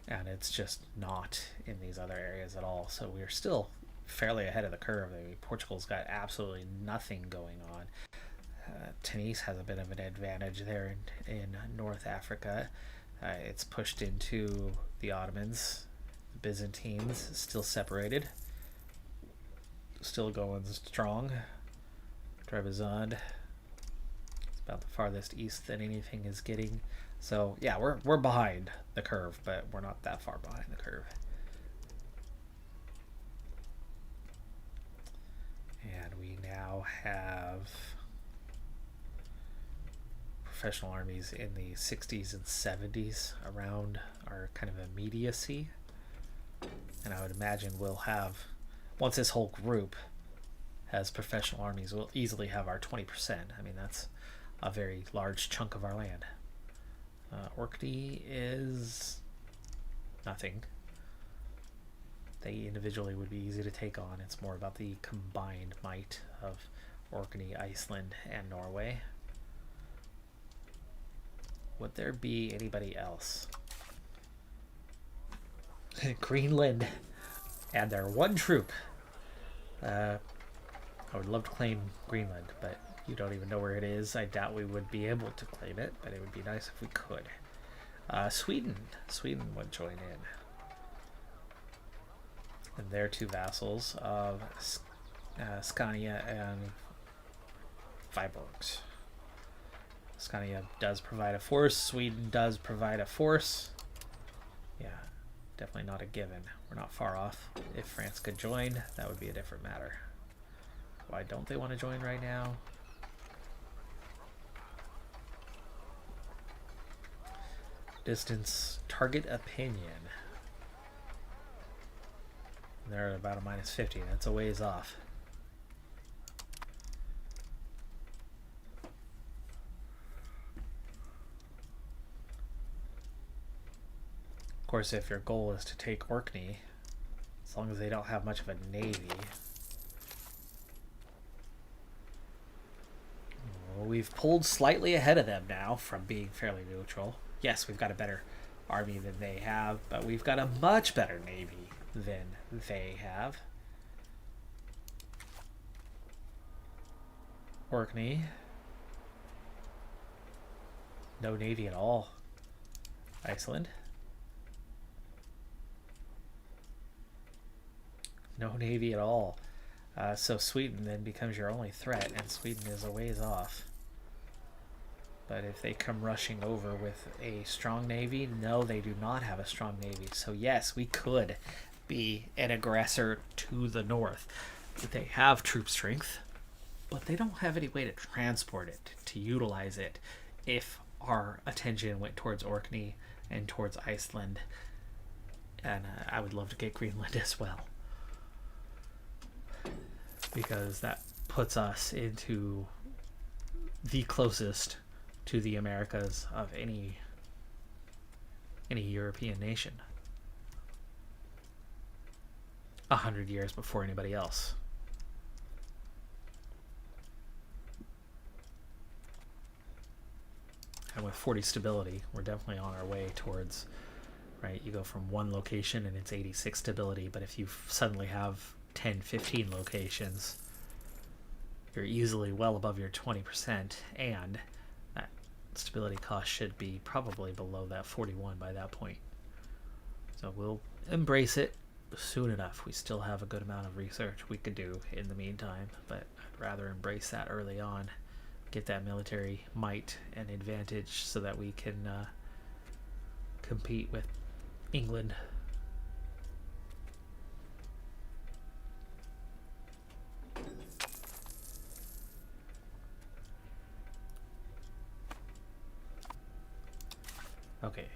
and it's just not in these other areas at all. So we're still fairly ahead of the curve. I mean, Portugal's got absolutely nothing going on. Tunis has a bit of an advantage there in North Africa. It's pushed into the Ottomans. The Byzantines still separated. Still going strong. Trebizond. It's about the farthest east that anything is getting. So yeah, we're behind the curve, but we're not that far behind the curve. And we now have professional armies in the 60s and 70s around our kind of immediacy. And I would imagine we'll have, once this whole group has professional armies, we'll easily have our 20%. I mean, that's a very large chunk of our land. Orkney is nothing. They individually would be easy to take on. It's more about the combined might of Orkney, Iceland, and Norway. Would there be anybody else? Greenland and their one troop. I would love to claim Greenland, but you don't even know where it is. I doubt we would be able to claim it, but it would be nice if we could. Sweden would join in. And their two vassals of Scania and Viborgs. Scania does provide a force. Sweden does provide a force. Yeah, definitely not a given. We're not far off. If France could join, that would be a different matter. Why don't they want to join right now? Distance, target opinion. They're at about a -50. That's a ways off. Of course, if your goal is to take Orkney, as long as they don't have much of a navy. Well, we've pulled slightly ahead of them now from being fairly neutral. Yes, we've got a better army than they have, but we've got a much better navy than they have. Orkney. No navy at all. Iceland. No navy at all. So Sweden then becomes your only threat, and Sweden is a ways off. But if they come rushing over with a strong navy, no, they do not have a strong navy. So yes, we could be an aggressor to the north. They have troop strength, but they don't have any way to transport it, to utilize it, if our attention went towards Orkney and towards Iceland. And I would love to get Greenland as well, because that puts us into the closest to the Americas of any European nation. 100 years before anybody else. And with 40 stability, we're definitely on our way towards, right? You go from one location and it's 86 stability, but if you suddenly have 10, 15 locations, you're easily well above your 20%, and that stability cost should be probably below that 41 by that point. So we'll embrace it soon enough. We still have a good amount of research we could do in the meantime, but I'd rather embrace that early on, get that military might and advantage so that we can compete with England. Okay.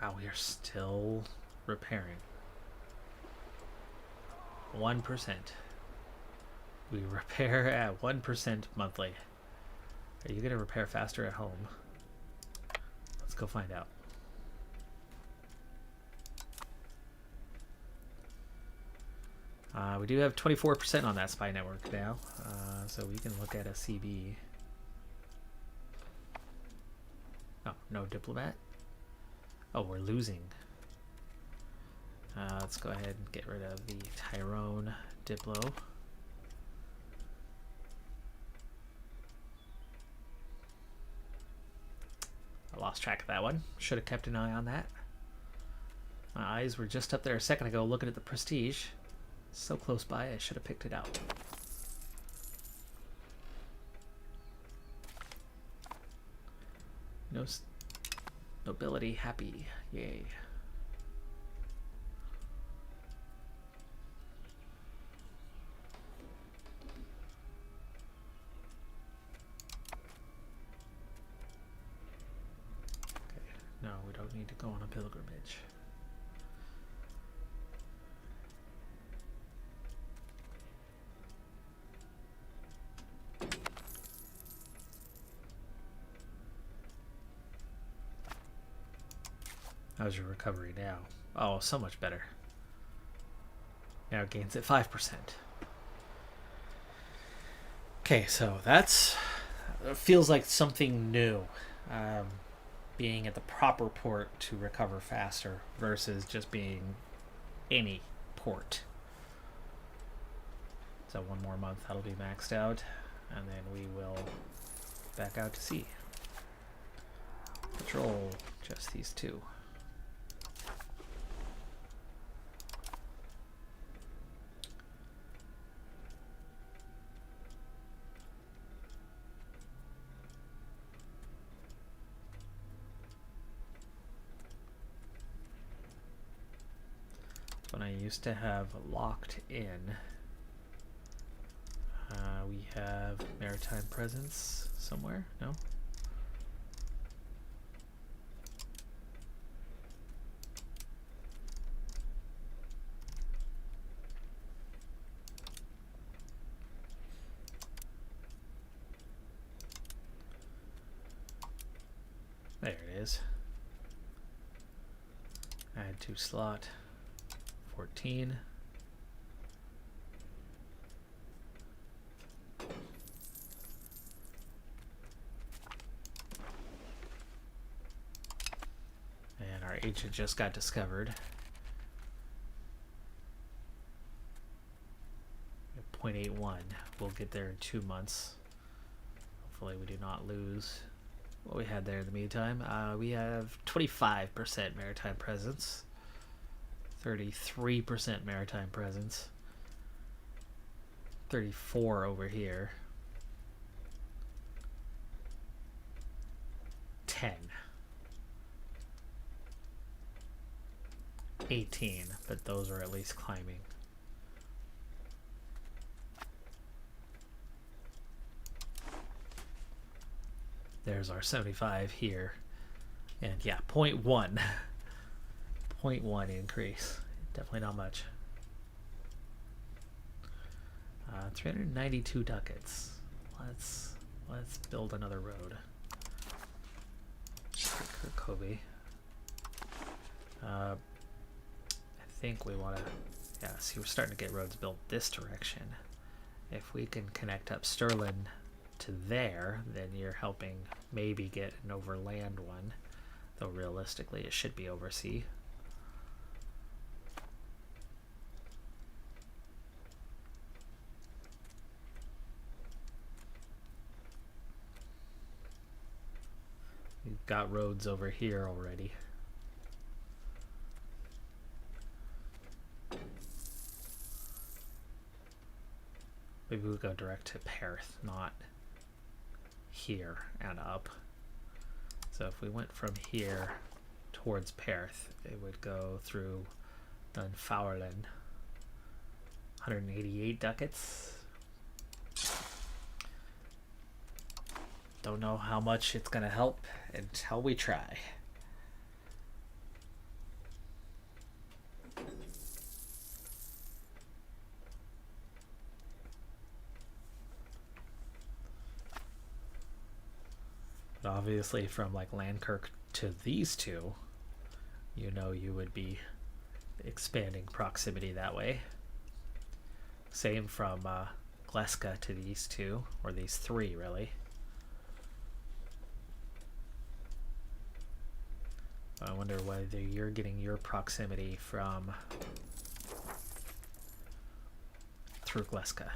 Wow, we are still repairing. 1%. We repair at 1% monthly. Are you going to repair faster at home? Let's go find out. We do have 24% on that spy network now, so we can look at a CB. Oh, no diplomat. Oh, we're losing. Let's go ahead and get rid of the Tyrone Diplo. I lost track of that one. Should have kept an eye on that. My eyes were just up there a second ago looking at the Prestige. So close by, I should have picked it out. No nobility happy. Yay. No, we don't need to go on a pilgrimage. How's your recovery now? Oh, so much better. Now it gains at 5%. Okay, so that's feels like something new. Being at the proper port to recover faster versus just being any port. So one more month that'll be maxed out, and then we will back out to sea. Patrol just these two. When I used to have locked in, we have maritime presence somewhere. No. There it is. Add to slot 14. And our agent just got discovered. 0.81. We'll get there in 2 months. Hopefully we do not lose what we had there in the meantime. We have 25% maritime presence, 33% maritime presence, 34 over here, 10, 18, but those are at least climbing. There's our 75 here, and yeah, 0.1 0.1 increase. Definitely not much. 392 ducats. Let's build another road. Kobe. I think we want to. Yeah, see, we're starting to get roads built this direction. If we can connect up Sterling to there, then you're helping maybe get an overland one, though realistically it should be oversea. We've got roads over here already. Maybe we'll go direct to Perth, not here and up. So if we went from here towards Perth, it would go through Dunfermline. 188 ducats. Don't know how much it's gonna help until we try. But obviously from like Landkirk to these two, you know, you would be expanding proximity that way. Same from Gleska to these two, or these three really. I wonder whether you're getting your proximity from through Gleska.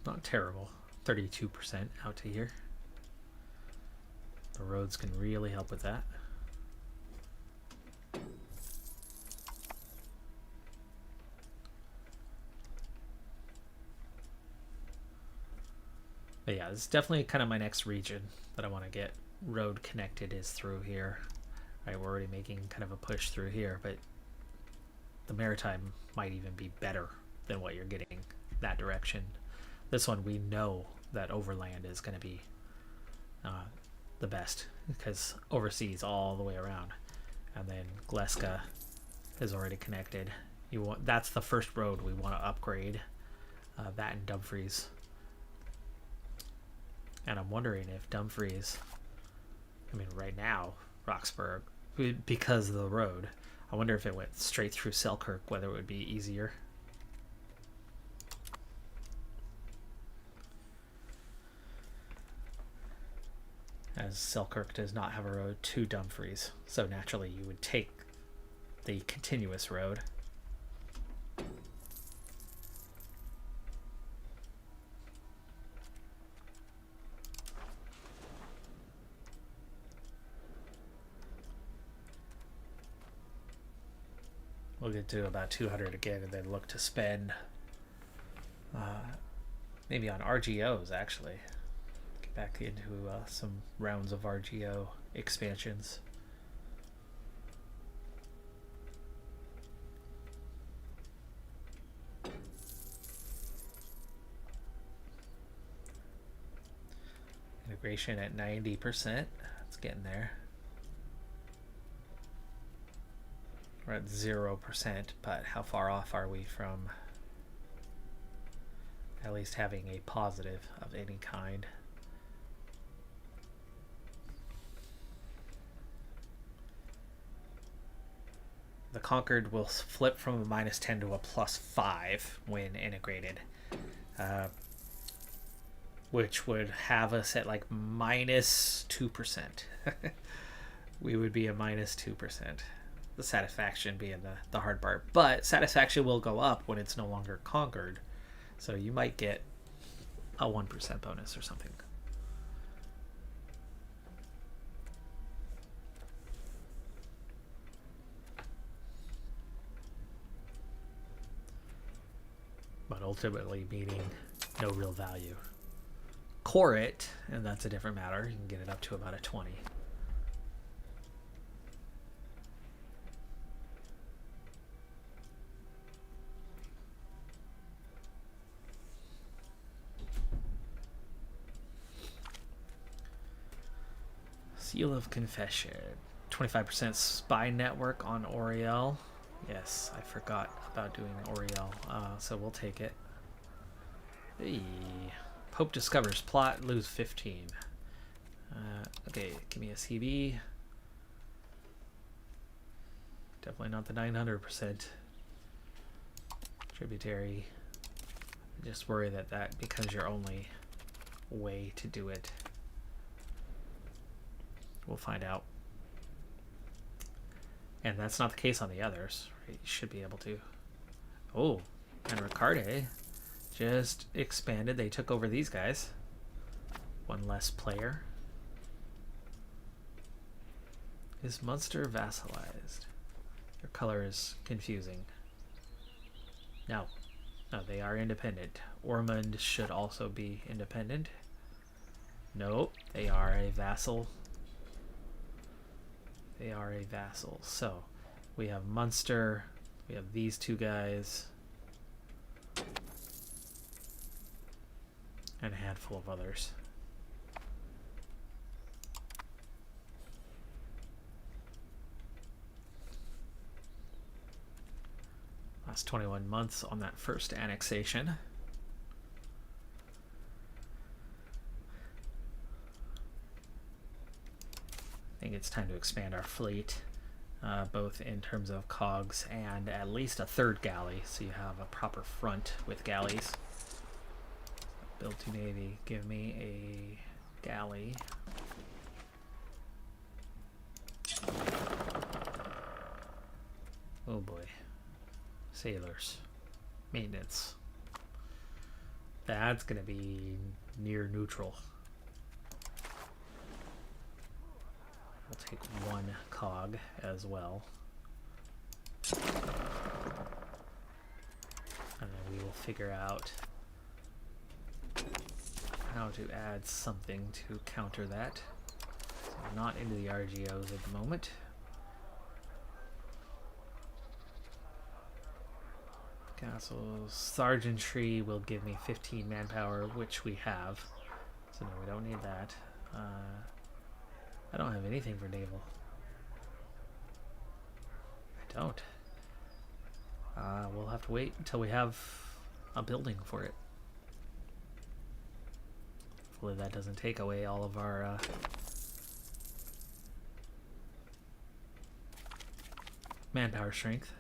Not terrible. 32% out to here. The roads can really help with that. But yeah, this is definitely kind of my next region that I want to get road connected is through here. Right, we're already making kind of a push through here, but the maritime might even be better than what you're getting that direction. This one, we know that overland is going to be the best, because overseas all the way around. And then Gleska is already connected. That's the first road we want to upgrade. That and Dumfries. And I'm wondering if Dumfries, I mean right now, Roxburgh, because of the road, I wonder if it went straight through Selkirk, whether it would be easier. As Selkirk does not have a road to Dumfries, so naturally you would take the continuous road. We'll get to about 200 again and then look to spend maybe on RGOs actually. Get back into some rounds of RGO expansions. Integration at 90%. It's getting there. We're at 0%, but how far off are we from at least having a positive of any kind? The Concord will flip from a -10 to a +5 when integrated, which would have us at like -2%. We would be a -2%. The satisfaction being the hard part, but satisfaction will go up when it's no longer conquered, so you might get a 1% bonus or something. But ultimately meaning no real value. Core it, and that's a different matter. You can get it up to about a 20. Seal of Confession. 25% spy network on Oriel. Yes, I forgot about doing Oriel, so we'll take it. Hey. Pope discovers plot, lose 15. Okay, give me a CB. Definitely not the 900%. Tributary. I just worry that becomes your only way to do it. We'll find out. And that's not the case on the others. Right? You should be able to. Oh, and Riccarde just expanded. They took over these guys. One less player. Is Munster vassalized? Their color is confusing. No. No, they are independent. Ormond should also be independent. Nope, they are a vassal. They are a vassal. So we have Munster. We have these two guys. And a handful of others. Last 21 months on that first annexation. I think it's time to expand our fleet, both in terms of cogs and at least a third galley, so you have a proper front with galleys. Build 2 Navy, give me a galley. Oh boy. Sailors. Maintenance. That's gonna be near neutral. We'll take 1 cog as well. And then we will figure out how to add something to counter that. So I'm not into the RGOs at the moment. Castles. Sergeantry will give me 15 manpower, which we have. So no, we don't need that. I don't have anything for naval. I don't. We'll have to wait until we have a building for it. Hopefully that doesn't take away all of our manpower strength.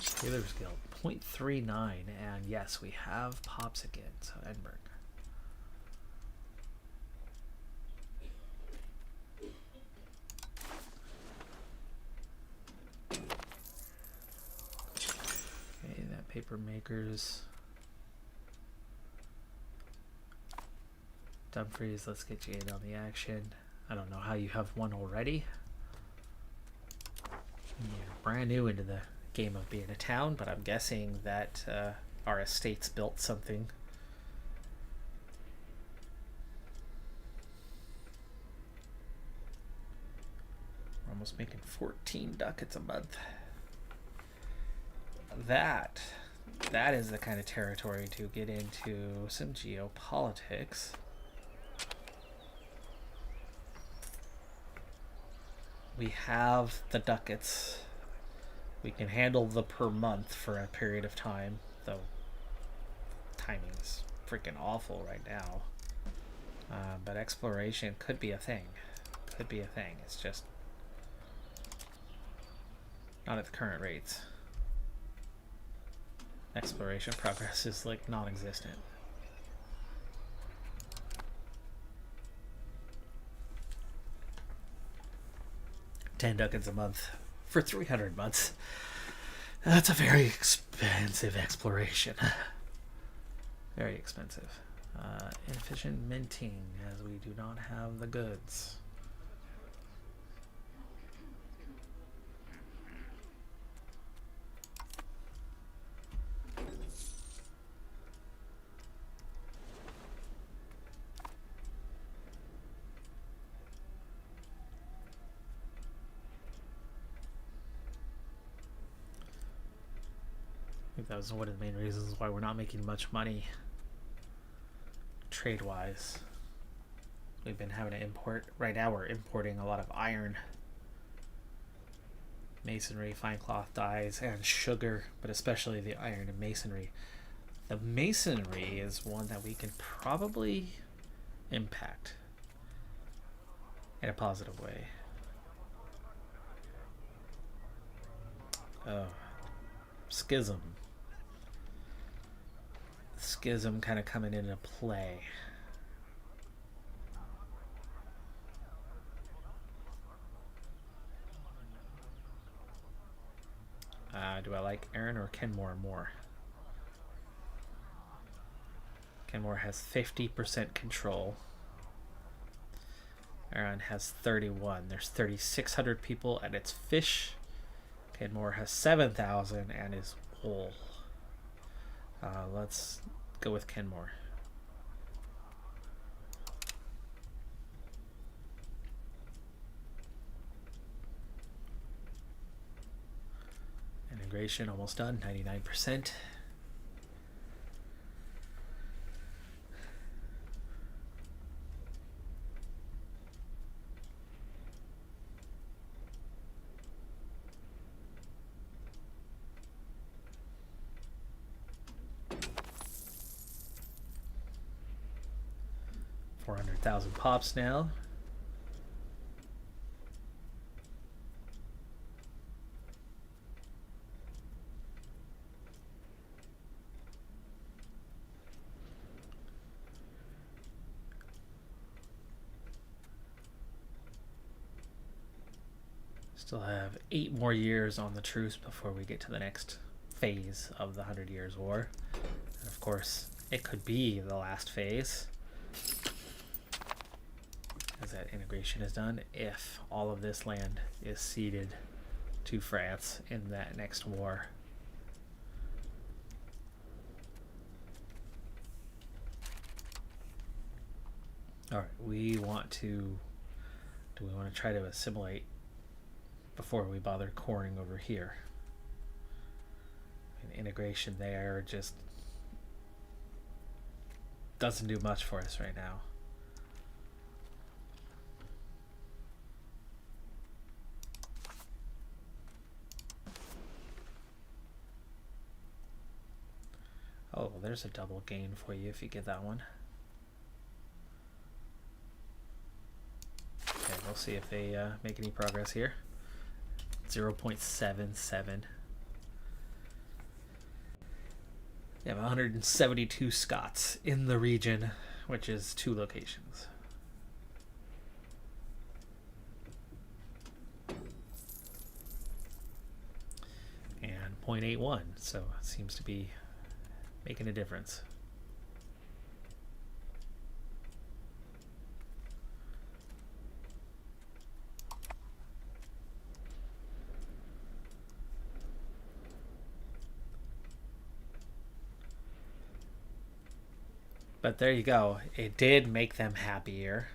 Sailor's Guild, 0.39, and yes, we have pops again, so Edinburgh. Okay, that paper makers. Dumfries, let's get you in on the action. I don't know how you have one already. You're brand new into the game of being a town, but I'm guessing that our estates built something. We're almost making 14 ducats a month. That is the kind of territory to get into some geopolitics. We have the ducats. We can handle the per month for a period of time, though timing's freaking awful right now. But exploration could be a thing. Could be a thing. It's just not at the current rates. Exploration progress is like non-existent. $10 ducats a month for 300 months. That's a very expensive exploration. Very expensive. Inefficient minting, as we do not have the goods. I think that was one of the main reasons why we're not making much money trade-wise. We've been having to import. Right now we're importing a lot of iron, masonry, fine cloth dyes, and sugar, but especially the iron and masonry. The masonry is one that we can probably impact in a positive way. Oh, schism. Schism kind of coming into play. Do I like Aaron or Kenmore more? Kenmore has 50% control. Aaron has 31. There's 3,600 people and it's fish. Kenmore has 7,000 and is wool. Let's go with Kenmore. Integration almost done, 99%. $400,000 pops now. Still have 8 more years on the truce before we get to the next phase of the 100 Years' War. And of course, it could be the last phase, as that integration is done, if all of this land is ceded to France in that next war. All right, we want to. Do we want to try to assimilate before we bother coring over here? I mean, integration there just doesn't do much for us right now. Oh, well, there's a double gain for you if you get that one. Okay, we'll see if they make any progress here. 0.77. You have 172 Scots in the region, which is 2 locations. And 0.81, so it seems to be making a difference. But there you go. It did make them happier.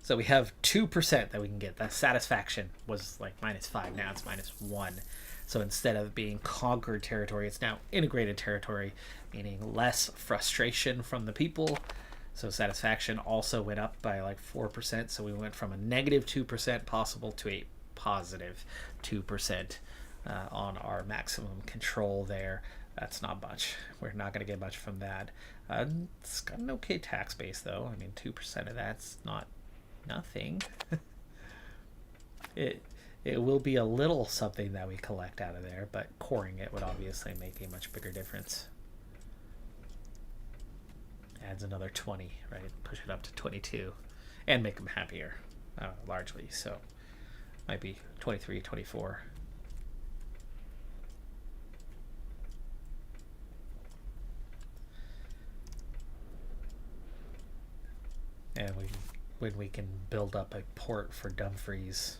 So we have 2% that we can get. That satisfaction was like -5. Now it's -1. So instead of being conquered territory, it's now integrated territory, meaning less frustration from the people. So satisfaction also went up by like 4%. So we went from a -2% possible to a positive 2% on our maximum control there. That's not much. We're not going to get much from that. It's got an okay tax base, though. I mean, 2% of that's not nothing. It will be a little something that we collect out of there, but coring it would obviously make a much bigger difference. Adds another 20, right? Push it up to 22 and make them happier, largely. So might be 23, 24. And when we can build up a port for Dumfries,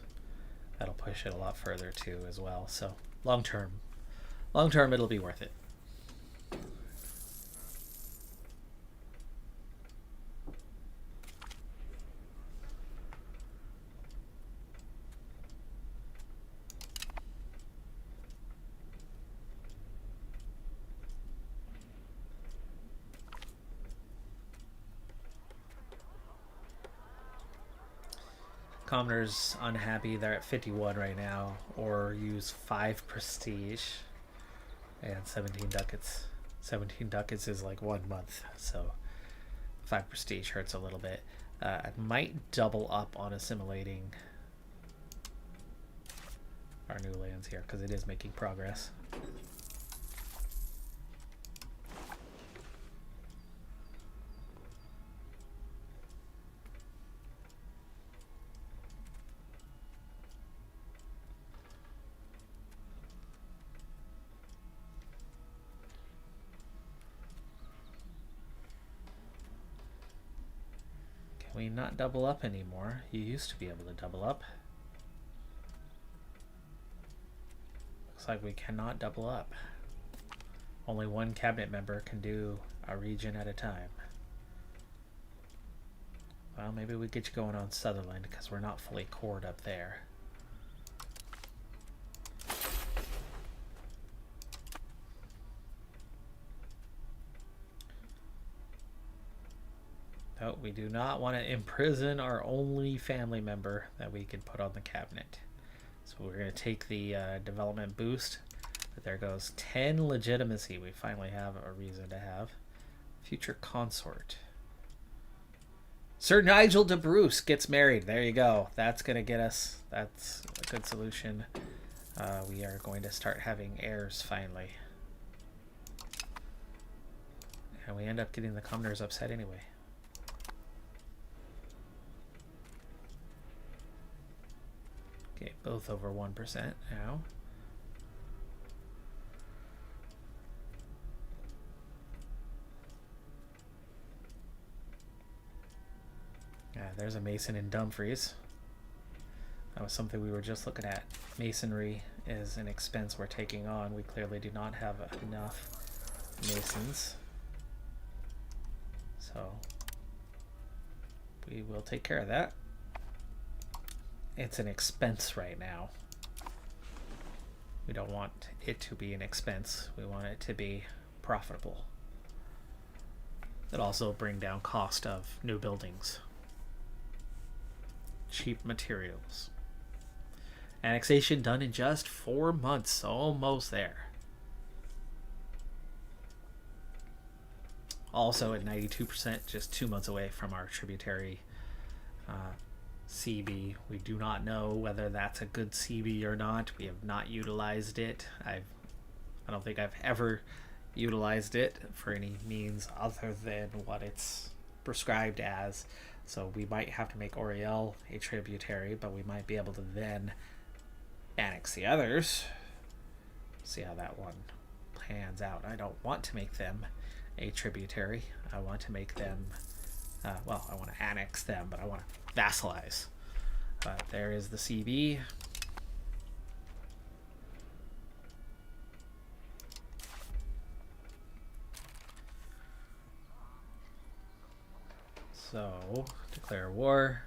that'll push it a lot further too as well. So long term it'll be worth it. Commoners unhappy, they're at 51 right now, or use 5 prestige and 17 ducats. 17 ducats is like 1 month, so 5 prestige hurts a little bit. I might double up on assimilating our new lands here because it is making progress. We not double up anymore. You used to be able to double up. Looks like we cannot double up. Only one cabinet member can do a region at a time. Well, maybe we get you going on Sutherland because we're not fully cored up there. No, we do not want to imprison our only family member that we can put on the cabinet. So we're going to take the development boost. But there goes 10 legitimacy. We finally have a reason to have. Future consort. Sir Nigel de Bruce gets married. There you go. That's going to get us. That's a good solution. We are going to start having heirs finally. And we end up getting the commoners upset anyway. Okay, both over 1% now. There's a mason in Dumfries. That was something we were just looking at. Masonry is an expense we're taking on. We clearly do not have enough masons. So we will take care of that. It's an expense right now. We don't want it to be an expense. We want it to be profitable. It'll also bring down cost of new buildings. Cheap materials. Annexation done in just 4 months. Almost there. Also at 92%, just 2 months away from our tributary CB. We do not know whether that's a good CB or not. We have not utilized it. I don't think I've ever utilized it for any means other than what it's prescribed as. So we might have to make Oriel a tributary, but we might be able to then annex the others. See how that one pans out. I don't want to make them a tributary. I want to make them well, I want to annex them, but I want to vassalize. But there is the CB. So, declare war.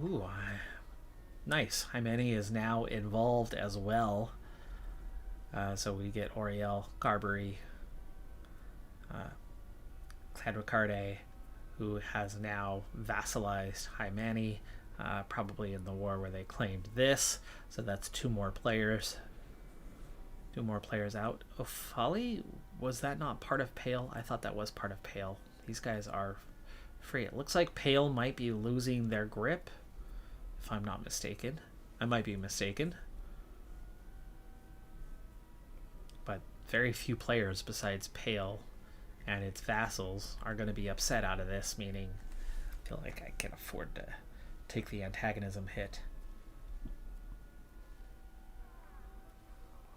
Ooh, nice. Hymeni is now involved as well. So we get Oriel, Carberry, Cladricarde, who has now vassalized Hymeni, probably in the war where they claimed this. So that's 2 more players. 2 more players out. Ofali, was that not part of Pale? I thought that was part of Pale. These guys are free. It looks like Pale might be losing their grip, if I'm not mistaken. I might be mistaken. But very few players besides Pale and its vassals are going to be upset out of this, meaning I feel like I can afford to take the antagonism hit.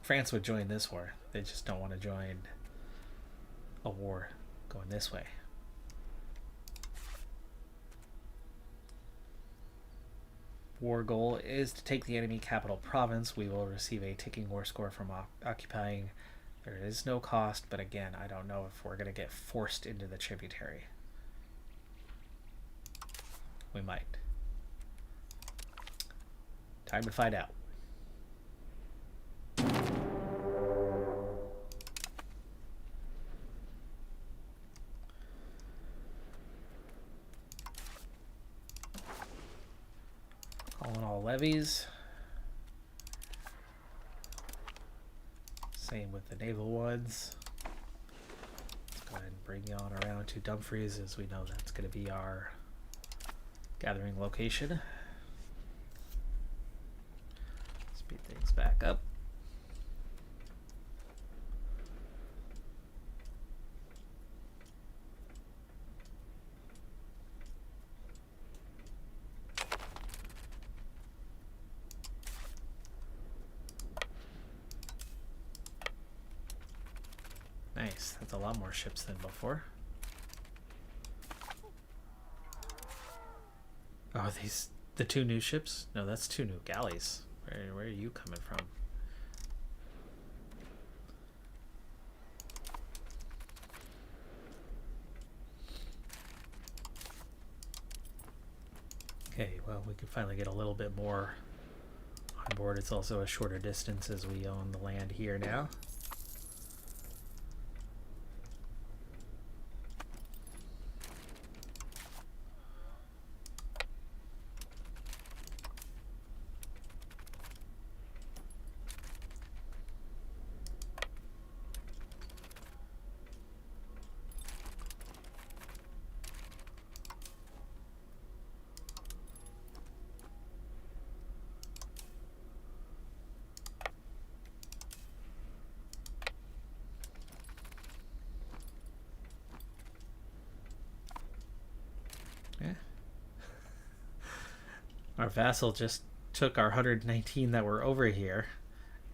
France would join this war. They just don't want to join a war going this way. War goal is to take the enemy capital province. We will receive a ticking war score from occupying. There is no cost, but again, I don't know if we're going to get forced into the tributary. We might. Time to find out. Calling all levies. Same with the naval ones. Let's go ahead and bring you on around to Dumfries, as we know that's going to be our gathering location. Speed things back up. Nice, that's a lot more ships than before. Oh, the 2 new ships? No, that's 2 new galleys. Where are you coming from? Okay, well, we can finally get a little bit more on board. It's also a shorter distance as we own the land here now. Our vassal just took our 119 that were over here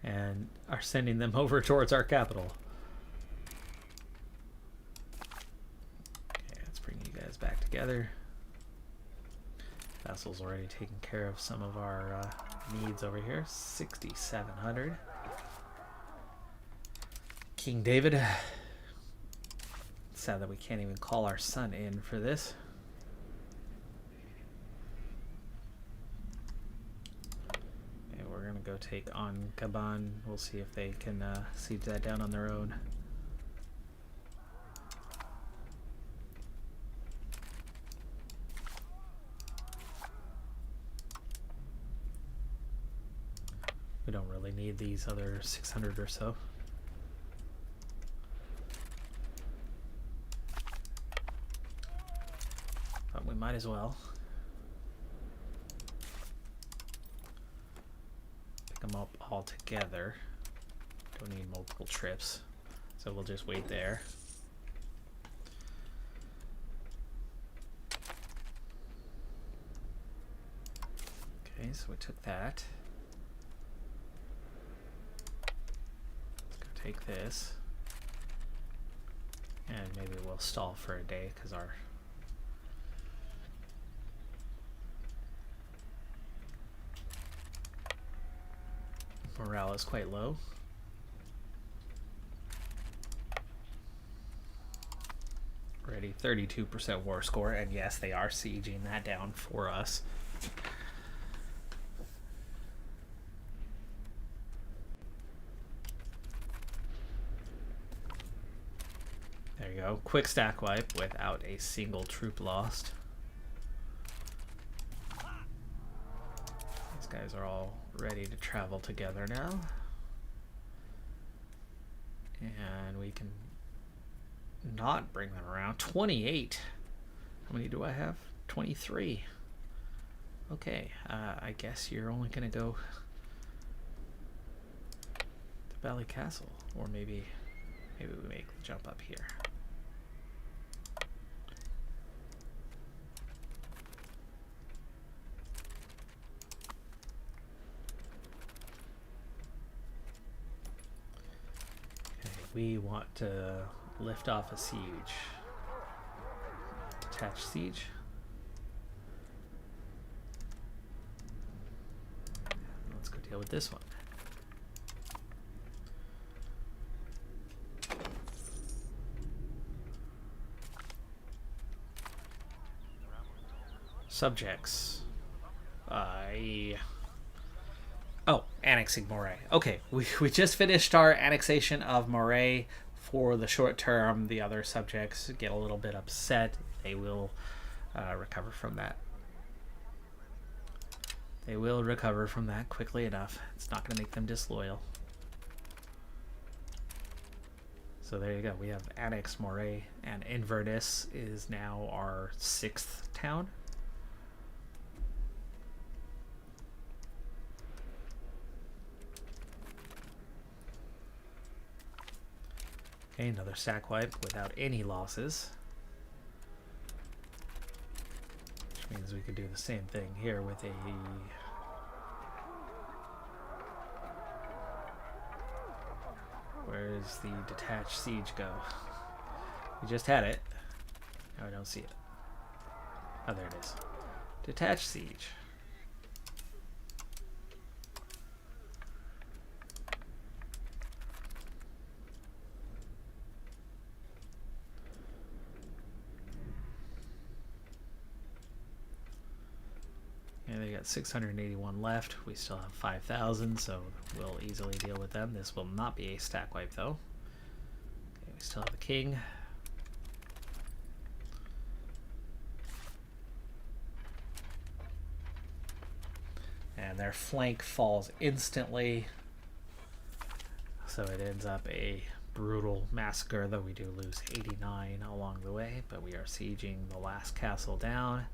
and are sending them over towards our capital. Okay, let's bring you guys back together. Vassal's already taken care of some of our needs over here. 6,700. King David sad that we can't even call our son in for this. Okay, we're gonna go take on Gabon. We'll see if they can siege that down on their own. We don't really need these other 600 or so. But we might as well. Pick them up all together. Don't need multiple trips. So we'll just wait there. Okay, so we took that. Take this, and maybe we'll stall for a day because our morale is quite low. Already 32% war score, and yes, they are sieging that down for us. There you go. Quick stack wipe without a single troop lost. These guys are all ready to travel together now. And we can not bring them around. 28. How many do I have? 23. Okay, I guess you're only going to go to Valley Castle. Or maybe we make the jump up here. We want to lift off a siege. Detach siege. Let's go deal with this one. Subjects. Oh, annexing Moray. Okay, we just finished our annexation of Moray for the short term. The other subjects get a little bit upset. They will recover from that. They will recover from that quickly enough. It's not going to make them disloyal. So there you go. We have annexed Moray, and Inverness is now our 6th town. Okay, another sack wipe without any losses. Which means we could do the same thing here with a... Where's the detached siege go? We just had it. Now I don't see it. Oh, there it is. Detached siege. And they got 681 left. We still have 5,000, so we'll easily deal with them. This will not be a stack wipe, though. Okay, we still have the king. And their flank falls instantly. So it ends up a brutal massacre, though we do lose 89 along the way. But we are sieging the last castle down.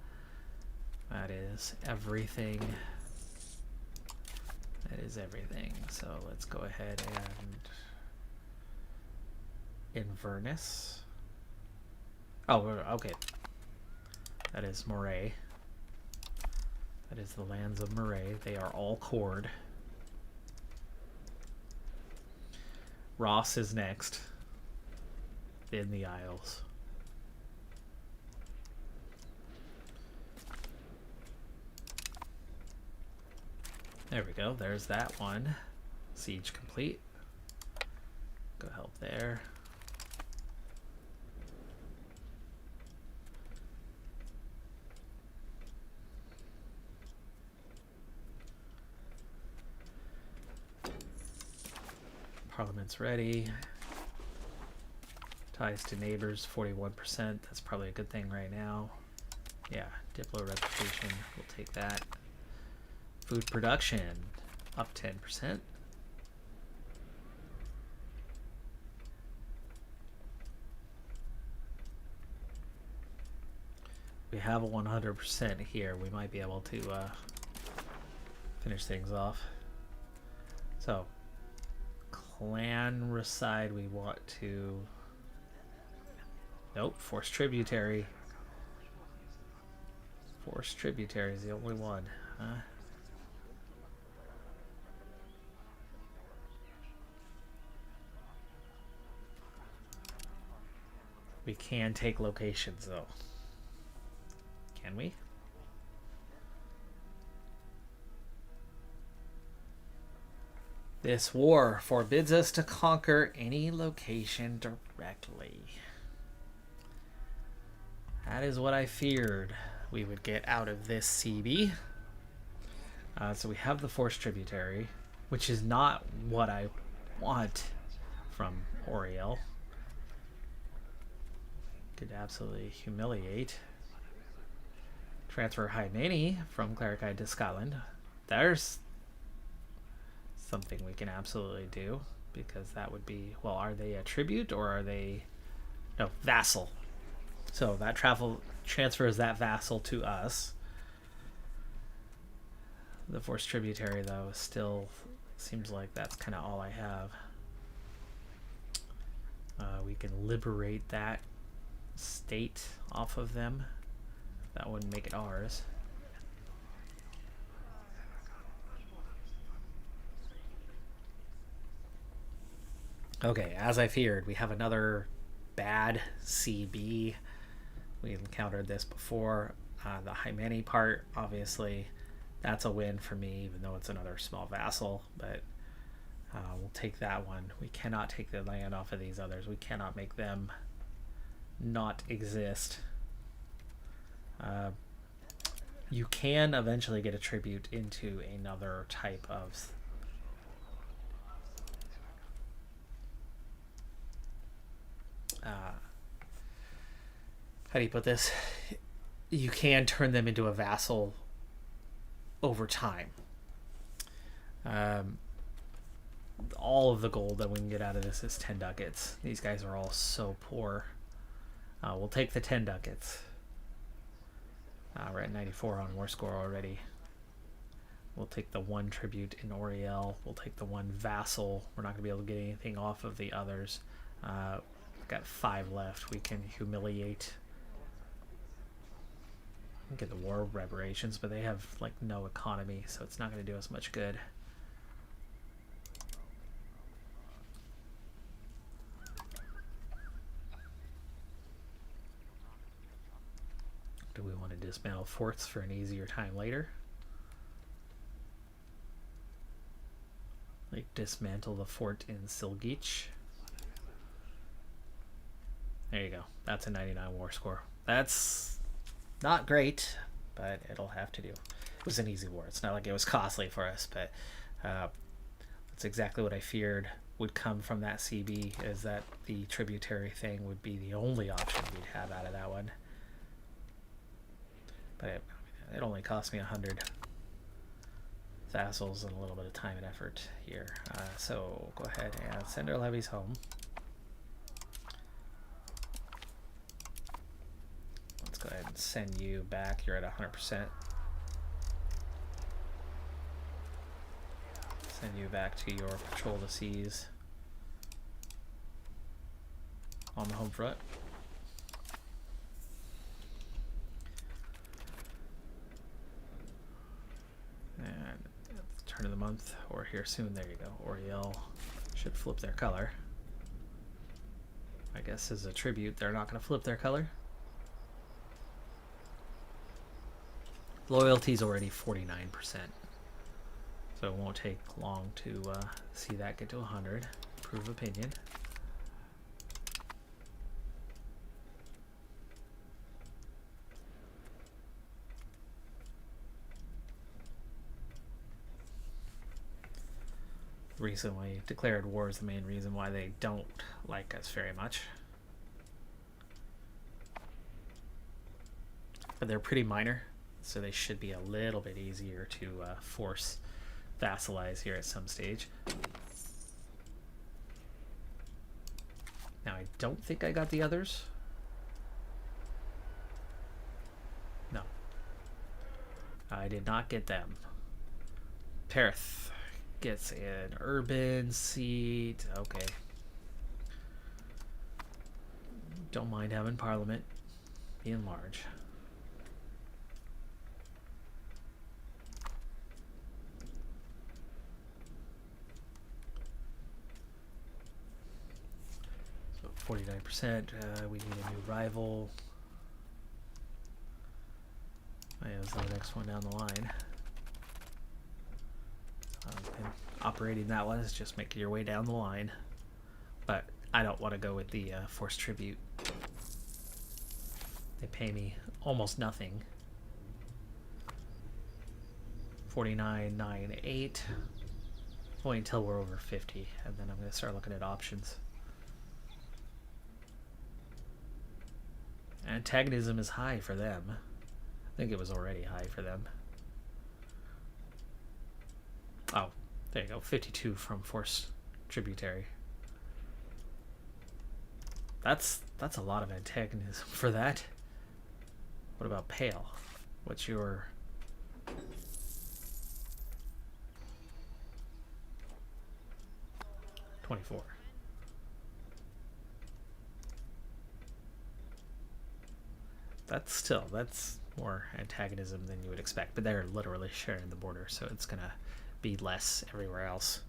That is everything. That is everything. So let's go ahead and Inverness. Oh, okay. That is Moray. That is the lands of Moray. They are all cored. Ross is next in the Isles. There we go. There's that one. Siege complete. Go help there. Parliament's ready. Ties to neighbors, 41%. That's probably a good thing right now. Yeah, Diplo reputation, we'll take that. Food production, up 10%. We have a 100% here. We might be able to finish things off. So, clan reside, we want to... Nope, forced tributary. Forced tributary is the only one, huh? We can take locations though. Can we? This war forbids us to conquer any location directly. That is what I feared we would get out of this CB. So we have the forced tributary, which is not what I want from Oriel. Could absolutely humiliate. Transfer Hymeni from Clerici to Scotland. There's something we can absolutely do, because that would be, well, are they a tribute or are they, no, vassal. So that transfers that vassal to us. The forced tributary, though, still seems like that's kind of all I have. We can liberate that state off of them. That wouldn't make it ours. Okay, as I feared, we have another bad CB. We encountered this before. The Hymeni part, obviously, that's a win for me, even though it's another small vassal, but we'll take that one. We cannot take the land off of these others. We cannot make them not exist. You can eventually get a tribute into another type of... how do you put this? You can turn them into a vassal over time. All of the gold that we can get out of this is 10 ducats. These guys are all so poor. We'll take the 10 ducats. We're at 94 on war score already. We'll take the one tribute in Oriel. We'll take the one vassal. We're not going to be able to get anything off of the others. We've got 5 left. We can humiliate. Get the war reparations, but they have like no economy, so it's not going to do us much good. Do we want to dismantle forts for an easier time later? Like dismantle the fort in Silgich. There you go. That's a 99 war score. That's not great, but it'll have to do. It was an easy war. It's not like it was costly for us, but that's exactly what I feared would come from that CB, is that the tributary thing would be the only option we'd have out of that one. But it only cost me 100 vassals and a little bit of time and effort here. So go ahead and send our levies home. Let's go ahead and send you back. You're at 100%. Send you back to your patrol the seas on the home front. And turn of the month, or here soon. There you go. Oriel should flip their color. I guess as a tribute, they're not going to flip their color. Loyalty's already 49%, so it won't take long to see that get to 100. Prove opinion. recently declared war is the main reason why they don't like us very much. But they're pretty minor, so they should be a little bit easier to force vassalize here at some stage. Now, I don't think I got the others. No. I did not get them. Perth gets an urban seat. Okay. Don't mind having Parliament being large. So 49%. We need a new rival. Is the next one down the line. Operating that one is just making your way down the line, but I don't want to go with the forced tribute. They pay me almost nothing. 49.98. Wait until we're over 50, and then I'm going to start looking at options. Antagonism is high for them. I think it was already high for them. Oh, there you go. 52 from forced tributary. That's a lot of antagonism for that. What about pale? What's your... $24. That's more antagonism than you would expect, but they're literally sharing the border, so it's gonna be less everywhere else.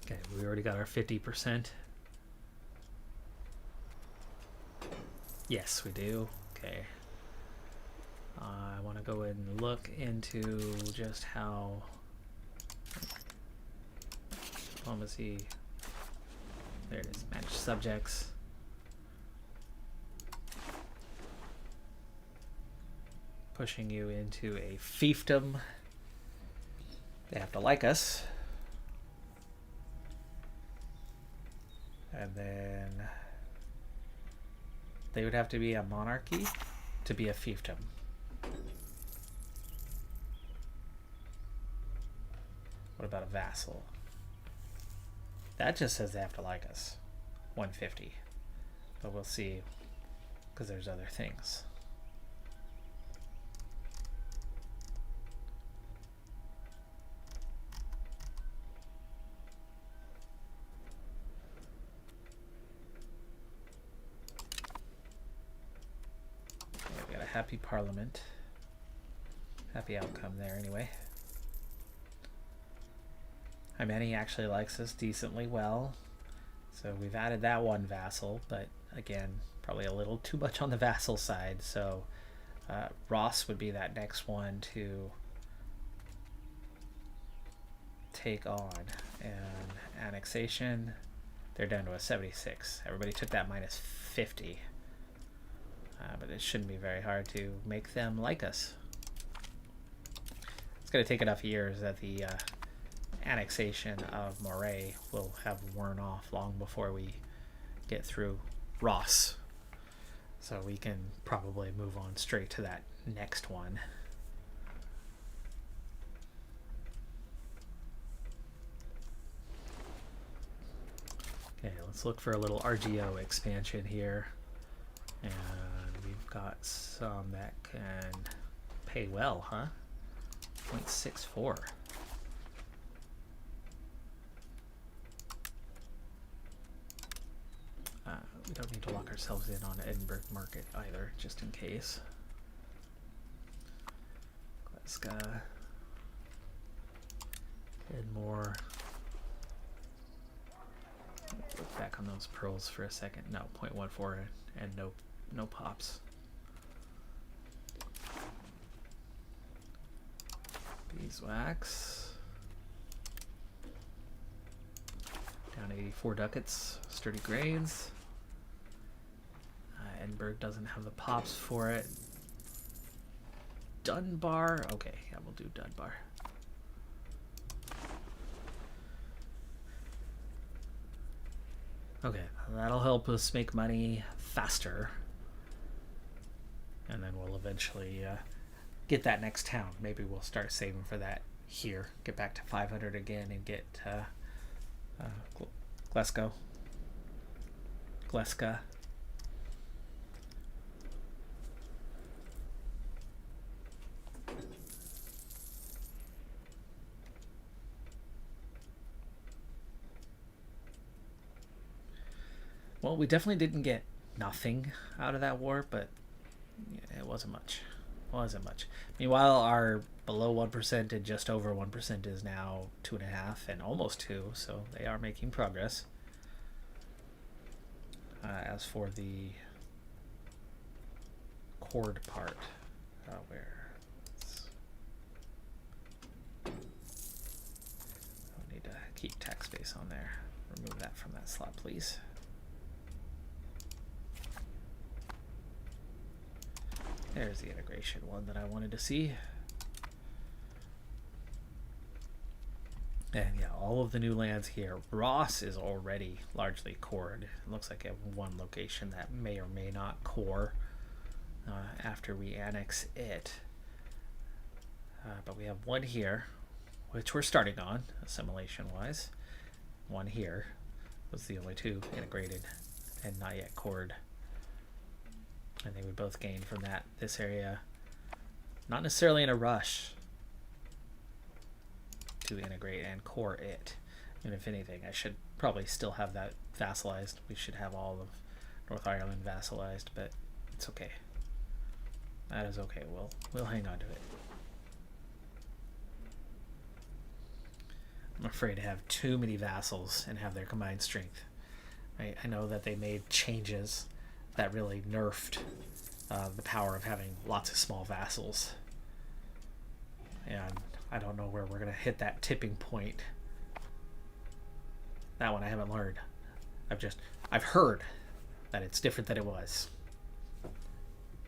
Okay, we already got our 50%. Yes, we do. Okay. I want to go and look into just how diplomacy. There it is. Manage subjects. Pushing you into a fiefdom. They have to like us. And then they would have to be a monarchy to be a fiefdom. What about a vassal? That just says they have to like us. 150. But we'll see, because there's other things. We got a happy parliament. Happy outcome there anyway. I mean, he actually likes us decently well. So we've added that one vassal, but again, probably a little too much on the vassal side. So Ross would be that next one to take on. And annexation, they're down to a 76. Everybody took that minus 50. But it shouldn't be very hard to make them like us. It's going to take enough years that the annexation of Moray will have worn off long before we get through Ross. So we can probably move on straight to that next one. Okay, let's look for a little RGO expansion here. And we've got some that can pay well, huh? 0.64. We don't need to lock ourselves in on Edinburgh market either, just in case. Glasgow. Edmore. Look back on those pearls for a second. No, 0.14 and no pops. Beeswax. Down 84 ducats. Sturdy grains. Edinburgh doesn't have the pops for it. Dunbar. Okay, yeah, we'll do Dunbar. Okay, that'll help us make money faster. And then we'll eventually get that next town. Maybe we'll start saving for that here. Get back to 500 again and get Glasgow. Gleska. Well, we definitely didn't get nothing out of that war, but it wasn't much. Wasn't much. Meanwhile, our below 1% and just over 1% is now 2.5 and almost 2, so they are making progress. As for the cord part, where I need to keep tax space on there. Remove that from that slot, please. There's the integration one that I wanted to see. And yeah, all of the new lands here. Ross is already largely cored. It looks like I have one location that may or may not core after we annex it. But we have one here, which we're starting on, assimilation-wise. One here was the only two integrated and not yet cored. And they would both gain from that. This area, not necessarily in a rush to integrate and core it. And if anything, I should probably still have that vassalized. We should have all of North Ireland vassalized, but it's okay. That is okay. We'll hang on to it. I'm afraid to have too many vassals and have their combined strength. I know that they made changes that really nerfed the power of having lots of small vassals. And I don't know where we're going to hit that tipping point. That one I haven't learned. I've heard that it's different than it was.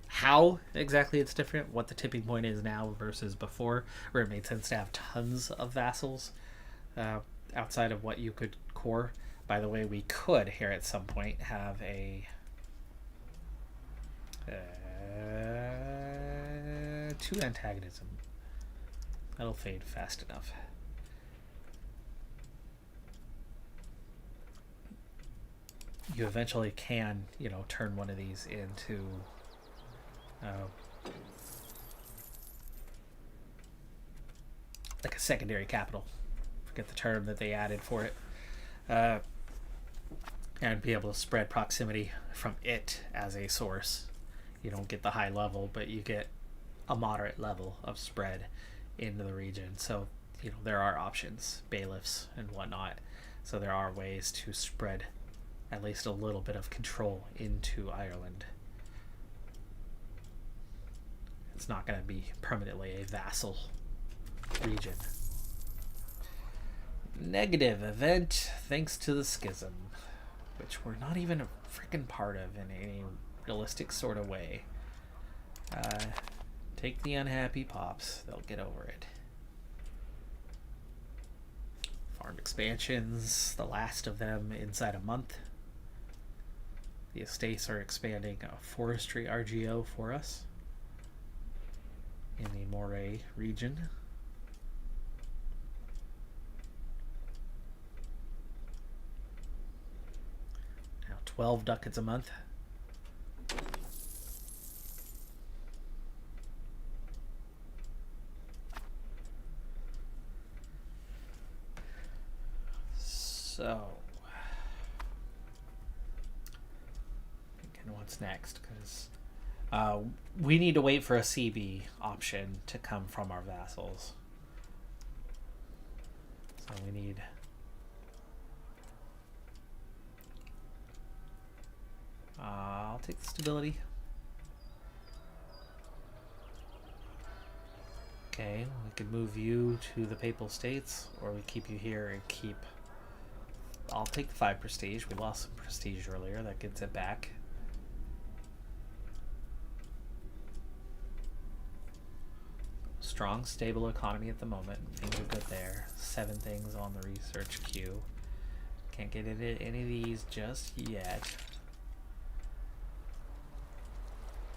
How exactly it's different, what the tipping point is now versus before, where it made sense to have tons of vassals outside of what you could core. By the way, we could here at some point have a 2 antagonism. That'll fade fast enough. You eventually can, turn one of these into like a secondary capital. Forget the term that they added for it. And be able to spread proximity from it as a source. You don't get the high level, but you get a moderate level of spread into the region. So, there are options, bailiffs and whatnot. So there are ways to spread at least a little bit of control into Ireland. It's not going to be permanently a vassal region. Negative event thanks to the schism, which we're not even a freaking part of in any realistic sort of way. Take the unhappy pops, they'll get over it. Farm expansions, the last of them inside a month. The estates are expanding a forestry RGO for us in the Moray region. Now 12 ducats a month. So, thinking what's next, because we need to wait for a CB option to come from our vassals. So we need I'll take the stability. Okay, we could move you to the Papal States, or we keep you here and keep... I'll take the 5 prestige. We lost some prestige earlier. That gets it back. strong, stable economy at the moment. Things are good there. 7 things on the research queue. Can't get into any of these just yet.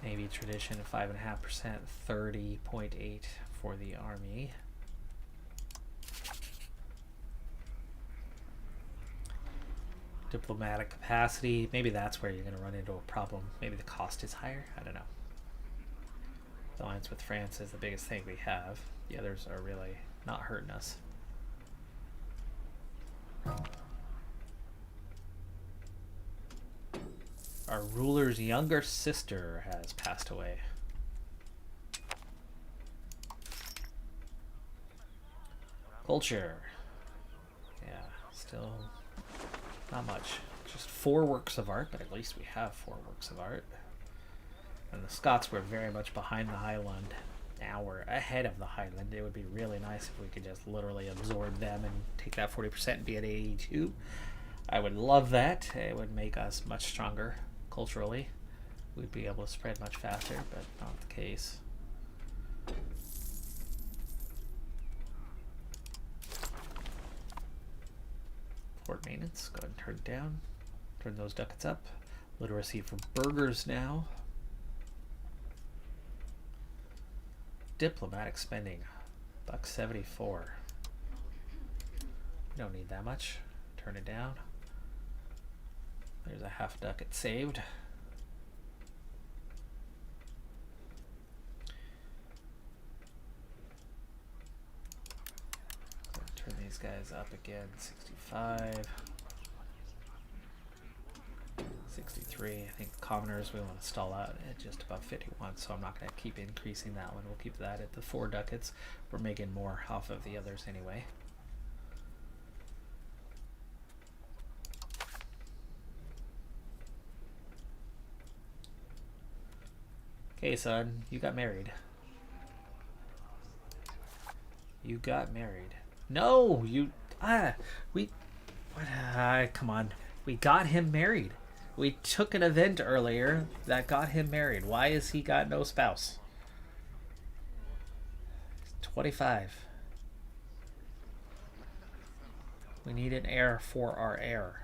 Maybe tradition 5.5%, 30.8 for the army. Diplomatic capacity, maybe that's where you're going to run into a problem. Maybe the cost is higher. I don't know. The alliance with France is the biggest thing we have. The others are really not hurting us. Our ruler's younger sister has passed away. Culture. Yeah, still not much. Just 4 works of art, but at least we have 4 works of art. And the Scots were very much behind the Highland. Now we're ahead of the Highland. It would be really nice if we could just literally absorb them and take that 40% and be at 82. I would love that. It would make us much stronger culturally. We'd be able to spread much faster, but not the case. Port maintenance, go ahead and turn it down. Turn those ducats up. Literacy for burghers now. Diplomatic spending, $1.74. We don't need that much. Turn it down. There's a half ducat saved. Turn these guys up again. 65. 63. I think commoners we want to stall out at just about 51, so I'm not going to keep increasing that one. We'll keep that at the 4 ducats. We're making more off of the others anyway. Okay, son, you got married. You got married. No, you come on. We got him married. We took an event earlier that got him married. Why has he got no spouse? 25. We need an heir for our heir.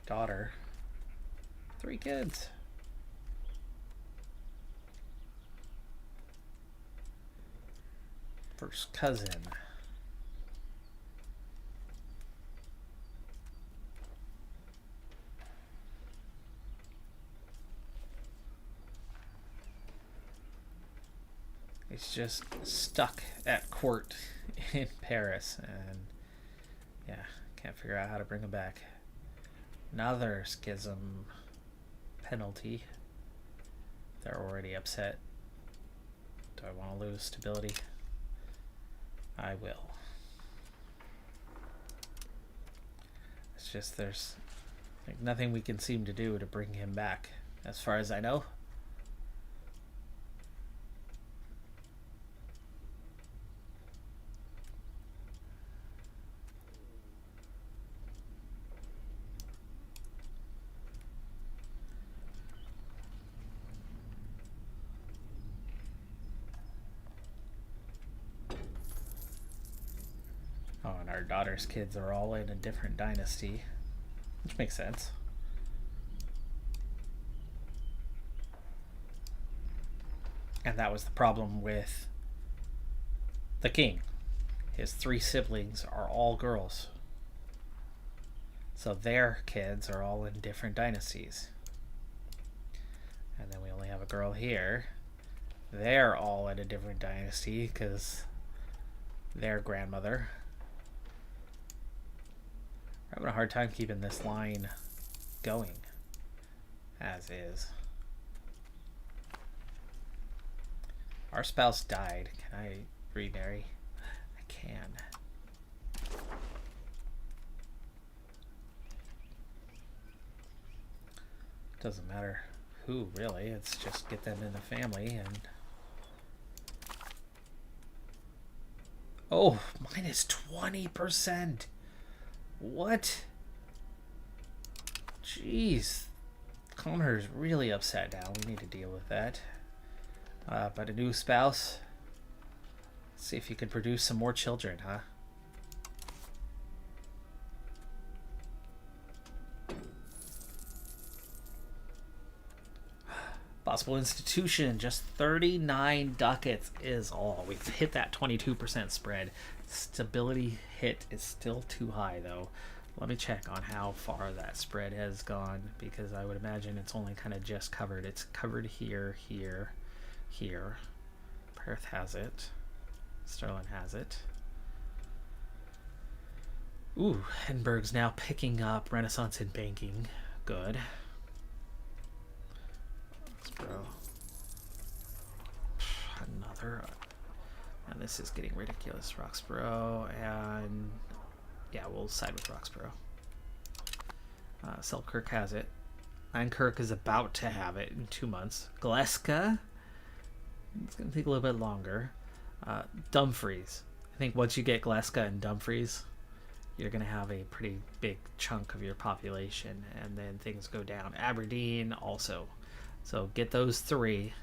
Daughter. 3 kids. First cousin. He's just stuck at court in Paris, and yeah, can't figure out how to bring him back. Another schism penalty. They're already upset. Do I want to lose stability? I will. It's just there's like nothing we can seem to do to bring him back, as far as I know. Oh, and our daughter's kids are all in a different dynasty, which makes sense. And that was the problem with the king. His 3 siblings are all girls. So their kids are all in different dynasties. And then we only have a girl here. They're all in a different dynasty because their grandmother. We're having a hard time keeping this line going as is. Our spouse died. Can I remarry? I can. Doesn't matter who, really. It's just get them in the family and... Oh, minus 20%. What? Jeez. Connor's really upset now. We need to deal with that. But a new spouse. Let's see if you can produce some more children, huh? Possible institution, just 39 ducats is all. We've hit that 22% spread. Stability hit is still too high, though. Let me check on how far that spread has gone, because I would imagine it's only kind of just covered. It's covered here, here, here. Perth has it. Sterling has it. Ooh, Edinburgh's now picking up Renaissance in banking. Good. Bro. Another. And this is getting ridiculous. Roxborough, and yeah, we'll side with Roxborough. Selkirk has it. Lankirk is about to have it in 2 months. Gleska, it's going to take a little bit longer. Dumfries. I think once you get Gleska and Dumfries, you're going to have a pretty big chunk of your population, and then things go down. Aberdeen also. So get those three.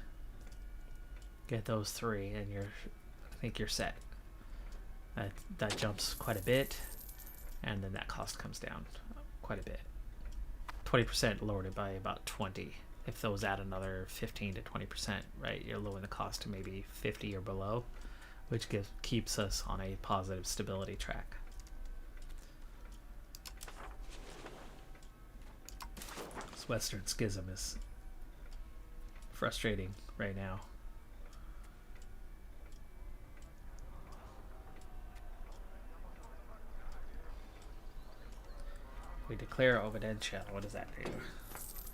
Get those three, and I think you're set. That jumps quite a bit, and then that cost comes down quite a bit. 20% lowered it by about 20. If those add another 15 to 20%, right, you're lowering the cost to maybe 50 or below, which keeps us on a positive stability track. This Western Schism is frustrating right now. We declare obediential. What does that do?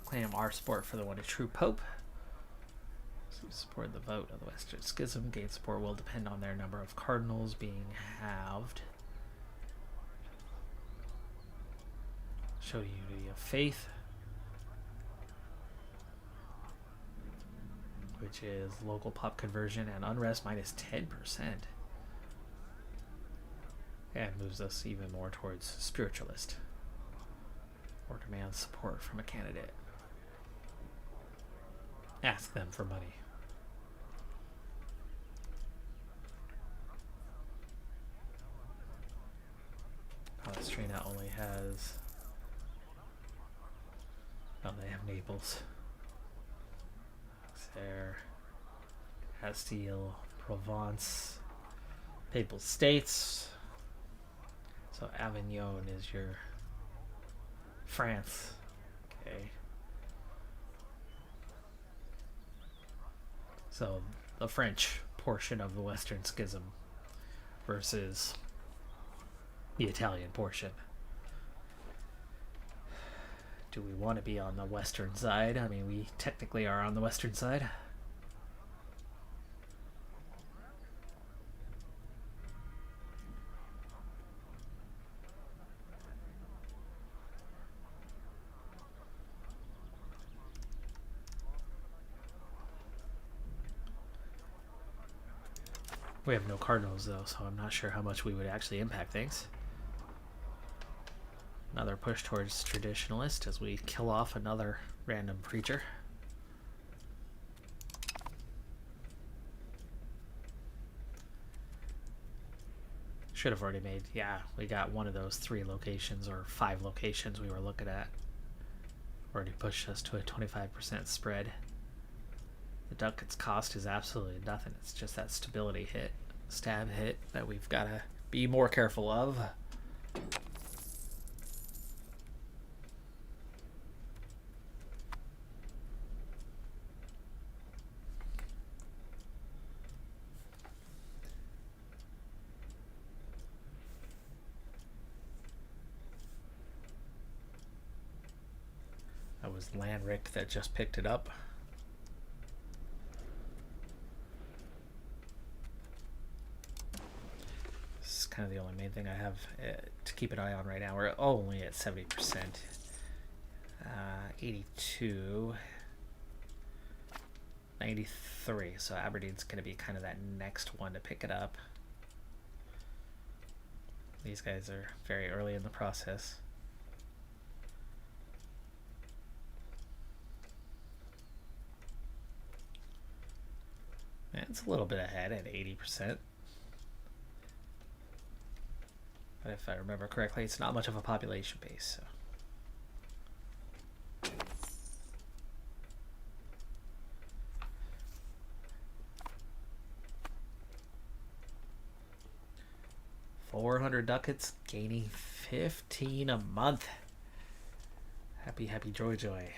Claim our support for the one true Pope. So support the vote of the Western Schism. Gain support will depend on their number of cardinals being halved. Show unity of faith, which is local pop conversion and unrest minus 10%. And moves us even more towards spiritualist. Or demands support from a candidate. Ask them for money. Palestrina only has... Oh, they have Naples. There, Castile, Provence, Papal States. So Avignon is your France. Okay. So the French portion of the Western Schism versus the Italian portion. Do we want to be on the western side? I mean, we technically are on the western side. We have no cardinals, though, so I'm not sure how much we would actually impact things. Another push towards traditionalist as we kill off another random preacher. Should have already made, yeah, we got one of those 3 locations or 5 locations we were looking at. Already pushed us to a 25% spread. The ducats cost is absolutely nothing. It's just that stability hit, stab hit that we've got to be more careful of. That was Landrick that just picked it up. kind of the only main thing I have to keep an eye on right now. We're only at 70%. 82. 93. So Aberdeen's going to be kind of that next one to pick it up. These guys are very early in the process. It's a little bit ahead at 80%. But if I remember correctly, it's not much of a population base. So. $400 ducats, gaining 15 a month. Happy, happy, joy, joy.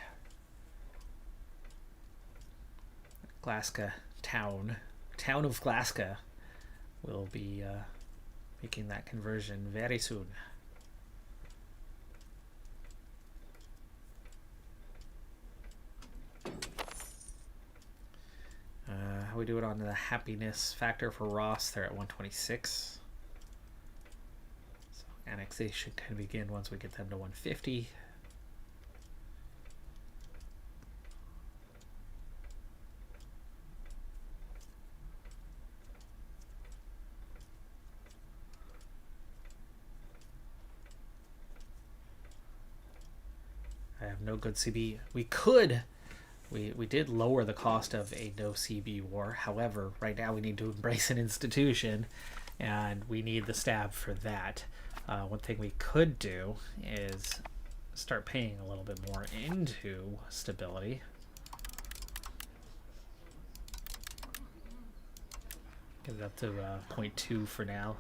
Glasgow town of Glasgow will be making that conversion very soon. How we do it on the happiness factor for Ross? They're at 126. So annexation can begin once we get them to 150. I have no good CB. We could. We did lower the cost of a no CB war. However, right now we need to embrace an institution, and we need the stab for that. One thing we could do is start paying a little bit more into stability. Get it up to 0.2 for now,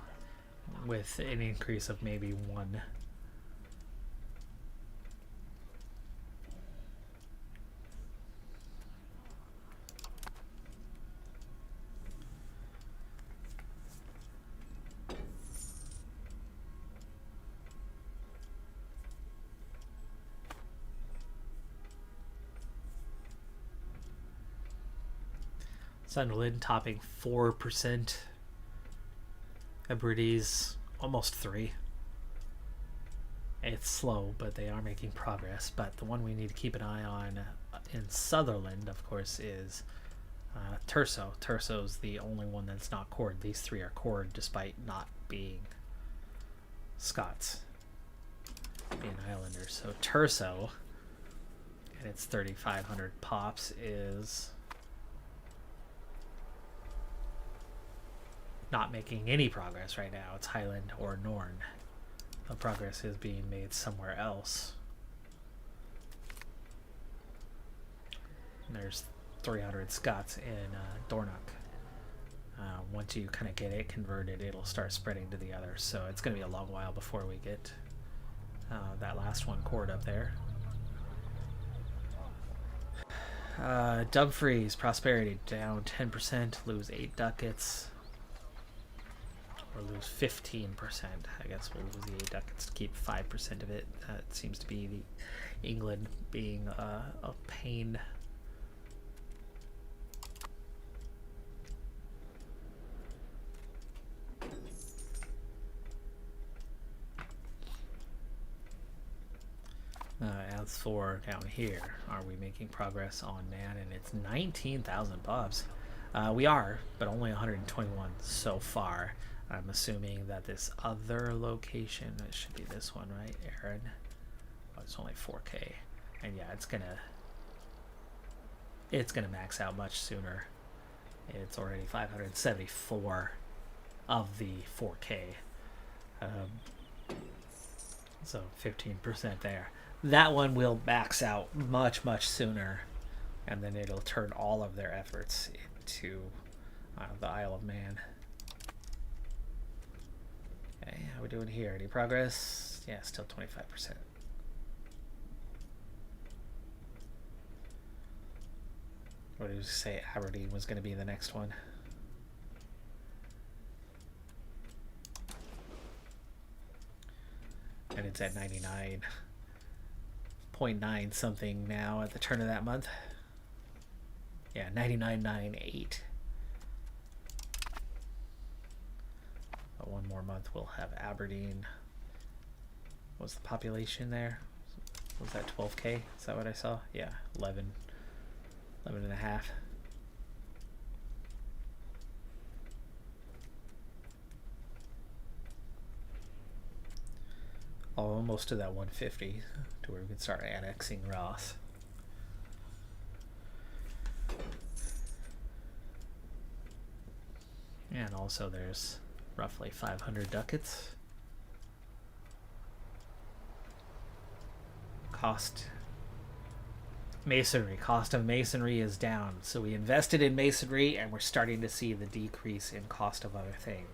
with an increase of maybe 1. Sunderland topping 4%. Hebrides almost 3. It's slow, but they are making progress. But the one we need to keep an eye on in Sutherland, of course, is Terso. Terso's the only one that's not cored. These 3 are cored despite not being Scots, being Islanders. So Terso, and its 3,500 pops, is not making any progress right now. It's Highland or Norn. The progress is being made somewhere else. And there's 300 Scots in Dornoch. Once you kind of get it converted, it'll start spreading to the others. So it's going to be a long while before we get that last one cored up there. Dumfries, Prosperity, down 10%, lose 8 ducats. Or lose 15%. I guess we'll lose the 8 ducats to keep 5% of it. That seems to be the England being a pain. As for down here, are we making progress on Man? And it's 19,000 pops. We are, but only 121 so far. I'm assuming that this other location, it should be this one, right, Aaron? Oh, it's only 4K, and yeah, it's gonna max out much sooner. It's already 574 of the 4K, so 15% there. That one will max out much sooner, and then it'll turn all of their efforts into the Isle of Man. Okay, how are we doing here? Any progress? Yeah, still 25%. What did you say? Aberdeen was going to be the next one. And it's at 99.9 something now at the turn of that month. Yeah, 99.98. One more month we'll have Aberdeen. What's the population there? Was that 12K? Is that what I saw? Yeah, 11 and a half. Almost to that 150 to where we can start annexing Ross. And also there's roughly 500 ducats. Cost of masonry is down, so we invested in masonry and we're starting to see the decrease in cost of other things.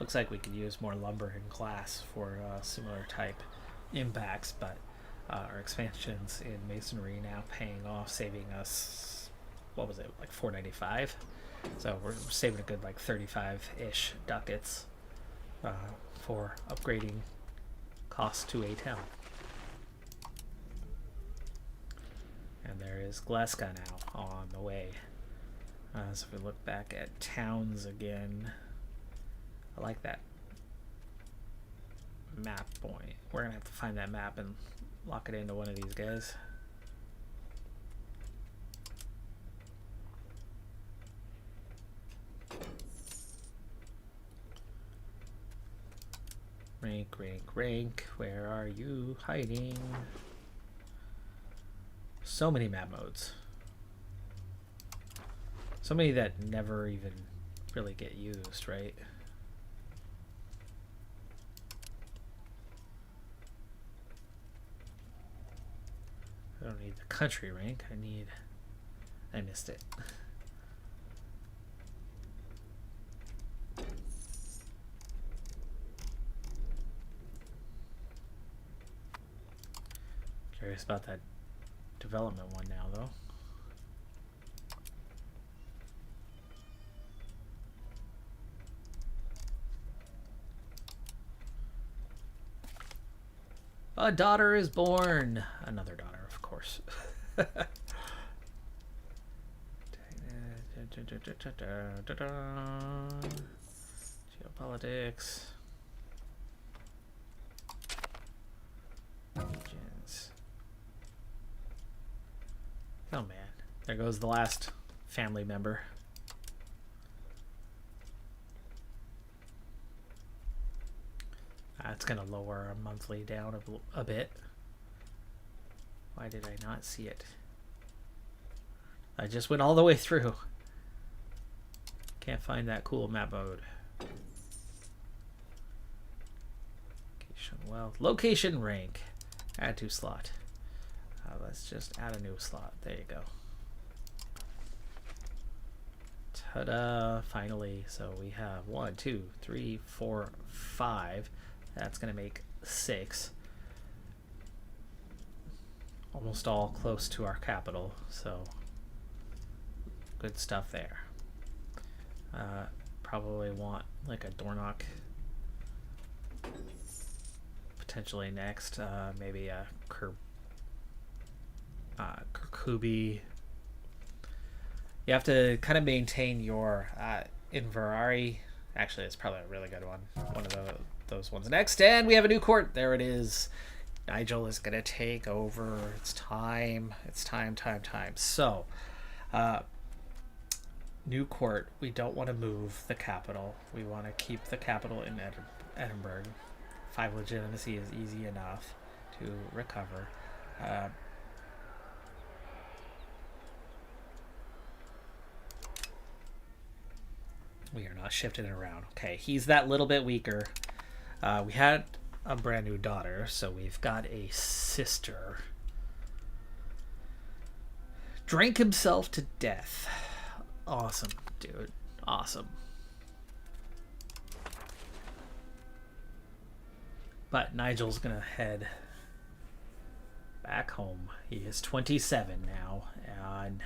Looks like we could use more lumber and glass for similar type impacts, but our expansions in masonry now paying off, saving us, what was it, like $4.95? So we're saving a good like 35-ish ducats for upgrading costs to a town. And there is Glasgow now on the way. So if we look back at towns again, I like that map point. We're going to have to find that map and lock it into one of these guys. Rank, where are you hiding? So many map modes. So many that never even really get used, right? I don't need the country rank. I missed it. Curious about that development one now, though. A daughter is born. Another daughter, of course. Geopolitics. Regions. Oh man, there goes the last family member. It's going to lower our monthly down a bit. Why did I not see it? I just went all the way through. Can't find that cool map mode. Location wealth. Location rank. Add to slot. Let's just add a new slot. There you go. Ta-da! Finally. So we have 1, 2, 3, 4, 5. That's going to make 6. Almost all close to our capital, so good stuff there. Probably want like a Dornoch potentially next. Maybe a Kirkcudbright. You have to kind of maintain your Inverari. Actually, it's probably a really good one. One of those ones next. And we have a new court. There it is. Nigel is going to take over. It's time. It's time. So, new court. We don't want to move the capital. We want to keep the capital in Edinburgh. 5 legitimacy is easy enough to recover. We are not shifting it around. Okay, he's that little bit weaker. We had a brand new daughter, so we've got a sister. Drank himself to death. Awesome, dude. Awesome. But Nigel's gonna head back home. He is 27 now, and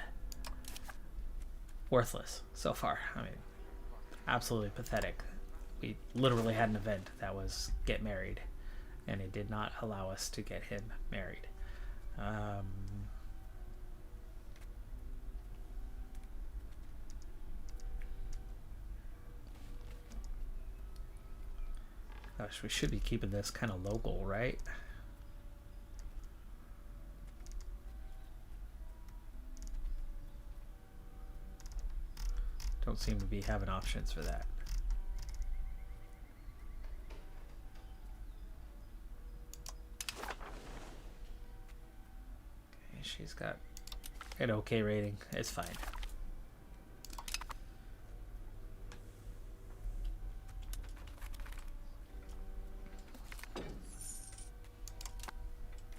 worthless so far. I mean, absolutely pathetic. We literally had an event that was get married, and it did not allow us to get him married. Gosh, we should be keeping this kind of local, right? Don't seem to be having options for that. Okay, she's got an okay rating. It's fine.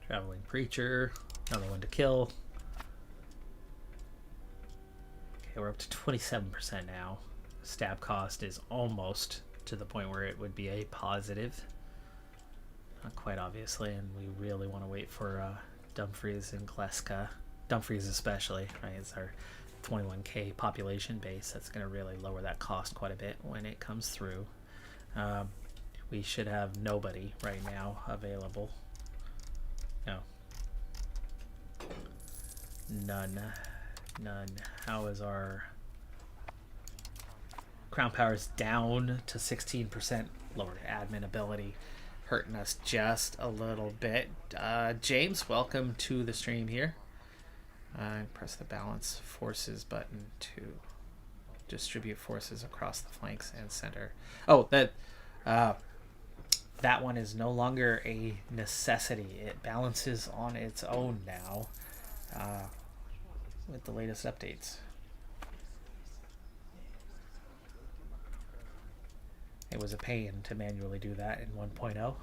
Traveling Preacher, another one to kill. Okay, we're up to 27% now. Stab cost is almost to the point where it would be a positive. Not quite obviously, and we really want to wait for Dumfries and Kleska. Dumfries especially, right? It's our 21k population base. That's going to really lower that cost quite a bit when it comes through. We should have nobody right now available. No. None. How is our Crown Power's down to 16%? Lowered admin ability, hurting us just a little bit. James, welcome to the stream here. Press the balance forces button to distribute forces across the flanks and center. Oh, that one is no longer a necessity. It balances on its own now with the latest updates. It was a pain to manually do that in 1.0.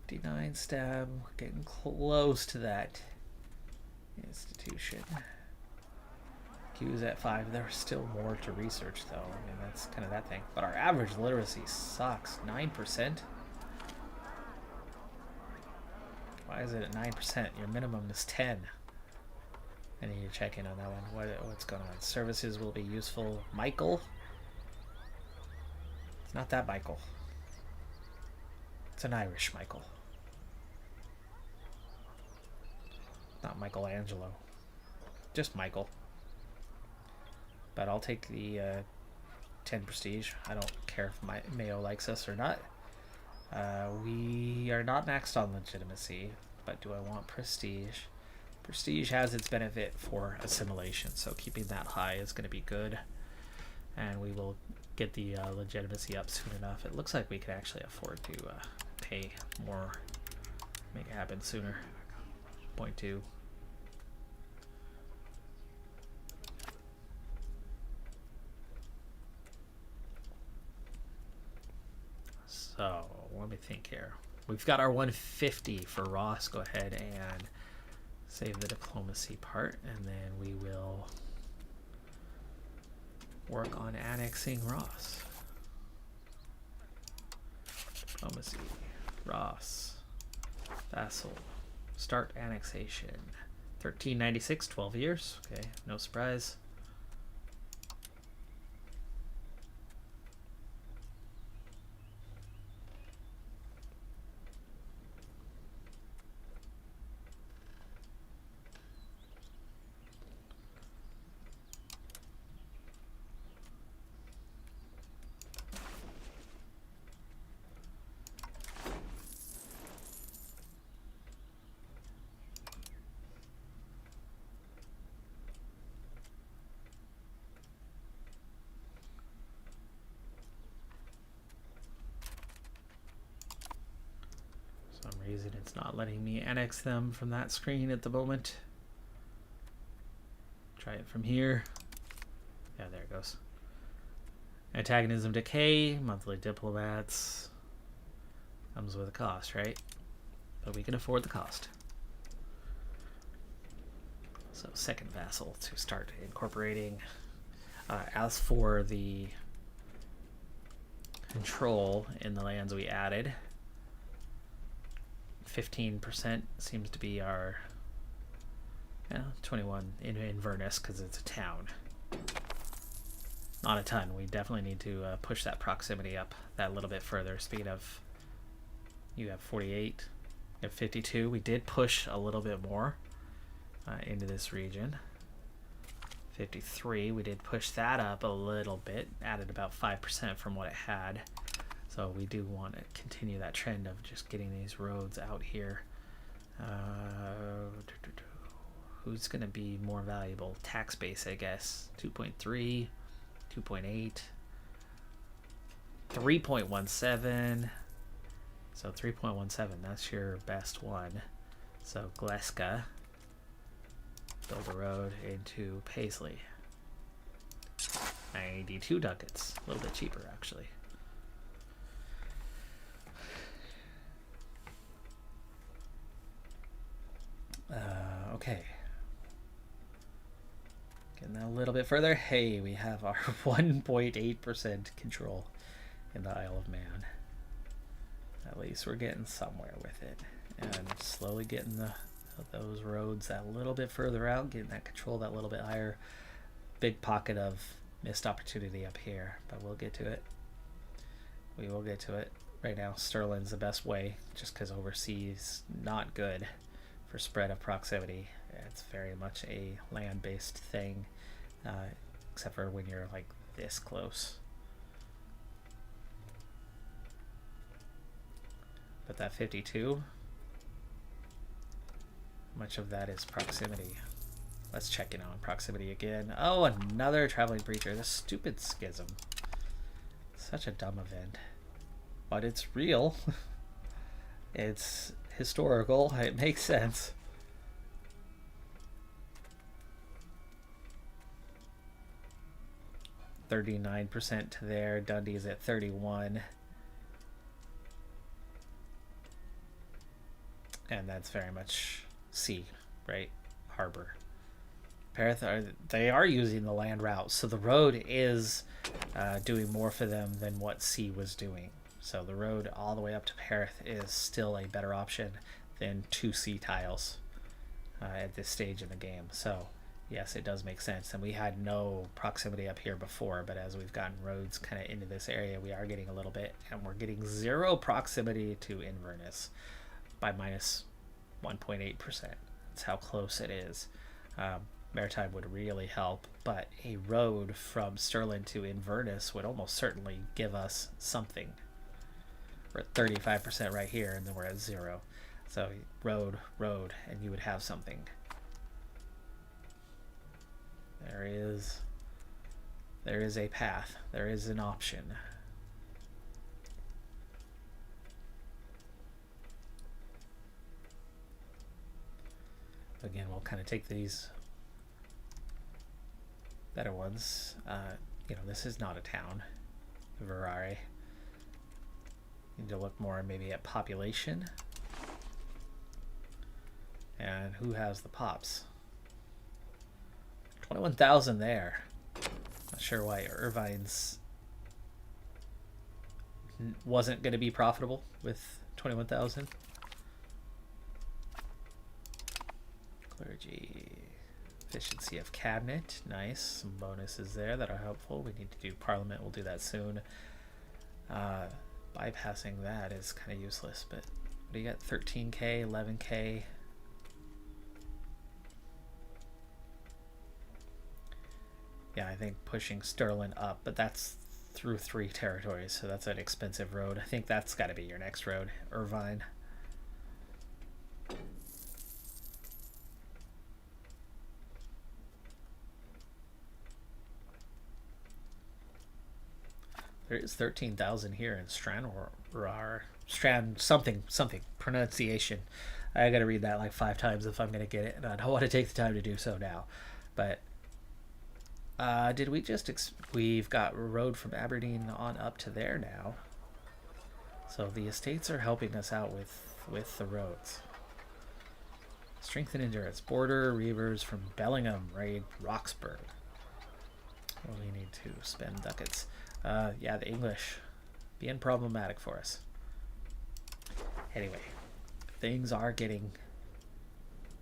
$59 stab. We're getting close to that institution. Q's at 5. There's still more to research, though. I mean, that's kind of that thing. But our average literacy sucks. 9%. Why is it at 9%? Your minimum is 10. I need to check in on that one. What's going on? Services will be useful. Michael? It's not that Michael. It's an Irish Michael. Not Michelangelo. Just Michael. But I'll take the 10 prestige. I don't care if Mayo likes us or not. We are not maxed on legitimacy, but do I want prestige? Prestige has its benefit for assimilation, so keeping that high is going to be good. And we will get the legitimacy up soon enough. It looks like we can actually afford to pay more, make it happen sooner. 0.2. So, let me think here. We've got our 150 for Ross. Go ahead and save the diplomacy part, and then we will work on annexing Ross. Diplomacy, Ross, vassal, start annexation. 1396, 12 years. Okay, no surprise. Reason it's not letting me annex them from that screen at the moment. Try it from here. Yeah, there it goes. Antagonism decay, monthly diplomats. Comes with a cost, right? But we can afford the cost. So second vassal to start incorporating. As for the control in the lands we added, 15% seems to be our 21 in Inverness because it's a town. Not a ton. We definitely need to push that proximity up that little bit further. Speaking of, you have 48, you have 52. We did push a little bit more into this region. 53. We did push that up a little bit, added about 5% from what it had. So we do want to continue that trend of just getting these roads out here. Who's going to be more valuable? Tax base, I guess. 2.3, 2.8, 3.17. So 3.17, that's your best one. So Gleska, build a road into Paisley. 92 ducats, a little bit cheaper actually. Okay. Getting a little bit further. Hey, we have our 1.8% control in the Isle of Man. At least we're getting somewhere with it. And slowly getting those roads that little bit further out, getting that control that little bit higher. Big pocket of missed opportunity up here, but we'll get to it. We will get to it. Right now, Sterling's the best way, just because overseas not good for spread of proximity. It's very much a land-based thing, except for when you're like this close. But that 52, much of that is proximity. Let's check in on proximity again. Oh, another traveling preacher. This stupid schism. Such a dumb event. But it's real. It's historical. It makes sense. %39 to there. Dundee's at 31. And that's very much sea, right? Harbor. Perth, they are using the land route, so the road is doing more for them than what sea was doing. So the road all the way up to Perth is still a better option than 2 sea tiles at this stage in the game. So yes, it does make sense. And we had no proximity up here before, but as we've gotten roads kind of into this area, we are getting a little bit, and we're getting 0 proximity to Inverness by minus 1.8%. That's how close it is. Maritime would really help, but a road from Stirling to Inverness would almost certainly give us something. We're at 35% right here, and then we're at 0. So road, and you would have something. There is a path. There is an option. Again, we'll kind of take these better ones. You know, this is not a town. Verare. Need to look more maybe at population. And who has the pops? 21,000 there. Not sure why Irvine's wasn't going to be profitable with 21,000. Clergy. Efficiency of cabinet. Nice. Some bonuses there that are helpful. We need to do Parliament. We'll do that soon. Bypassing that is kind of useless, but what do you got? 13k, 11k. Yeah, I think pushing Stirling up, but that's through 3 territories, so that's an expensive road. I think that's got to be your next road, Irvine. There is 13,000 here in Strand something pronunciation. I gotta read that like 5 times if I'm gonna get it, and I don't want to take the time to do so now. But did we just we've got road from Aberdeen on up to there now, so the estates are helping us out with the roads. Strength and endurance. Border Reavers from Bellingham raid Roxburgh. Well, we need to spend ducats. Yeah, the English being problematic for us. Anyway, things are getting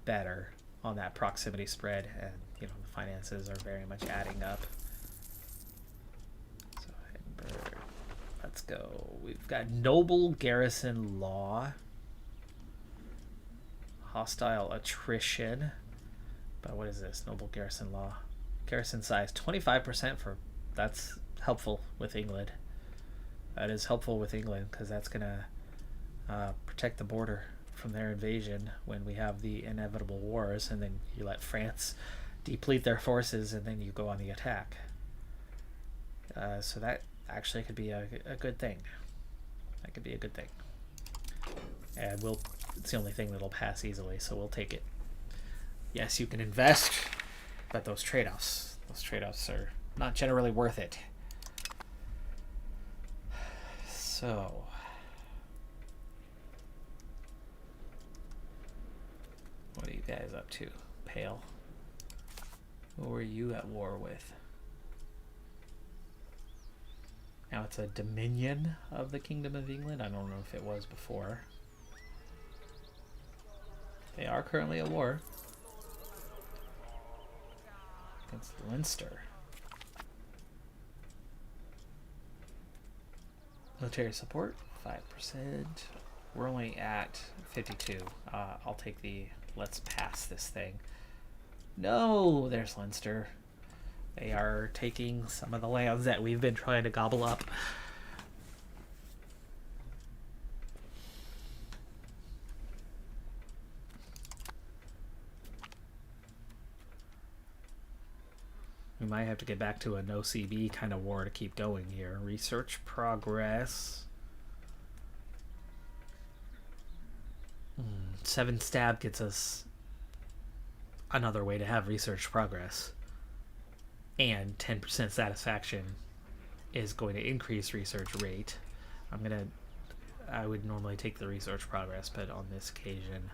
better on that proximity spread, and you know the finances are very much adding up. So Edinburgh, let's go. We've got noble garrison law, hostile attrition. But what is this? Noble garrison law. Garrison size 25% for that's helpful with England. That is helpful with England because that's gonna protect the border from their invasion when we have the inevitable wars, and then you let France deplete their forces and then you go on the attack. So that actually could be a good thing. That could be a good thing. And it's the only thing that'll pass easily, so we'll take it. Yes, you can invest, but those trade-offs are not generally worth it. So, what are you guys up to? Pale. Who were you at war with? Now it's a dominion of the Kingdom of England. I don't know if it was before. They are currently at war against Leinster. Military support, 5%. We're only at 52. I'll take the let's pass this thing. No, there's Leinster. They are taking some of the lands that we've been trying to gobble up. We might have to get back to a no CB kind of war to keep going here. Research progress. 7 stab gets us another way to have research progress. And 10% satisfaction is going to increase research rate. I would normally take the research progress, but on this occasion,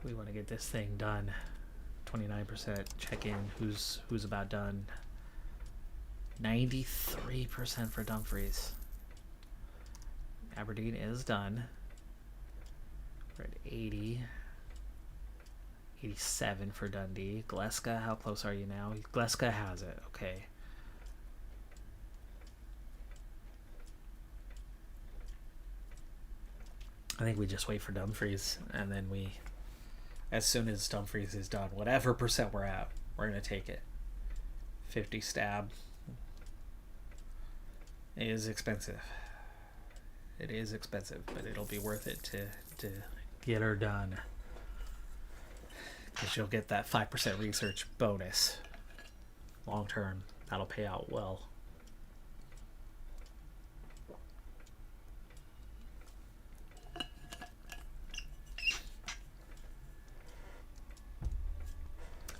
we want to get this thing done. 29%. Check in. Who's about done? 93% for Dumfries. Aberdeen is done. We're at 80. 87 for Dundee. Glasgow, how close are you now? Glasgow has it. Okay. I think we just wait for Dumfries, and then as soon as Dumfries is done, whatever percent we're at, we're going to take it. 50 stab. It is expensive. It is expensive, but it'll be worth it to get her done. Because you'll get that 5% research bonus. Long term, that'll pay out well.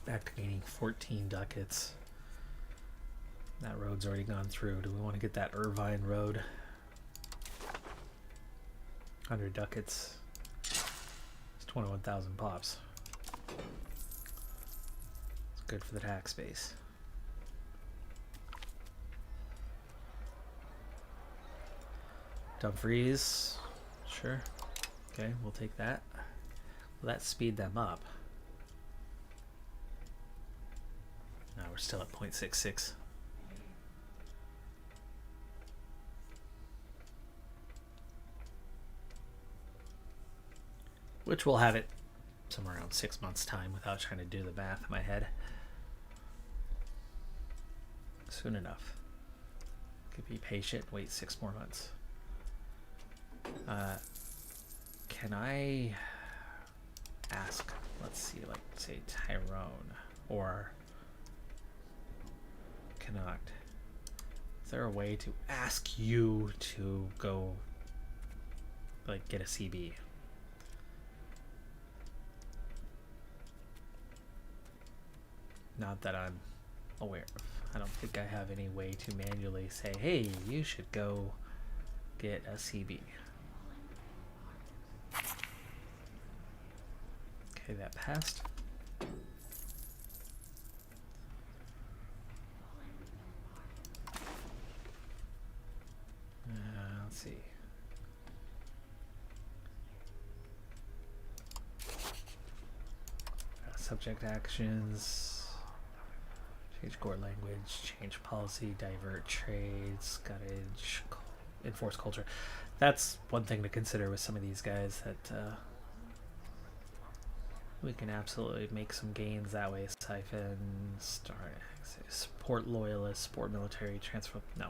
Back to gaining 14 ducats. That road's already gone through. Do we want to get that Irvine road? 100 ducats. It's 21,000 pops. It's good for the tax base. Dumfries. Sure. Okay, we'll take that. Will that speed them up? No, we're still at 0.66. Which we'll have it somewhere around 6 months' time without trying to do the math in my head. Soon enough. Could be patient, wait 6 more months. Can I ask, let's see, like, say Tyrone or Connacht. Is there a way to ask you to go, like, get a CB? Not that I'm aware of. I don't think I have any way to manually say, hey, you should go get a CB. Okay, that passed. Let's see. Subject actions. Change core language, change policy, divert trades, cottage, enforce culture. That's one thing to consider with some of these guys that We can absolutely make some gains that way. Siphon, start, support loyalists, support military, transfer. No.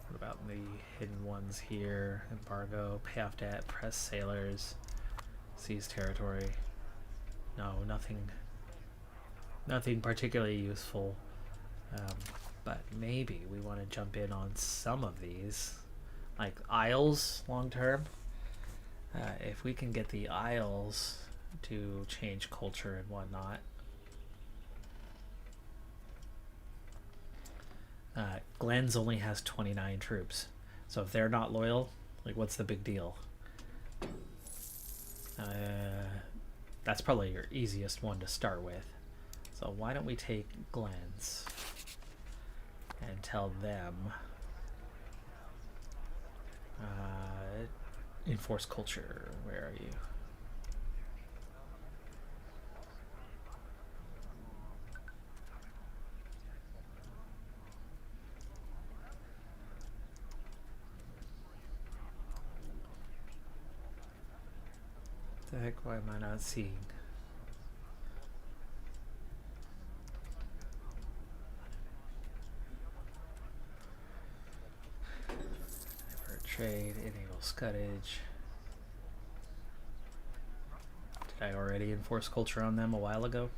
What about the hidden ones here? Embargo, pay off debt, press sailors, seize territory. No, nothing particularly useful. But maybe we want to jump in on some of these, like Isles long term. If we can get the Isles to change culture and whatnot. Glenn's only has 29 troops, so if they're not loyal, like, what's the big deal? That's probably your easiest one to start with. So why don't we take Glenn's and tell them enforce culture. Where are you? The heck, why am I not seeing? Trade, enable scuttage. Did I already enforce culture on them a while ago?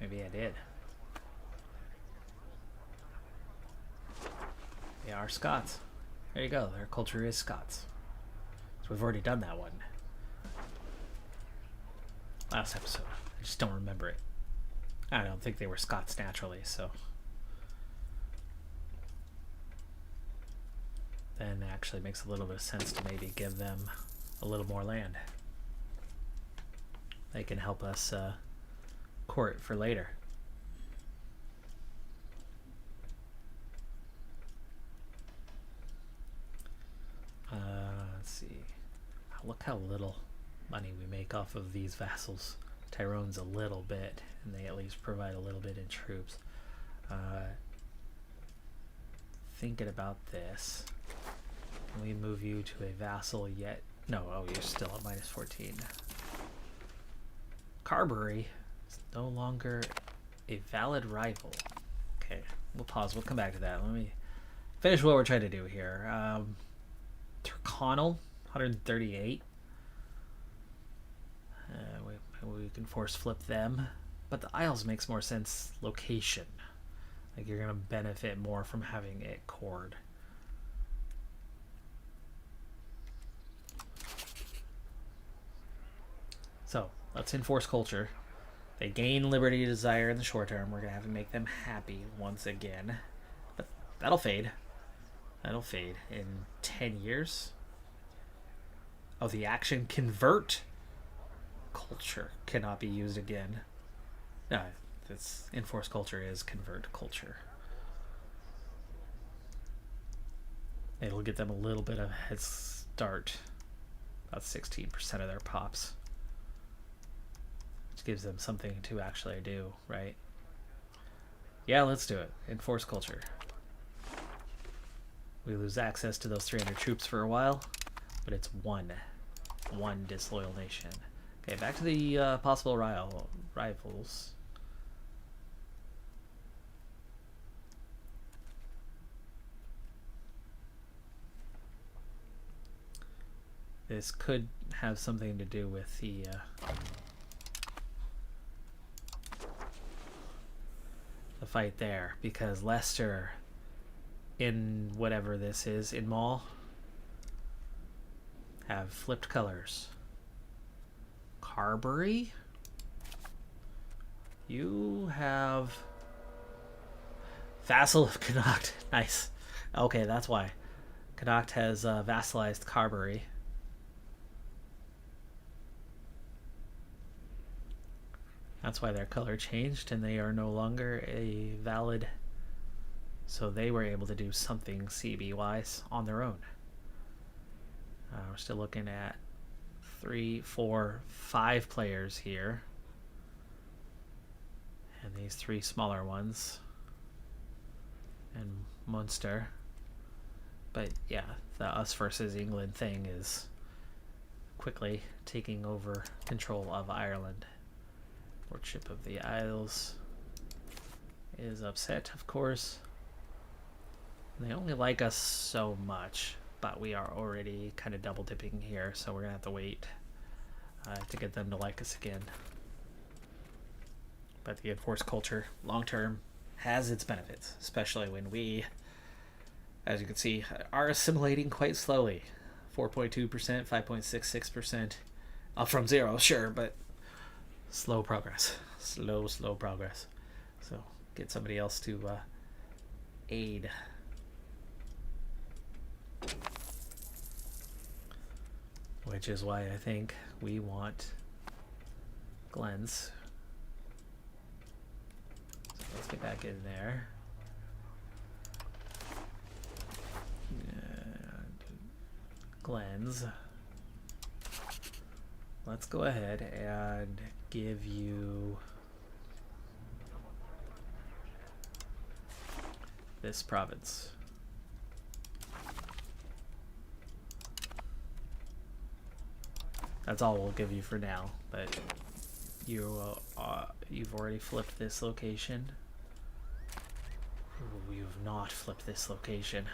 Maybe I did. They are Scots. There you go, their culture is Scots. So we've already done that one. Last episode. I just don't remember it. I don't think they were Scots naturally, so. Then it actually makes a little bit of sense to maybe give them a little more land. They can help us court for later. Let's see. Look how little money we make off of these vassals. Tyrone's a little bit, and they at least provide a little bit in troops. Thinking about this, can we move you to a vassal yet? No, oh, you're still at minus 14. Carberry is no longer a valid rival. Okay, we'll pause. We'll come back to that. Let me finish what we're trying to do here. Tyrconnell, 138. We can force flip them, but the Isles makes more sense location. Like, you're gonna benefit more from having it cored. So let's enforce culture. They gain liberty desire in the short term. We're gonna have to make them happy once again, but that'll fade. That'll fade in 10 years. Oh, the action convert culture cannot be used again. No, this enforce culture is convert culture. It'll get them a little bit of a head start. About 16% of their pops. Which gives them something to actually do, right? Yeah, let's do it. Enforce culture. We lose access to those 300 troops for a while, but it's one disloyal nation. Okay, back to the possible rivals. This could have something to do with the fight there, because Leicester, in whatever this is, in Mall, have flipped colors. Carberry, you have vassal of Connacht. Nice. Okay, that's why Connacht has vassalized Carberry. That's why their color changed, and they are no longer a valid. So they were able to do something CB wise on their own. We're still looking at 3, 4, 5 players here, and these 3 smaller ones. and Munster. But yeah, the us versus England thing is quickly taking over control of Ireland. Lordship of the Isles is upset, of course. They only like us so much, but we are already kind of double dipping here, so we're gonna have to wait to get them to like us again. But the enforced culture, long term, has its benefits, especially when we, as you can see, are assimilating quite slowly. 4.2%, 5.66%, up from 0, sure, but slow progress. Slow progress. So get somebody else to aid. Which is why I think we want Glenn's. So let's get back in there. And Glenn's. Let's go ahead and give you this province. That's all we'll give you for now, but you've already flipped this location. Ooh, you've not flipped this location.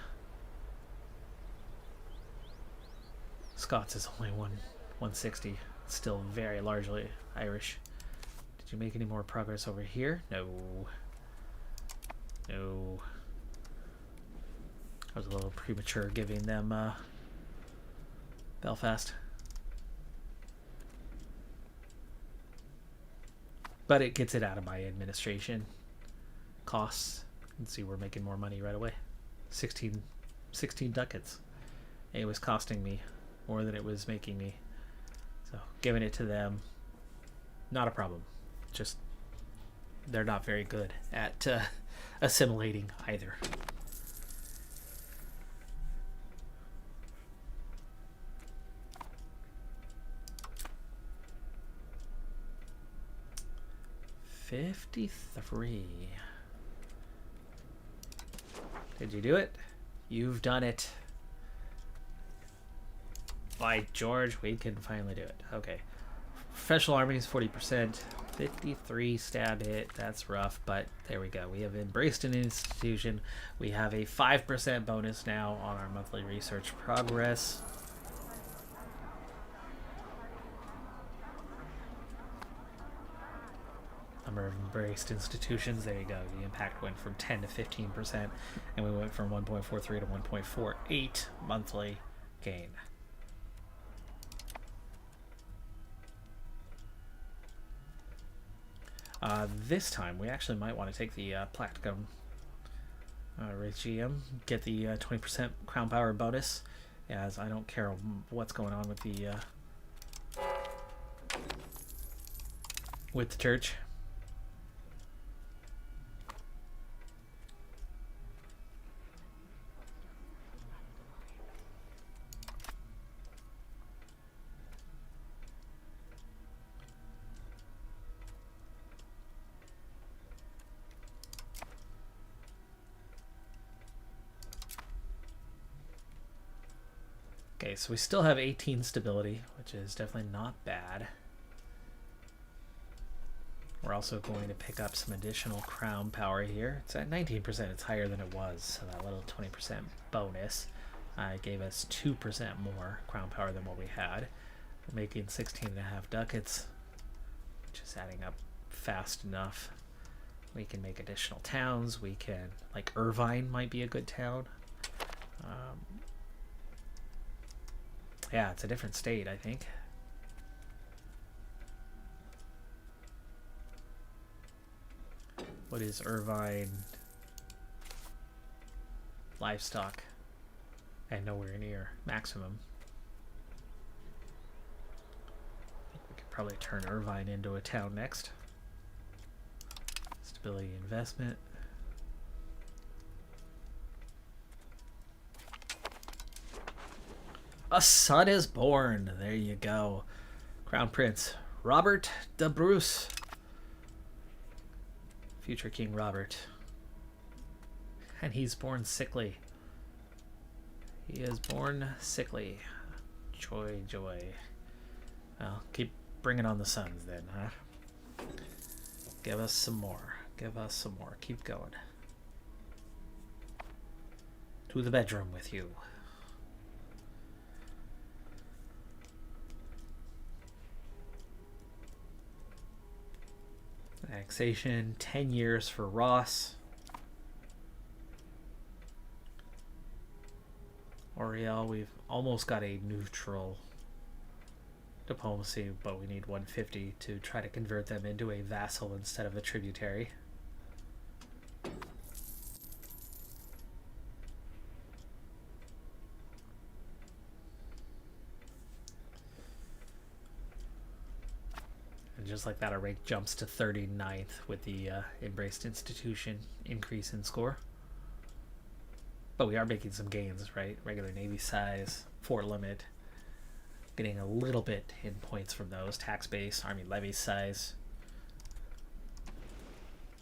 Scots is only 160. Still very largely Irish. Did you make any more progress over here? No. No. I was a little premature giving them Belfast. But it gets it out of my administration costs. You can see we're making more money right away. 16 ducats. It was costing me more than it was making me. So giving it to them, not a problem. Just they're not very good at assimilating either. $53. Did you do it? You've done it. By George, we can finally do it. Okay. Professional army is 40%. 53 stab hit. That's rough, but there we go. We have embraced an institution. We have a 5% bonus now on our monthly research progress. Number of embraced institutions. There you go. The impact went from 10 to 15%, and we went from 1.43 to 1.48 monthly gain. This time, we actually might want to take the Platinum Regime, get the 20% Crown Power bonus, as I don't care what's going on with the church. Okay, so we still have 18 stability, which is definitely not bad. We're also going to pick up some additional crown power here. It's at 19%. It's higher than it was, so that little 20% bonus gave us 2% more crown power than what we had. We're making 16.5 ducats, which is adding up fast enough. We can make additional towns. We can, like Irvine might be a good town. Yeah, it's a different state, I think. What is Irvine? Livestock. And nowhere near maximum. I think we could probably turn Irvine into a town next. Stability investment. A son is born. There you go. Crown Prince Robert de Bruce. Future King Robert. And he's born sickly. He is born sickly. Joy, joy. Well, keep bringing on the suns then, huh? Give us some more. Give us some more. Keep going. To the bedroom with you. Annexation, 10 years for Ross. Oriel, we've almost got a neutral diplomacy, but we need 150 to try to convert them into a vassal instead of a tributary. And just like that, our rank jumps to 39th with the Embraced Institution increase in score. But we are making some gains, right? Regular Navy size, fort limit, getting a little bit in points from those. Tax base, Army levy size.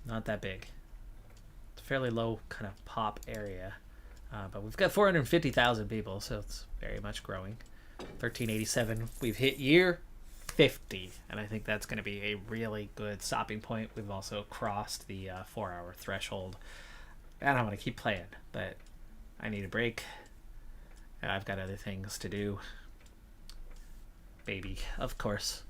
Not that big. It's a fairly low kind of pop area. But we've got 450,000 people, so it's very much growing. 1387, we've hit year 50, and I think that's going to be a really good stopping point. We've also crossed the 4-hour threshold, and I'm going to keep playing, but I need a break. I've got other things to do. Baby, of course,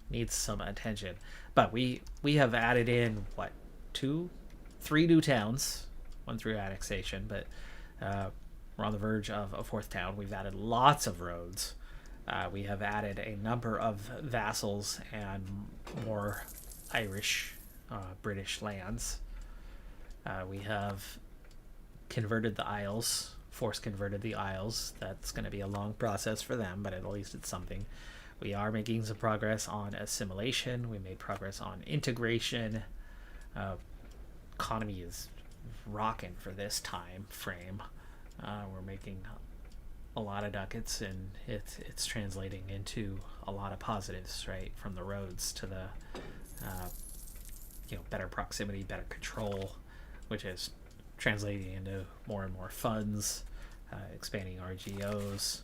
needs some attention. But we have added in, what, 3 new towns, 1 through annexation, but we're on the verge of a 4th town. We've added lots of roads. We have added a number of vassals and more Irish, British lands. We have converted the Isles, force converted the Isles. That's going to be a long process for them, but at least it's something. We are making some progress on assimilation. We made progress on integration. Economy is rocking for this time frame. We're making a lot of ducats, and it's translating into a lot of positives, right? From the roads to the better proximity, better control, which is translating into more and more funds, expanding RGOs.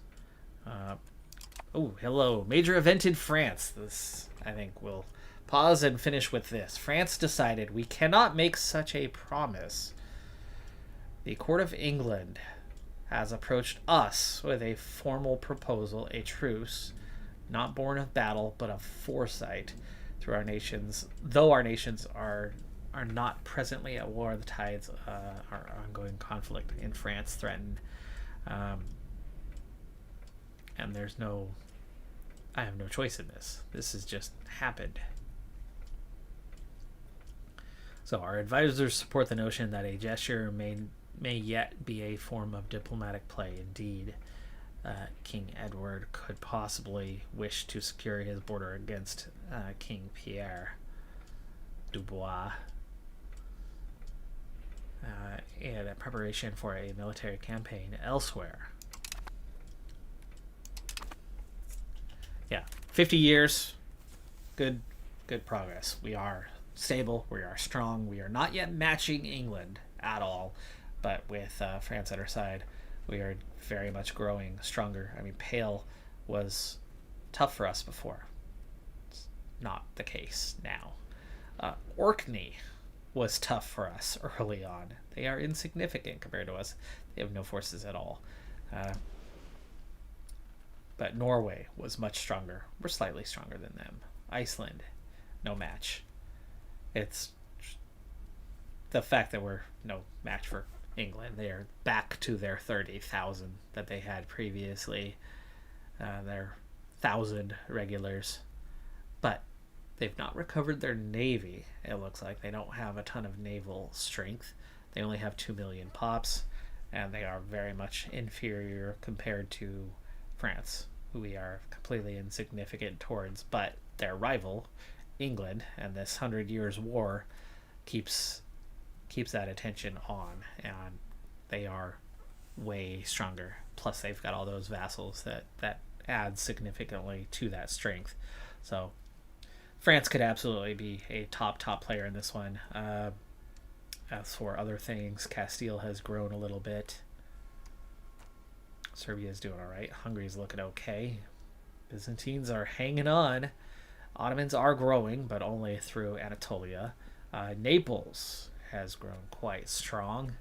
Oh, hello. Major event in France. This, I think, we'll pause and finish with this. France decided we cannot make such a promise. The Court of England has approached us with a formal proposal, a truce, not born of battle, but of foresight through our nations. Though our nations are not presently at war, the tides our ongoing conflict in France threaten. And I have no choice in this. This has just happened. So our advisors support the notion that a gesture may yet be a form of diplomatic play. Indeed, King Edward could possibly wish to secure his border against King Pierre Dubois in preparation for a military campaign elsewhere. Yeah, 50 years, good progress. We are stable, we are strong, we are not yet matching England at all, but with France at our side, we are very much growing stronger. I mean, Pale was tough for us before. It's not the case now. Orkney was tough for us early on. They are insignificant compared to us. They have no forces at all. But Norway was much stronger. We're slightly stronger than them. Iceland, no match. It's the fact that we're no match for England. They are back to their 30,000 that they had previously. Their 1,000 regulars. But they've not recovered their navy, it looks like. They don't have a ton of naval strength. They only have 2 million pops, and they are very much inferior compared to France, who we are completely insignificant towards. But their rival, England, and this 100 Years' War keeps that attention on, and they are way stronger. Plus, they've got all those vassals that add significantly to that strength. So France could absolutely be a top player in this one. As for other things, Castile has grown a little bit. Serbia's doing all right. Hungary's looking okay. Byzantines are hanging on. Ottomans are growing, but only through Anatolia. Naples has grown quite strong.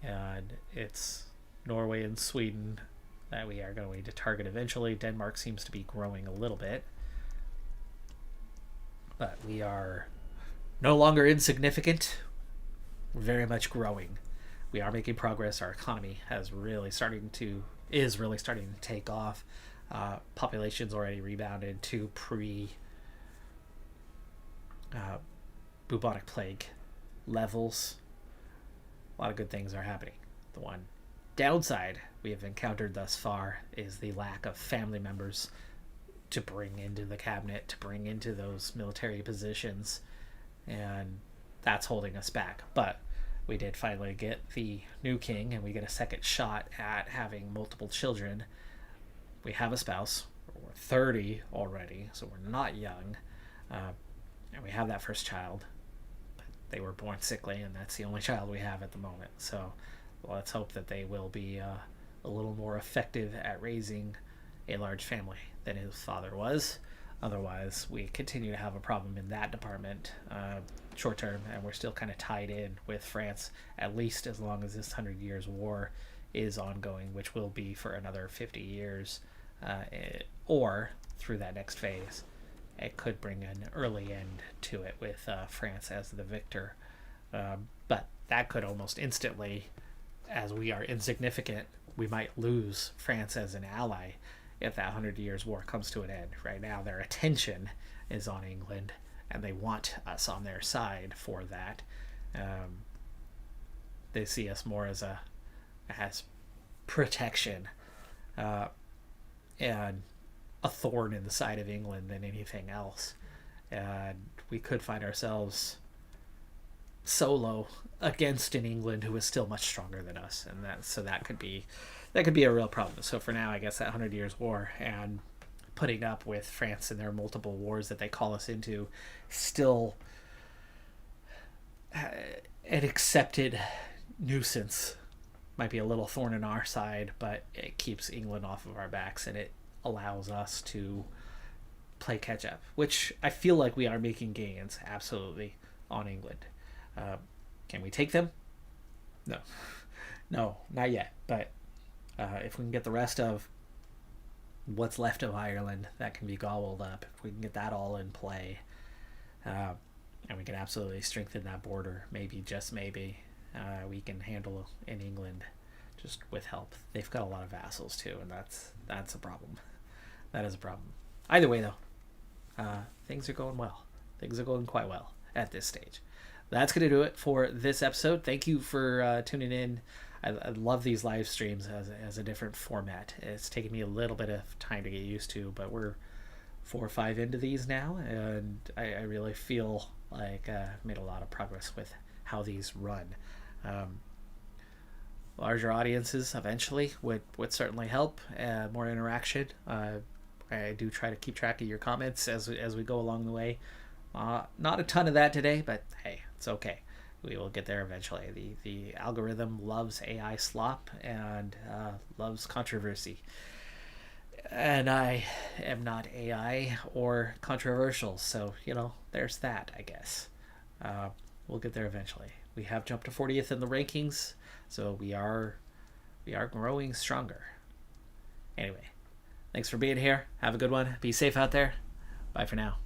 And it's Norway and Sweden that we are going to target eventually. Denmark seems to be growing a little bit. But we are no longer insignificant. We're very much growing. We are making progress. Our economy is really starting to take off. Population's already rebounded to bubonic plague levels. A lot of good things are happening. The one downside we have encountered thus far is the lack of family members to bring into the cabinet, to bring into those military positions, and that's holding us back. But we did finally get the new king, and we get a second shot at having multiple children. We have a spouse. We're 30 already, so we're not young. And we have that first child. They were born sickly, and that's the only child we have at the moment. So let's hope that they will be a little more effective at raising a large family than his father was. Otherwise, we continue to have a problem in that department short term, and we're still kind of tied in with France, at least as long as this 100 Years' War is ongoing, which will be for another 50 years, or through that next phase. It could bring an early end to it with France as the victor. But that could almost instantly, as we are insignificant, we might lose France as an ally if that 100 Years' War comes to an end. Right now, their attention is on England, and they want us on their side for that. They see us more as protection and a thorn in the side of England than anything else. And we could find ourselves solo against an England who is still much stronger than us, and that could be a real problem. So for now, I guess that 100 Years' War and putting up with France and their multiple wars that they call us into, still an accepted nuisance. Might be a little thorn in our side, but it keeps England off of our backs, and it allows us to play catch up, which I feel like we are making gains absolutely on England. Can we take them? No, not yet. But if we can get the rest of what's left of Ireland, that can be gobbled up. If we can get that all in play, and we can absolutely strengthen that border, maybe, just maybe, we can handle in England just with help. They've got a lot of vassals too, and that's a problem. That is a problem. Either way, though, things are going well. Things are going quite well at this stage. That's going to do it for this episode. Thank you for tuning in. I love these live streams as a different format. It's taken me a little bit of time to get used to, but we're 4 or 5 into these now, and I really feel like I've made a lot of progress with how these run. Larger audiences eventually would certainly help. More interaction. I do try to keep track of your comments as we go along the way. Not a ton of that today, but hey, it's okay. We will get there eventually. The algorithm loves AI slop and loves controversy. And I am not AI or controversial, so, there's that, I guess. We'll get there eventually. We have jumped to 40th in the rankings, so we are growing stronger. Anyway, thanks for being here. Have a good one. Be safe out there. Bye for now.